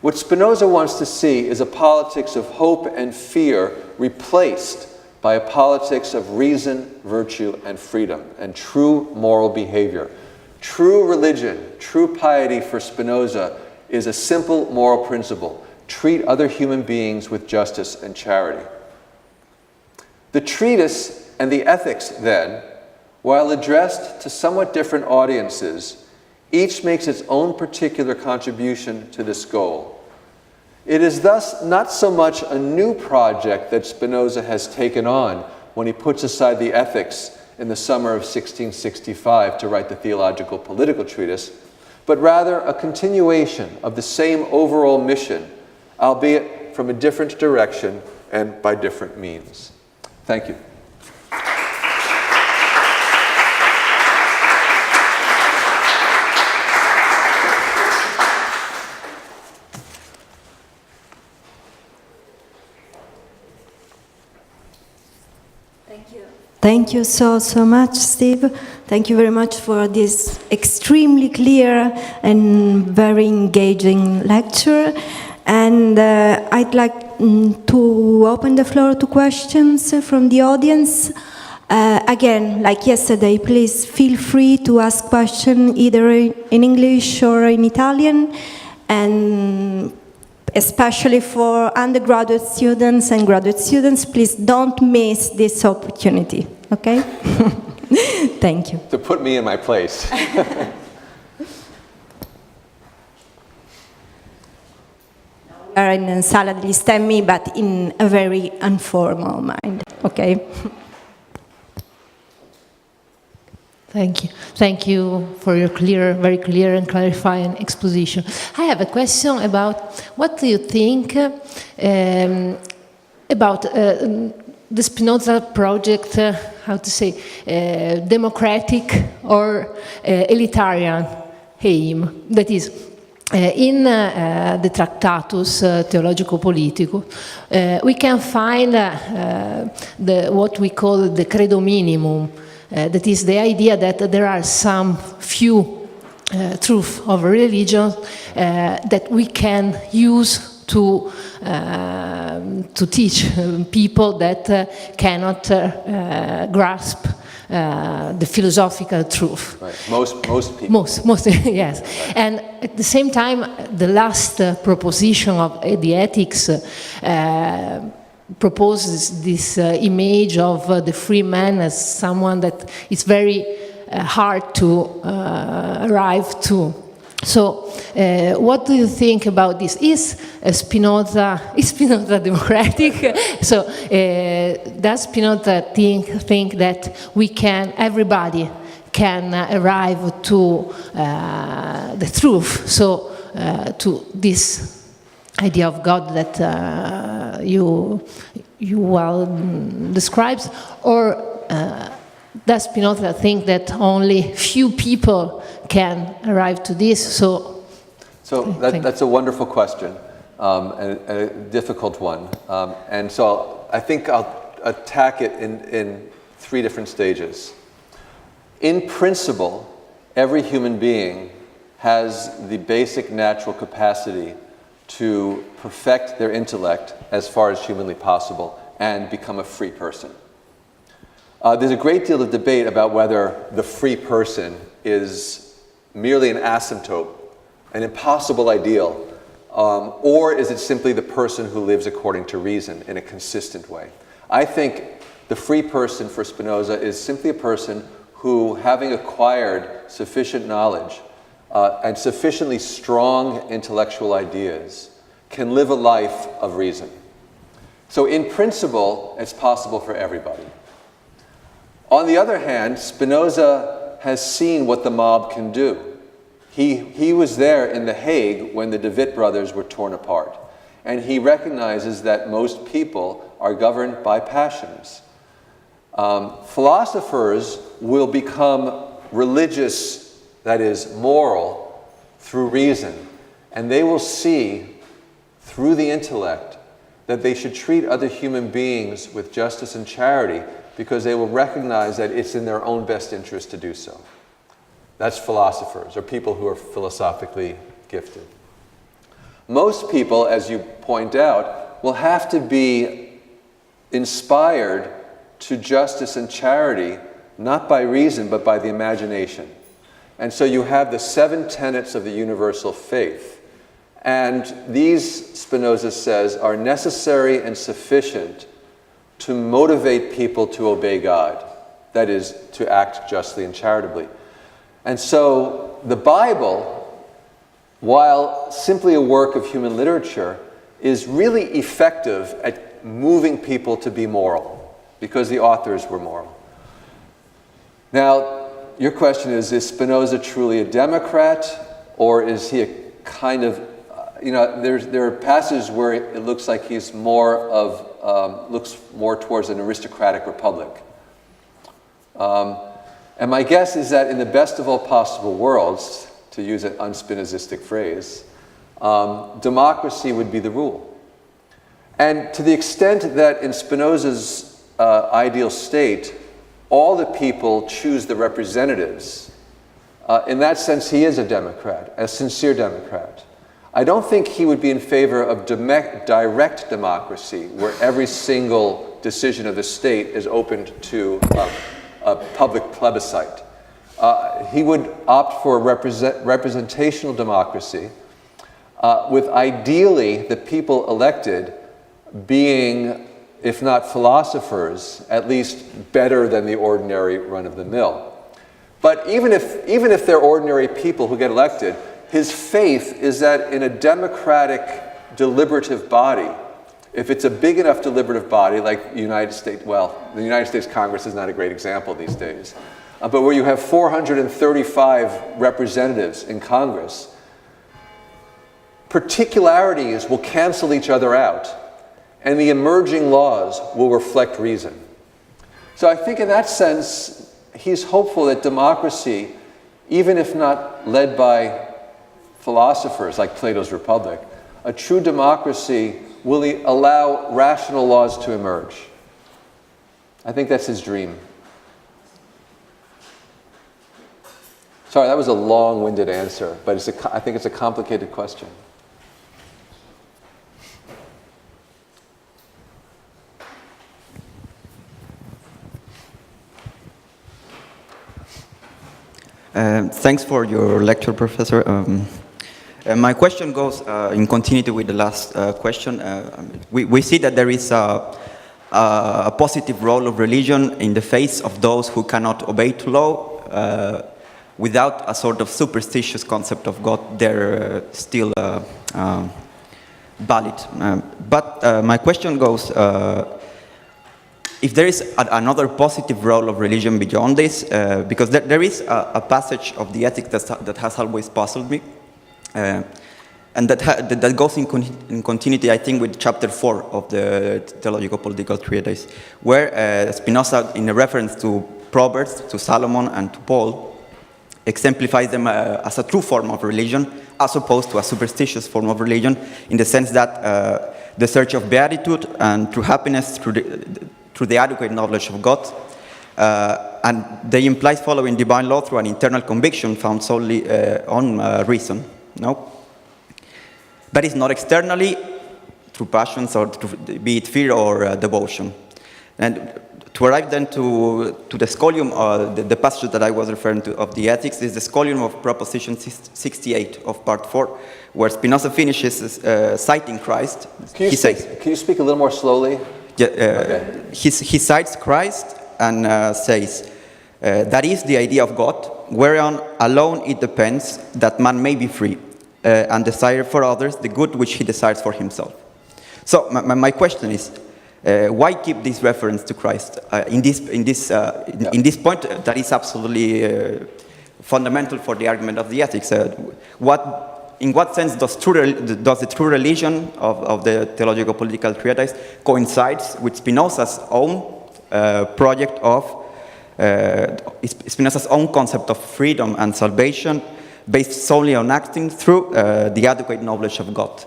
What Spinoza wants to see is a politics of hope and fear replaced by a politics of reason, virtue, and freedom, and true moral behavior. True religion, true piety for Spinoza is a simple moral principle: treat other human beings with justice and charity. The treatise and the ethics, then, while addressed to somewhat different audiences, each makes its own particular contribution to this goal. It is thus not so much a new project that Spinoza has taken on when he puts aside the ethics in the summer of 1665 to write the Theological-Political treatise, but rather a continuation of the same overall mission, albeit from a different direction and by different means. Thank you. Thank you so much, Steve. Thank you very much for this extremely clear and very engaging lecture. And I'd like to open the floor to questions from the audience. Again, like yesterday, please feel free to ask questions either in English or in Italian. And especially for undergraduate students and graduate students, please don't miss this opportunity, okay? Thank you. To put me in my place. We are in Sala degli Stemmi, but in a very informal mind, okay? Thank you. Thank you for your very clear and clarifying exposition. I have a question about what do you think about the Spinoza project how to say, democratic or elitarian aim. That is, in the Tractatus Theologico-Political, we can find what we call the credo minimum. That is the idea that there are some few truths of religion that we can use to teach people that cannot grasp the philosophical truth. Right. Most people. Most, yes. And at the same time, the last proposition of the ethics proposes this image of the free man as someone that is very hard to arrive to. So, what do you think about this? Is Spinoza democratic? So, does Spinoza think that everybody can arrive to the truth? So, to this idea of God that you well describes, or does Spinoza think that only few people can arrive to this? So that's a wonderful question, and a difficult one. And so I think I'll attack it in three different stages. In principle, every human being has the basic natural capacity to perfect their intellect as far as humanly possible and become a free person. There's a great deal of debate about whether the free person is merely an asymptote, an impossible ideal, or is it simply the person who lives according to reason in a consistent way? I think the free person for Spinoza is simply a person who, having acquired sufficient knowledge and sufficiently strong intellectual ideas, can live a life of reason. So in principle, it's possible for everybody. On the other hand, Spinoza has seen what the mob can do. He was there in The Hague when the De Witt brothers were torn apart. And he recognizes that most people are governed by passions. Philosophers will become religious, that is, moral, through reason. And they will see, through the intellect, that they should treat other human beings with justice and charity, because they will recognize that it's in their own best interest to do so. That's philosophers, or people who are philosophically gifted. Most people, as you point out, will have to be inspired to justice and charity, not by reason, but by the imagination. And so you have the 7 tenets of the universal faith. And these, Spinoza says, are necessary and sufficient to motivate people to obey God, that is, to act justly and charitably. And so the Bible, while simply a work of human literature, is really effective at moving people to be moral, because the authors were moral. Now, your question is Spinoza truly a Democrat, or is he a kind of, there are passages where it looks like he's looks more towards an aristocratic republic. And my guess is that in the best of all possible worlds, to use an unspinozistic phrase, democracy would be the rule. And to the extent that in Spinoza's ideal state, all the people choose the representatives, in that sense he is a Democrat, a sincere Democrat. I don't think he would be in favor of direct democracy, where every single decision of the state is opened to a public plebiscite. He would opt for a representational democracy, with ideally the people elected being, if not philosophers, at least better than the ordinary run-of-the-mill. But even if they're ordinary people who get elected, his faith is that in a democratic deliberative body, if it's a big enough deliberative body like the United States, well, the United States Congress is not a great example these days, but where you have 435 representatives in Congress, particularities will cancel each other out, and the emerging laws will reflect reason. So I think in that sense, he's hopeful that democracy, even if not led by philosophers like Plato's Republic, a true democracy will allow rational laws to emerge. I think that's his dream. Sorry, that was a long-winded answer, but I think it's a complicated question. Thanks for your lecture, Professor. My question goes in continuity with the last question. We see that there is a positive role of religion in the face of those who cannot obey to law without a sort of superstitious concept of God. They're still valid. But my question goes, if there is another positive role of religion beyond this, because there is a passage of the Ethics that has always puzzled me, and that goes in continuity, I think, with chapter 4 of the Theological-Political Treatise, where Spinoza, in a reference to Proverbs, to Solomon, and to Paul, exemplifies them as a true form of religion, as opposed to a superstitious form of religion, in the sense that the search of beatitude and true happiness through the adequate knowledge of God, and they imply following divine law through an internal conviction found solely on reason. No? That is not externally through passions or through, be it fear or devotion. And to arrive then to the scholium, the passage that I was referring to of the Ethics is the scholium of Proposition 68 of Part 4, where Spinoza finishes citing Christ. Can you speak a little more slowly? Yeah, okay. He cites Christ and says, that is the idea of God, whereon alone it depends that man may be free and desire for others the good which he desires for himself. So my question is, why keep this reference to Christ in this point that is absolutely fundamental for the argument of the Ethics? In what sense does the true religion of the Theological-Political Treatise coincides with Spinoza's own project of Spinoza's own concept of freedom and salvation, based solely on acting through the adequate knowledge of God?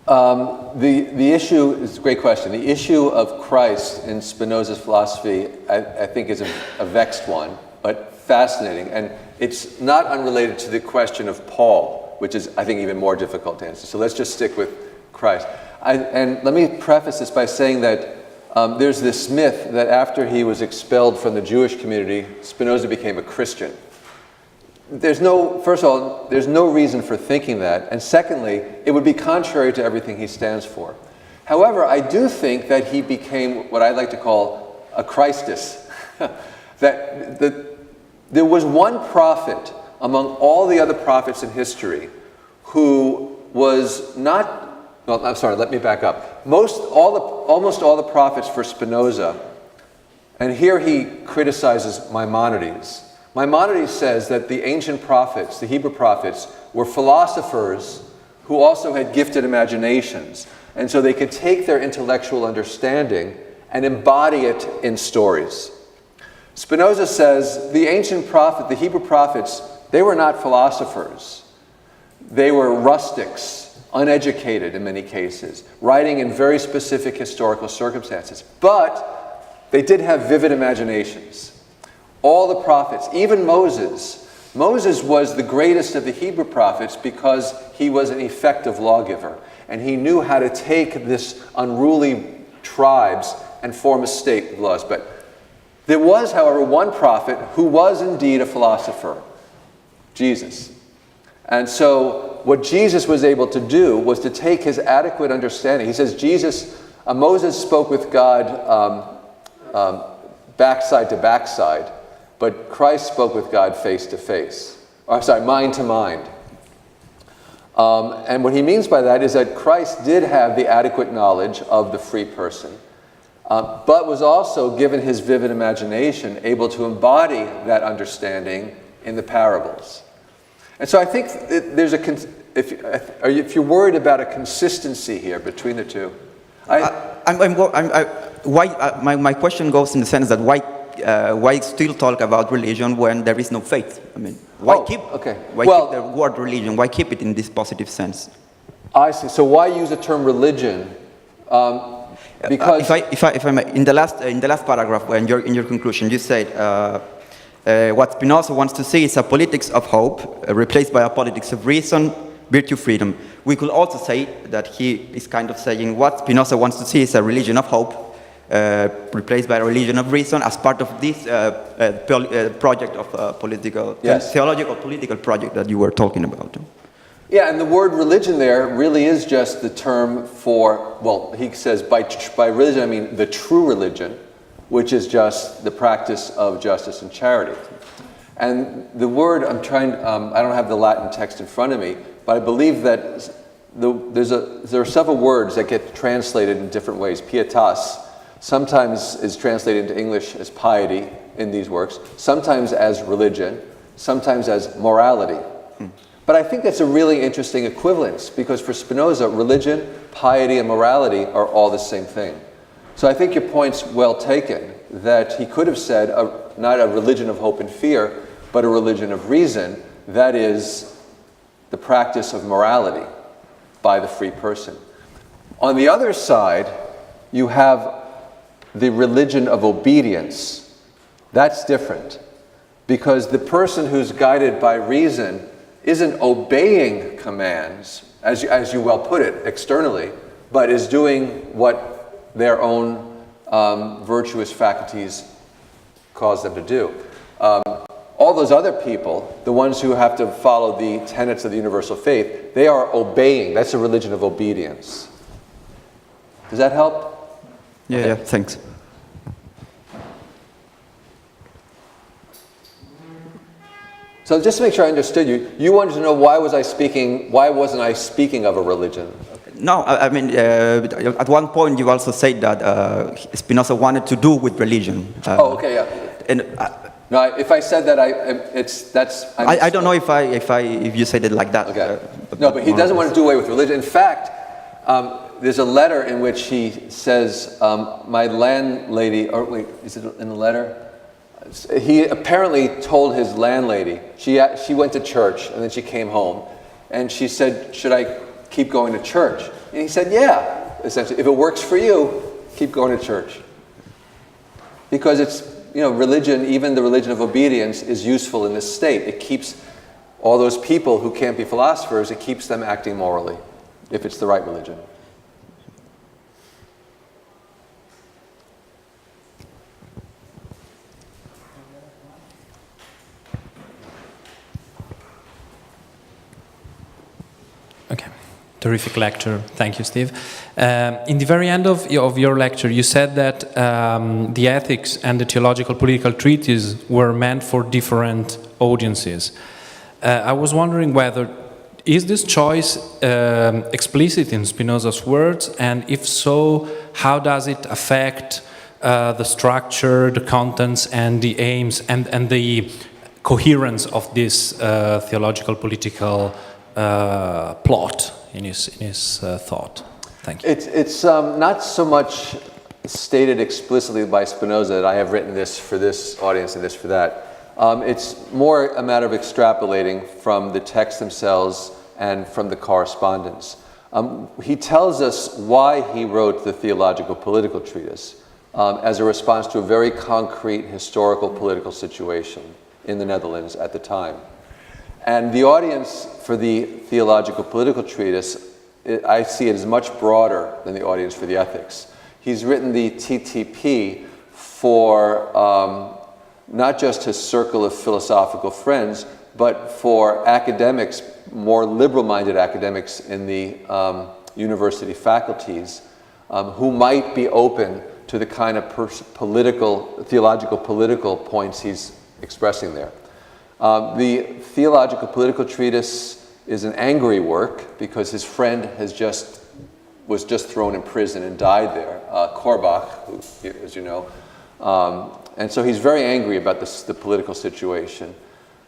The issue is a great question. The issue of Christ in Spinoza's philosophy, I think, is a vexed one, but fascinating. And it's not unrelated to the question of Paul, which is, I think, even more difficult to answer. So let's just stick with Christ. And let me preface this by saying that there's this myth that after he was expelled from the Jewish community, Spinoza became a Christian. First of all, there's no reason for thinking that. And secondly, it would be contrary to everything he stands for. However, I do think that he became what I like to call a Christus. that there was one prophet among all the other prophets in history who was not, well, I'm sorry, let me back up. Almost all the prophets for Spinoza, and here he criticizes Maimonides. Maimonides says that the ancient prophets, the Hebrew prophets, were philosophers who also had gifted imaginations. And so they could take their intellectual understanding and embody it in stories. Spinoza says the ancient prophet, the Hebrew prophets, they were not philosophers. They were rustics, uneducated in many cases, writing in very specific historical circumstances. But they did have vivid imaginations. All the prophets, even Moses was the greatest of the Hebrew prophets because he was an effective lawgiver. And he knew how to take this unruly tribes and form a state of laws. But there was, however, one prophet who was indeed a philosopher, Jesus. And so what Jesus was able to do was to take his adequate understanding. He says Moses spoke with God backside to backside, but Christ spoke with God face to face. Mind to mind. And what he means by that is that Christ did have the adequate knowledge of the free person, but was also, given his vivid imagination, able to embody that understanding in the parables. And so I think there's if you're worried about a consistency here between the two, my question goes in the sense that why still talk about religion when there is no faith? I mean, why keep the word religion? Why keep it in this positive sense? I see. So why use the term religion? Because if I may, in the last paragraph, in your conclusion, you said what Spinoza wants to see is a politics of hope replaced by a politics of reason, virtue, freedom. We could also say that he is kind of saying what Spinoza wants to see is a religion of hope replaced by a religion of reason as part of this project of theological-political project that you were talking about. Yeah, and the word religion there really is just the term for, well, he says by religion I mean the true religion, which is just the practice of justice and charity. And the word I don't have the Latin text in front of me, but I believe that there are several words that get translated in different ways. Pietas sometimes is translated into English as piety in these works, sometimes as religion, sometimes as morality. But I think that's a really interesting equivalence, because for Spinoza, religion, piety, and morality are all the same thing. So I think your point's well taken, that he could have said not a religion of hope and fear, but a religion of reason, that is the practice of morality by the free person. On the other side, you have the religion of obedience. That's different, because the person who's guided by reason isn't obeying commands, as you well put it, externally, but is doing what their own virtuous faculties cause them to do. All those other people, the ones who have to follow the tenets of the universal faith, they are obeying. That's a religion of obedience. Does that help? Yeah, thanks. So just to make sure I understood you, you wanted to know why wasn't I speaking of a religion? No, I mean, at one point you also said that Spinoza wanted to do with religion. Okay, yeah. And no, if I said that, I don't know if you said it like that. Okay. No, but he doesn't want to do away with religion. In fact, there's a letter in which he says, my landlady, or wait, is it in the letter? He apparently told his landlady, she went to church and then she came home and she said, should I keep going to church? And he said, yeah, essentially, if it works for you, keep going to church. Because it's, religion, even the religion of obedience, is useful in this state. It keeps all those people who can't be philosophers, it keeps them acting morally, if it's the right religion. Okay, terrific lecture. Thank you, Steve. In the very end of your lecture, you said that the ethics and the theological-political treatise were meant for different audiences. I was wondering whether, is this choice explicit in Spinoza's words, and if so, how does it affect the structure, the contents, and the aims, and the coherence of this theological-political plot in his thought? Thank you. It's not so much stated explicitly by Spinoza that I have written this for this audience and this for that. It's more a matter of extrapolating from the texts themselves and from the correspondence. He tells us why he wrote the Theological-Political treatise as a response to a very concrete historical political situation in the Netherlands at the time. And the audience for the Theological-Political treatise, I see it as much broader than the audience for the ethics. He's written the TTP for not just his circle of philosophical friends, but for academics, more liberal-minded academics in the university faculties who might be open to the kind of theological-political points he's expressing there. The Theological-Political treatise is an angry work because his friend was just thrown in prison and died there, Korbach, who, as you know. And so he's very angry about the political situation.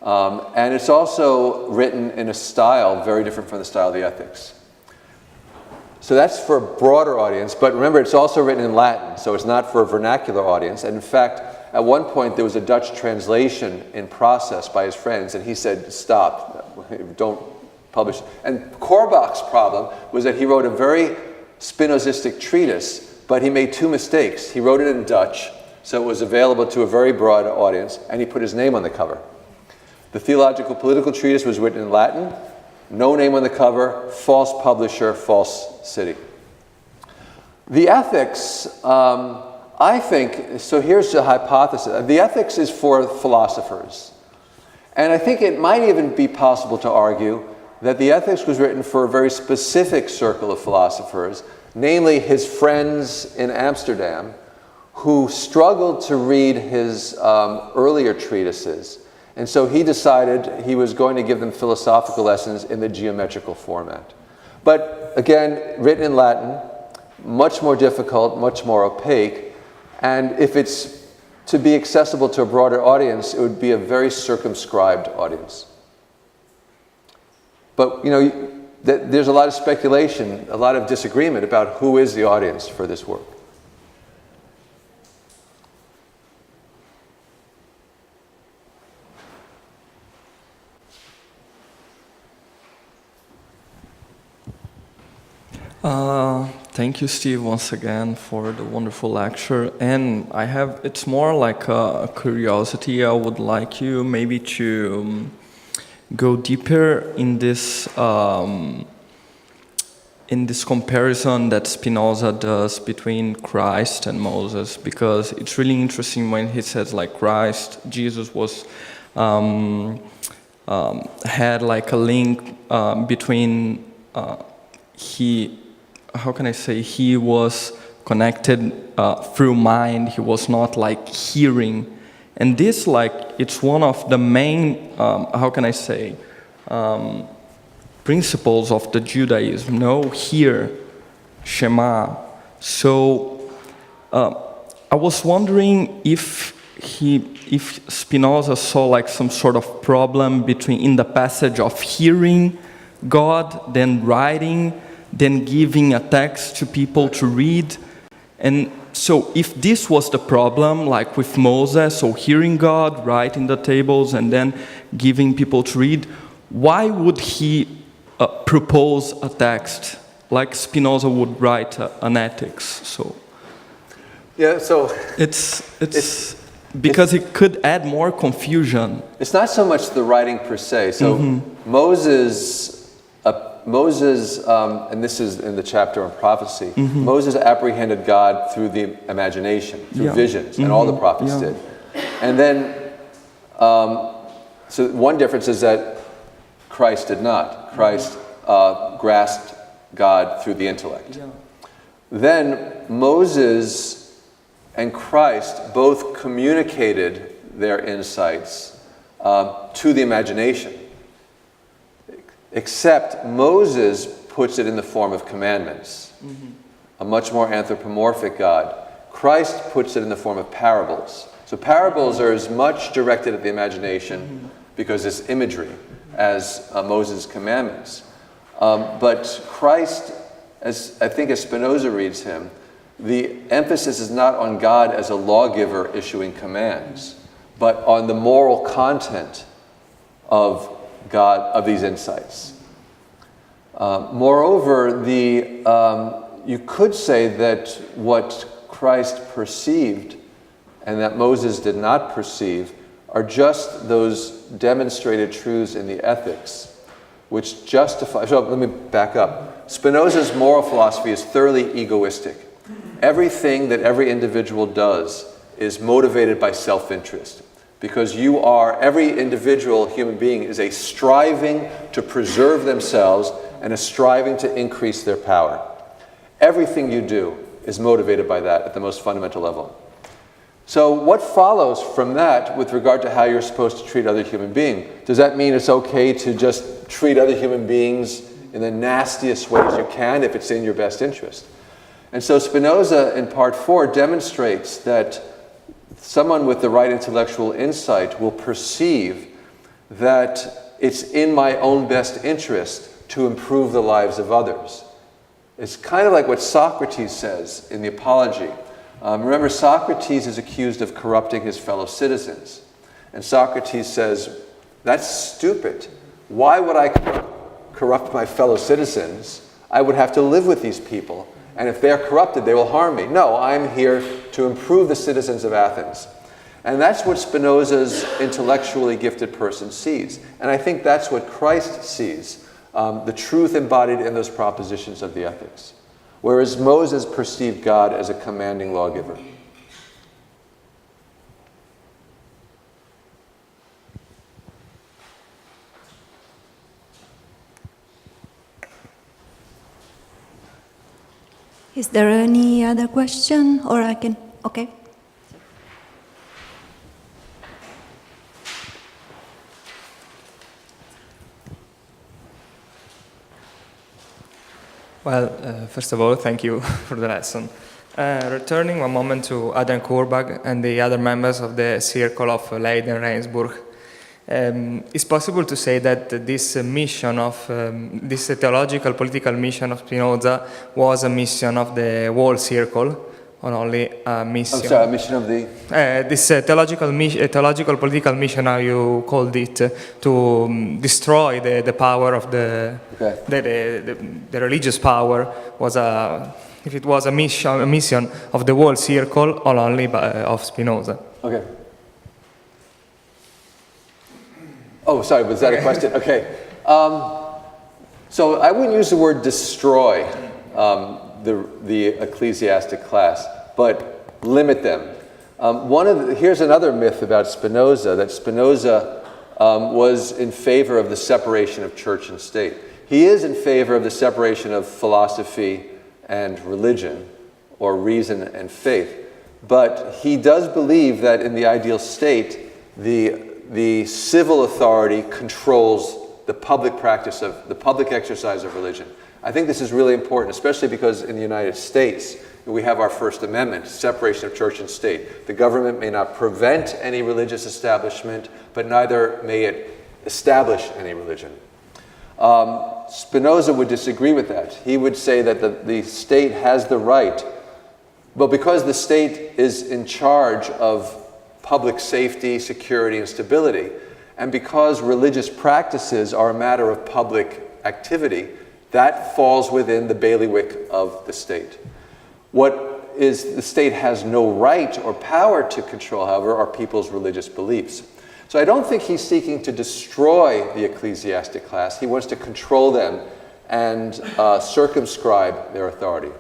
And it's also written in a style very different from the style of the ethics. So that's for a broader audience, but remember it's also written in Latin, so it's not for a vernacular audience. And in fact, at one point there was a Dutch translation in process by his friends, and he said, stop, don't publish. And Korbach's problem was that he wrote a very Spinozistic treatise, but he made two mistakes. He wrote it in Dutch, so it was available to a very broad audience, and he put his name on the cover. The Theological-Political treatise was written in Latin, no name on the cover, false publisher, false city. The ethics, I think, so here's the hypothesis. The ethics is for philosophers. And I think it might even be possible to argue that the ethics was written for a very specific circle of philosophers, namely his friends in Amsterdam, who struggled to read his earlier treatises. And so he decided he was going to give them philosophical lessons in the geometrical format. But again, written in Latin, much more difficult, much more opaque. And if it's to be accessible to a broader audience, it would be a very circumscribed audience. But you know, there's a lot of speculation, a lot of disagreement about who is the audience for this work. Thank you, Steve, once again for the wonderful lecture. And it's more like a curiosity. I would like you maybe to go deeper in this comparison that Spinoza does between Christ and Moses, because it's really interesting when he says like Jesus was had like a link between he was connected through mind. He was not like hearing. And this, like, it's one of the main, principles of the Judaism. No, hear, Shema. So I was wondering if Spinoza saw like some sort of problem in the passage of hearing God, then writing, then giving a text to people to read. And so if this was the problem, like with Moses, so hearing God, writing the tables, and then giving people to read, why would he propose a text like Spinoza would write an ethics? So yeah, so it's because it could add more confusion. It's not so much the writing per se. So Moses, and this is in the chapter on prophecy, Moses apprehended God through the imagination, through visions, and all the prophets did. And then, so one difference is that Christ did not. Christ grasped God through the intellect. Yeah. Then Moses and Christ both communicated their insights to the imagination. Except Moses puts it in the form of commandments, a much more anthropomorphic God. Christ puts it in the form of parables. So parables are as much directed at the imagination because it's imagery as Moses' commandments. But Christ, as Spinoza reads him, the emphasis is not on God as a lawgiver issuing commands, but on the moral content of God, of these insights. Moreover, you could say that what Christ perceived and that Moses did not perceive are just those demonstrated truths in the ethics, which justify. So let me back up. Spinoza's moral philosophy is thoroughly egoistic. Everything that every individual does is motivated by self-interest. Because every individual human being is a striving to preserve themselves and a striving to increase their power. Everything you do is motivated by that at the most fundamental level. So what follows from that with regard to how you're supposed to treat other human beings? Does that mean it's okay to just treat other human beings in the nastiest ways you can if it's in your best interest? And so Spinoza in part 4 demonstrates that someone with the right intellectual insight will perceive that it's in my own best interest to improve the lives of others. It's kind of like what Socrates says in the Apology. Remember, Socrates is accused of corrupting his fellow citizens. And Socrates says, that's stupid. Why would I corrupt my fellow citizens? I would have to live with these people. And if they're corrupted, they will harm me. No, I'm here to improve the citizens of Athens. And that's what Spinoza's intellectually gifted person sees. And I think that's what Christ sees, the truth embodied in those propositions of the ethics. Whereas Moses perceived God as a commanding lawgiver. Is there any other question? Or I can, okay. Well, first of all, thank you for the lesson. Returning one moment to Adrian Kurbag and the other members of the Circle of Leiden Regensburg, it's possible to say that this mission of this theological political mission of Spinoza was a mission of the whole circle, or only a mission? I'm sorry, a mission of the... this theological political mission, how you called it, to destroy the power of the religious power, was if it was a mission of the whole circle, or only of Spinoza. Okay. Oh, sorry, was that a question? Okay. So I wouldn't use the word destroy the ecclesiastic class, but limit them. Here's another myth about Spinoza, that Spinoza was in favor of the separation of church and state. He is in favor of the separation of philosophy and religion, or reason and faith. But he does believe that in the ideal state, the civil authority controls the public practice of the public exercise of religion. I think this is really important, especially because in the United States, we have our First Amendment, separation of church and state. The government may not prevent any religious establishment, but neither may it establish any religion. Spinoza would disagree with that. He would say that the state has the right, but because the state is in charge of public safety, security, and stability, and because religious practices are a matter of public activity, that falls within the bailiwick of the state. What is the state has no right or power to control, however, are people's religious beliefs. So I don't think he's seeking to destroy the ecclesiastic class. He wants to control them and circumscribe their authority.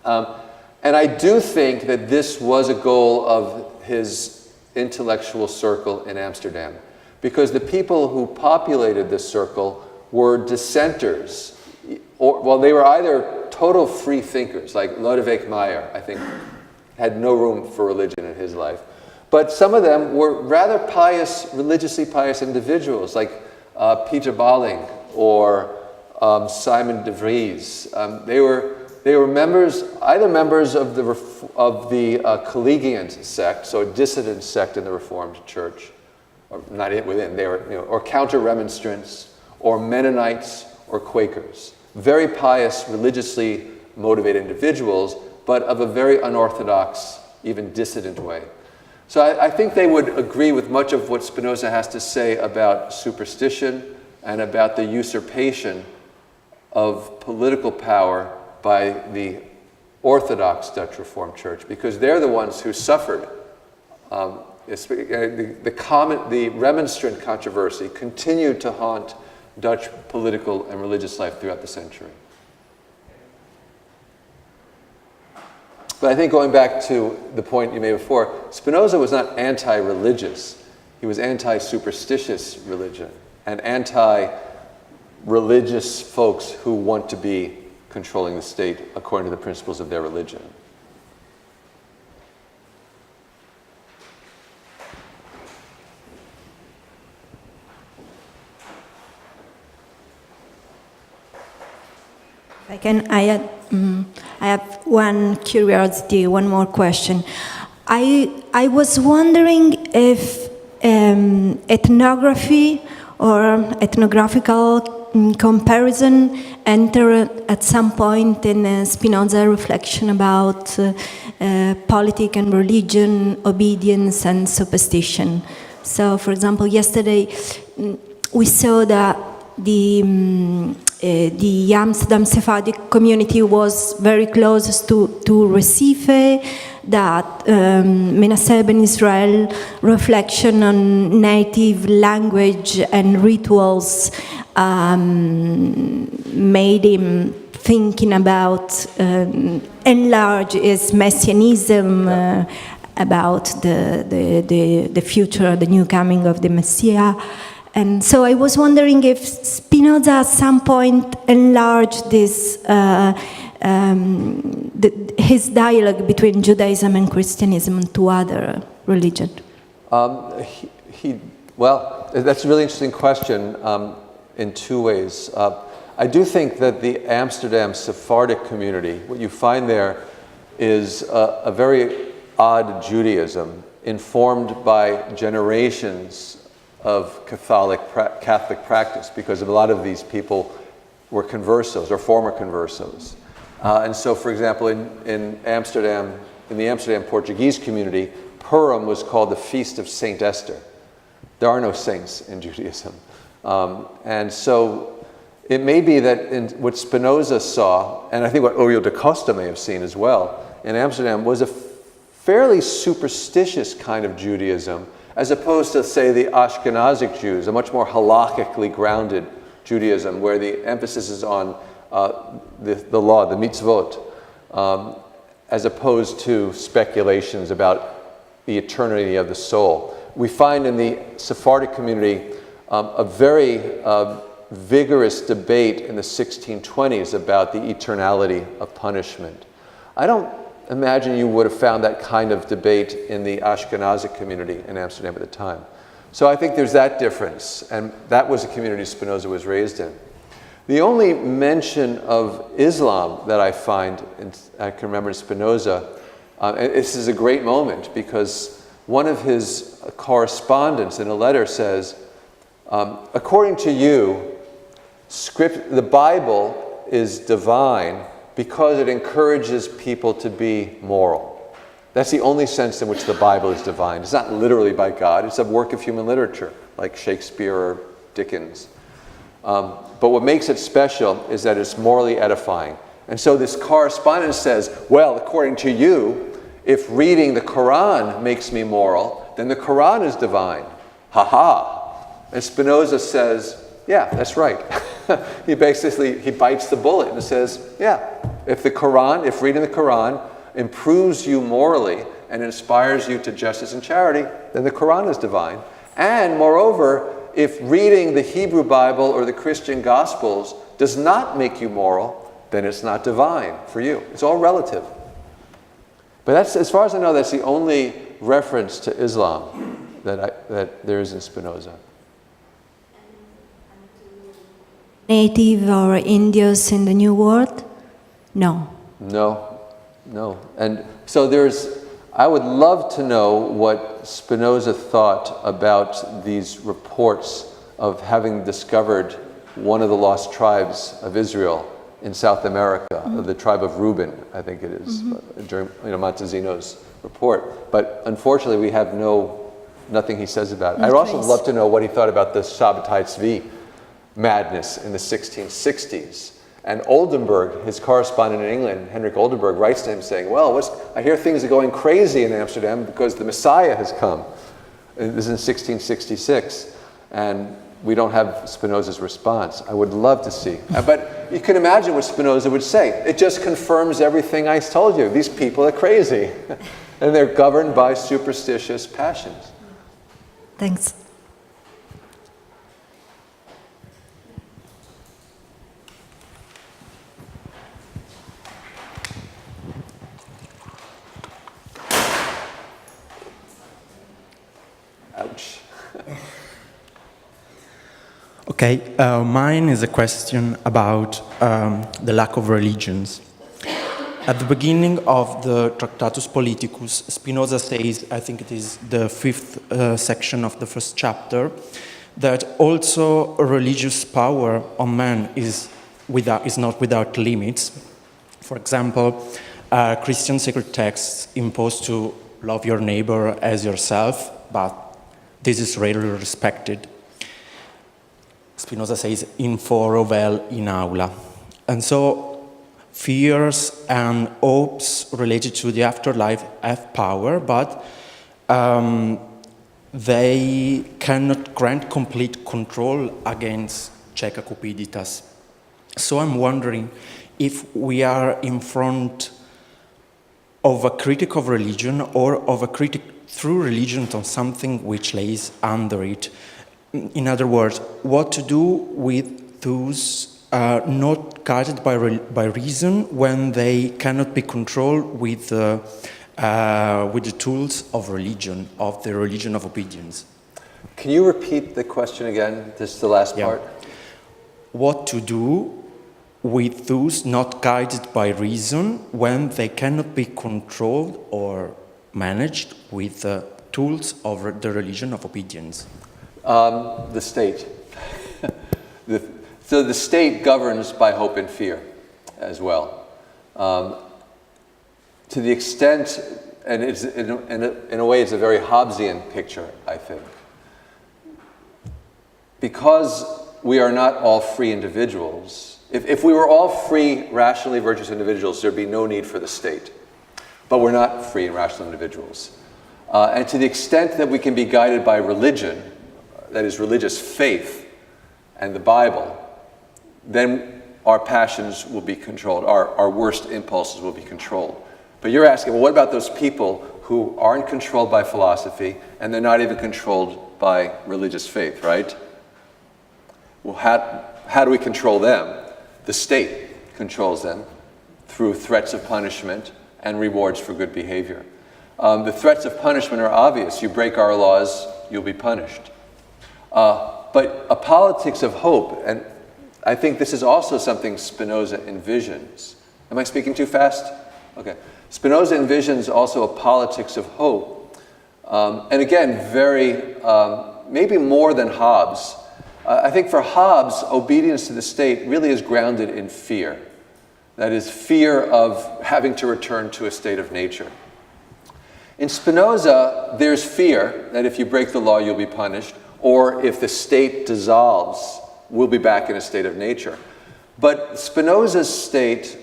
And I do think that this was a goal of his intellectual circle in Amsterdam, because the people who populated this circle were dissenters. They were either total free thinkers, like Lodewijk Meyer, I think, had no room for religion in his life. But some of them were rather pious, religiously pious individuals, like Peter Balling or Simon de Vries. They were members, either members of the collegiant sect, so a dissident sect in the Reformed Church, or not within. They were, or counter-remonstrants, or Mennonites, or Quakers. Very pious, religiously motivated individuals, but of a very unorthodox, even dissident way. So I think they would agree with much of what Spinoza has to say about superstition and about the usurpation of political power by the Orthodox Dutch Reformed Church, because they're the ones who suffered. The remonstrant controversy continued to haunt Dutch political and religious life throughout the century. But I think going back to the point you made before, Spinoza was not anti-religious. He was anti-superstitious religion and anti-religious folks who want to be controlling the state according to the principles of their religion. I have one curiosity, one more question. I was wondering if ethnography or ethnographical comparison enter at some point in Spinoza's reflection about politics and religion, obedience and superstition. So, for example, yesterday we saw that the Amsterdam Sephardic community was very close to Recife, that Manasseh ben Israel reflection on native language and rituals made him thinking about enlarge his messianism, about the future, the new coming of the Messiah. And so I was wondering if Spinoza at some point enlarged this his dialogue between Judaism and Christianism to other religions. Well, that's a really interesting question in two ways. I do think that the Amsterdam Sephardic community, what you find there is a very odd Judaism informed by generations of Catholic practice, because a lot of these people were conversos or former conversos. And so, for example, in Amsterdam, in the Amsterdam Portuguese community, Purim was called the Feast of Saint Esther. There are no saints in Judaism. And so it may be that in what Spinoza saw, and I think what Oriol da Costa may have seen as well, in Amsterdam was a fairly superstitious kind of Judaism, as opposed to, say, the Ashkenazic Jews, a much more halakhically grounded Judaism, where the emphasis is on the law, the mitzvot, as opposed to speculations about the eternity of the soul. We find in the Sephardic community a very vigorous debate in the 1620s about the eternality of punishment. I don't imagine you would have found that kind of debate in the Ashkenazic community in Amsterdam at the time. So I think there's that difference, and that was the community Spinoza was raised in. The only mention of Islam that I find, I can remember in Spinoza, and this is a great moment because one of his correspondents in a letter says, according to you, the Bible is divine because it encourages people to be moral. That's the only sense in which the Bible is divine. It's not literally by God. It's a work of human literature, like Shakespeare or Dickens. But what makes it special is that it's morally edifying. And so this correspondent says, well, according to you, if reading the Quran makes me moral, then the Quran is divine. Ha-ha. And Spinoza says, yeah, that's right. He bites the bullet and says, yeah, if reading the Quran improves you morally and inspires you to justice and charity, then the Quran is divine. And moreover, if reading the Hebrew Bible or the Christian Gospels does not make you moral, then it's not divine for you. It's all relative. But that's, as far as I know, that's the only reference to Islam that there is in Spinoza. Native or Indios in the New World? No. No. And so I would love to know what Spinoza thought about these reports of having discovered one of the lost tribes of Israel in South America, the tribe of Reuben, I think it is, during Montezino's report. But unfortunately, we have nothing he says about it. I'd also love to know what he thought about the Shabbatai Tzvi madness in the 1660s. And Oldenburg, his correspondent in England, Henrik Oldenburg, writes to him saying, well, I hear things are going crazy in Amsterdam because the Messiah has come. And this is in 1666. And we don't have Spinoza's response. I would love to see. But you can imagine what Spinoza would say. It just confirms everything I told you. These people are crazy. And they're governed by superstitious passions. Thanks. Ouch. Okay, mine is a question about the lack of religions. At the beginning of the Tractatus Politicus, Spinoza says, I think it is the 5th section of the 1st chapter, that also religious power on man is not without limits. For example, Christian sacred texts impose to love your neighbor as yourself, but this is rarely respected. Spinoza says, in foro vel in aula. And so fears and hopes related to the afterlife have power, but they cannot grant complete control against ceca cupiditas. So I'm wondering if we are in front of a critic of religion or of a critic through religion on something which lays under it. In other words, what to do with those not guided by reason when they cannot be controlled with the tools of religion, of the religion of obedience. Can you repeat the question again? This is the last part. What to do with those not guided by reason when they cannot be controlled or managed with the tools of the religion of obedience? The state. So the state governs by hope and fear as well. To the extent, and it's in a way it's a very Hobbesian picture, I think. Because we are not all free individuals, if we were all free, rationally virtuous individuals, there'd be no need for the state. But we're not free and rational individuals. And to the extent that we can be guided by religion, that is religious faith and the Bible, then our passions will be controlled, our worst impulses will be controlled. But you're asking, well, what about those people who aren't controlled by philosophy and they're not even controlled by religious faith, right? Well, how do we control them? The state controls them through threats of punishment and rewards for good behavior. The threats of punishment are obvious. You break our laws, you'll be punished. But a politics of hope, and I think this is also something Spinoza envisions. Am I speaking too fast? Okay. Spinoza envisions also a politics of hope. And again, maybe more than Hobbes. I think for Hobbes, obedience to the state really is grounded in fear. That is, fear of having to return to a state of nature. In Spinoza, there's fear that if you break the law, you'll be punished, or if the state dissolves, we'll be back in a state of nature. But Spinoza's state,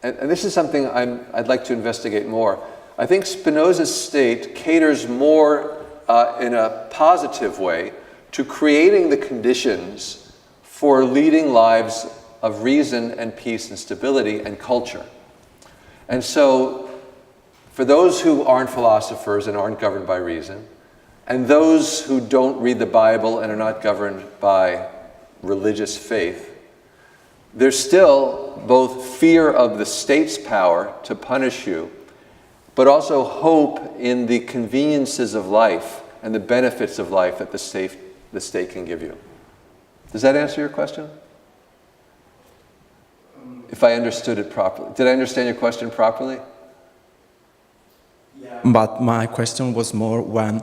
and this is something I'd like to investigate more, I think Spinoza's state caters more in a positive way to creating the conditions for leading lives of reason and peace and stability and culture. And so, for those who aren't philosophers and aren't governed by reason, and those who don't read the Bible and are not governed by religious faith, there's still both fear of the state's power to punish you, but also hope in the conveniences of life and the benefits of life that the state can give you. Does that answer your question? If I understood it properly. Did I understand your question properly? Yeah. But my question was more when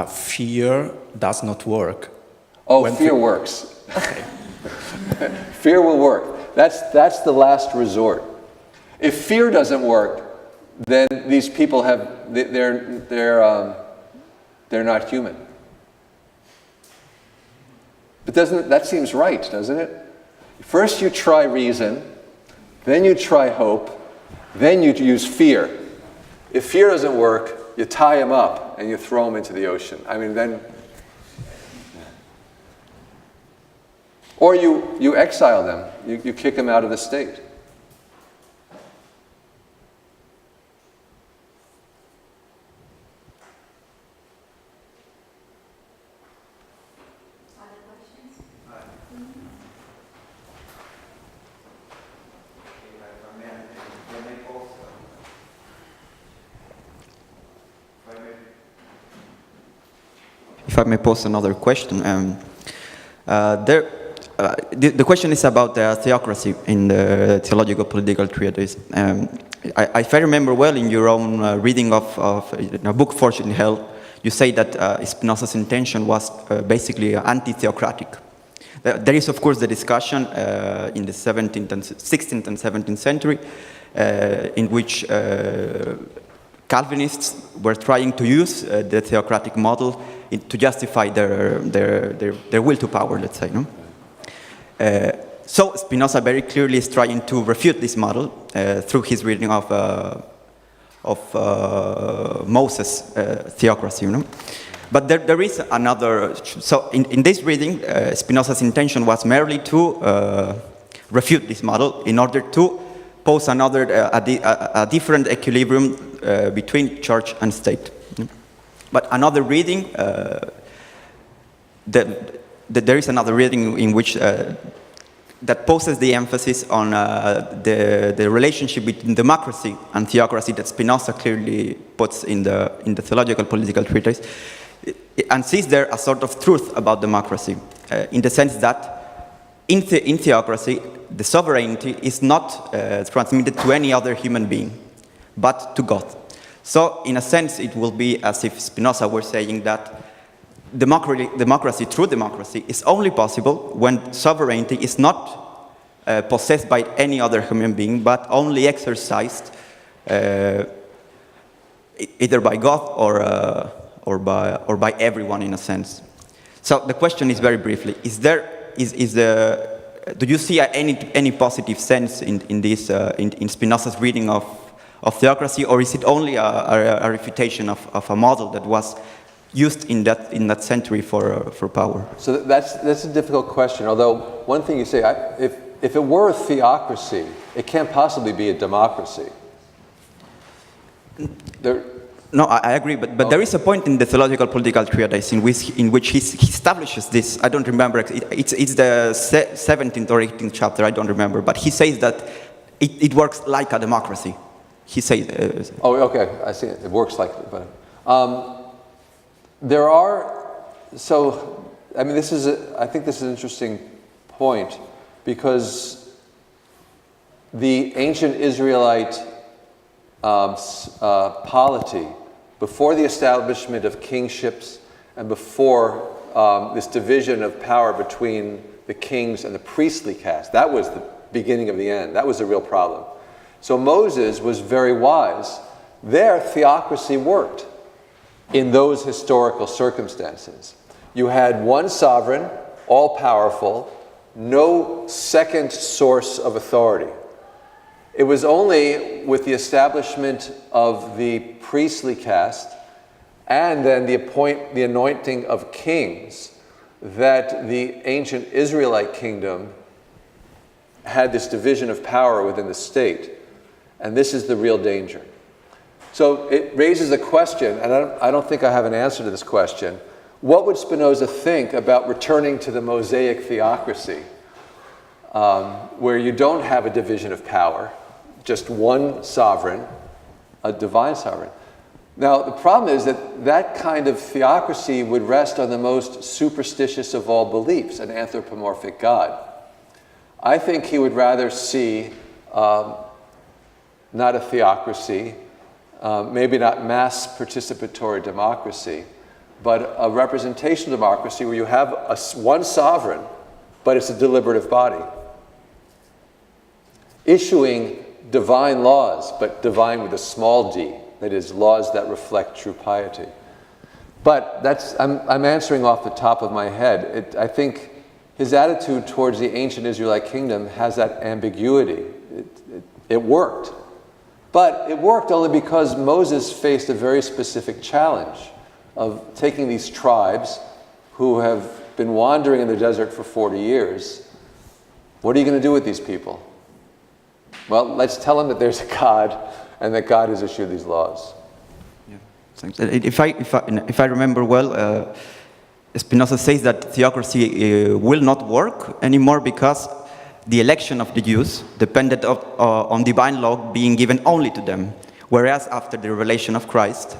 fear does not work. Oh, when fear works. Okay. Fear will work. That's the last resort. If fear doesn't work, then these people they're not human. But that seems right, doesn't it? First you try reason, then you try hope, then you use fear. If fear doesn't work, you tie them up and you throw them into the ocean. I mean, then... Or you exile them, you kick them out of the state. If I may pose another question, the question is about the theocracy in the Theological-Political Treatise. If I remember well, in your own reading of a book, Fortune in Hell, you say that Spinoza's intention was basically anti-theocratic. There is, of course, the discussion in the 16th and 17th century in which Calvinists were trying to use the theocratic model to justify their will to power, let's say. No? So Spinoza very clearly is trying to refute this model through his reading of Moses' theocracy. You know? But there is another, so in this reading, Spinoza's intention was merely to refute this model in order to pose another, a different equilibrium between church and state. But another reading, there is another reading in which that poses the emphasis on the relationship between democracy and theocracy that Spinoza clearly puts in the Theological-Political treatise, and sees there a sort of truth about democracy, in the sense that in theocracy, the sovereignty is not transmitted to any other human being, but to God. So, in a sense, it will be as if Spinoza were saying that democracy, true democracy, is only possible when sovereignty is not possessed by any other human being, but only exercised either by God or by everyone, in a sense. So the question is very briefly: do you see any positive sense in Spinoza's reading of theocracy, or is it only a refutation of a model that was used in that century for power? So that's a difficult question. Although one thing you say, if it were a theocracy, it can't possibly be a democracy. No, I agree, but there is a point in the Theological-Political treatise in which he establishes this. I don't remember. It's the 17th or 18th chapter. I don't remember, but he says that it works like a democracy. He says. Oh, okay. I see. It works like. But there are. So, I mean, I think this is an interesting point, because the ancient Israelite polity, before the establishment of kingships and before this division of power between the kings and the priestly caste, that was the beginning of the end. That was a real problem. So Moses was very wise. Their theocracy worked in those historical circumstances. You had one sovereign, all-powerful, no second source of authority. It was only with the establishment of the priestly caste and then the anointing of kings that the ancient Israelite kingdom had this division of power within the state. And this is the real danger. So it raises a question, and I don't think I have an answer to this question. What would Spinoza think about returning to the Mosaic theocracy, where you don't have a division of power, just one sovereign, a divine sovereign? Now, the problem is that kind of theocracy would rest on the most superstitious of all beliefs, an anthropomorphic God. I think he would rather see not a theocracy, maybe not mass participatory democracy, but a representational democracy where you have one sovereign, but it's a deliberative body, issuing divine laws, but divine with a small d, that is, laws that reflect true piety. But I'm answering off the top of my head. I think his attitude towards the ancient Israelite kingdom has that ambiguity. It worked. But it worked only because Moses faced a very specific challenge of taking these tribes who have been wandering in the desert for 40 years. What are you going to do with these people? Well, let's tell them that there's a God and that God has issued these laws. Yeah, thanks. If I remember well, Spinoza says that theocracy will not work anymore because the election of the Jews depended on divine law being given only to them, whereas after the revelation of Christ,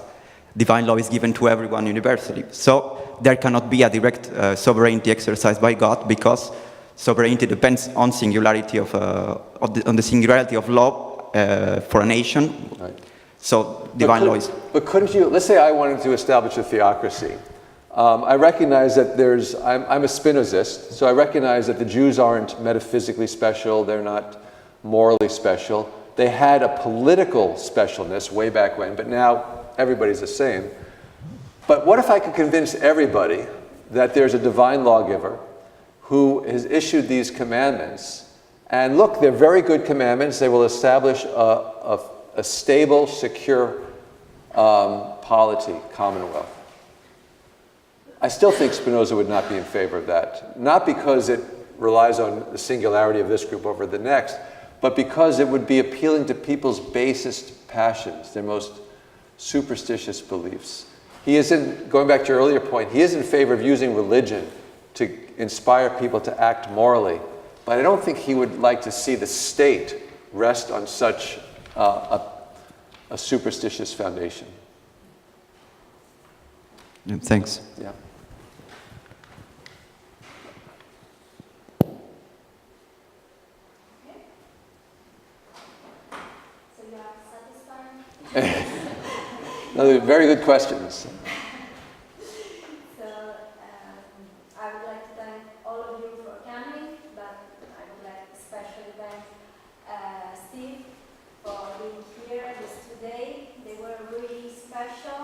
divine law is given to everyone universally. So there cannot be a direct sovereignty exercised by God, because sovereignty depends on singularity on the singularity of law for a nation. Right. So divine law is... But couldn't you, let's say I wanted to establish a theocracy. I recognize that I'm a Spinozist, so I recognize that the Jews aren't metaphysically special, they're not morally special. They had a political specialness way back when, but now everybody's the same. But what if I could convince everybody that there's a divine lawgiver who has issued these commandments, and look, they're very good commandments, they will establish a stable, secure polity, commonwealth. I still think Spinoza would not be in favor of that. Not because it relies on the singularity of this group over the next, but because it would be appealing to people's basest passions, their most superstitious beliefs. He isn't, going back to your earlier point, he is in favor of using religion to inspire people to act morally, but I don't think he would like to see the state rest on such a superstitious foundation. Yeah, thanks. Yeah. So you are satisfied? No, very good questions. So I would like to thank all of you for coming, but I would like to especially thank Steve for being here this today. They were really special.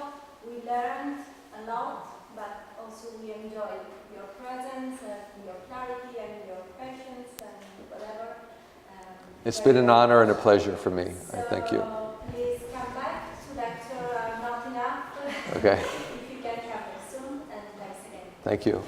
We learned a lot, but also we enjoyed your presence and your clarity and your patience and whatever. It's been an honor and a pleasure for me. So Thank you. please come back to lecture Not Enough. Okay. If you can come soon, and thanks again. Thank you.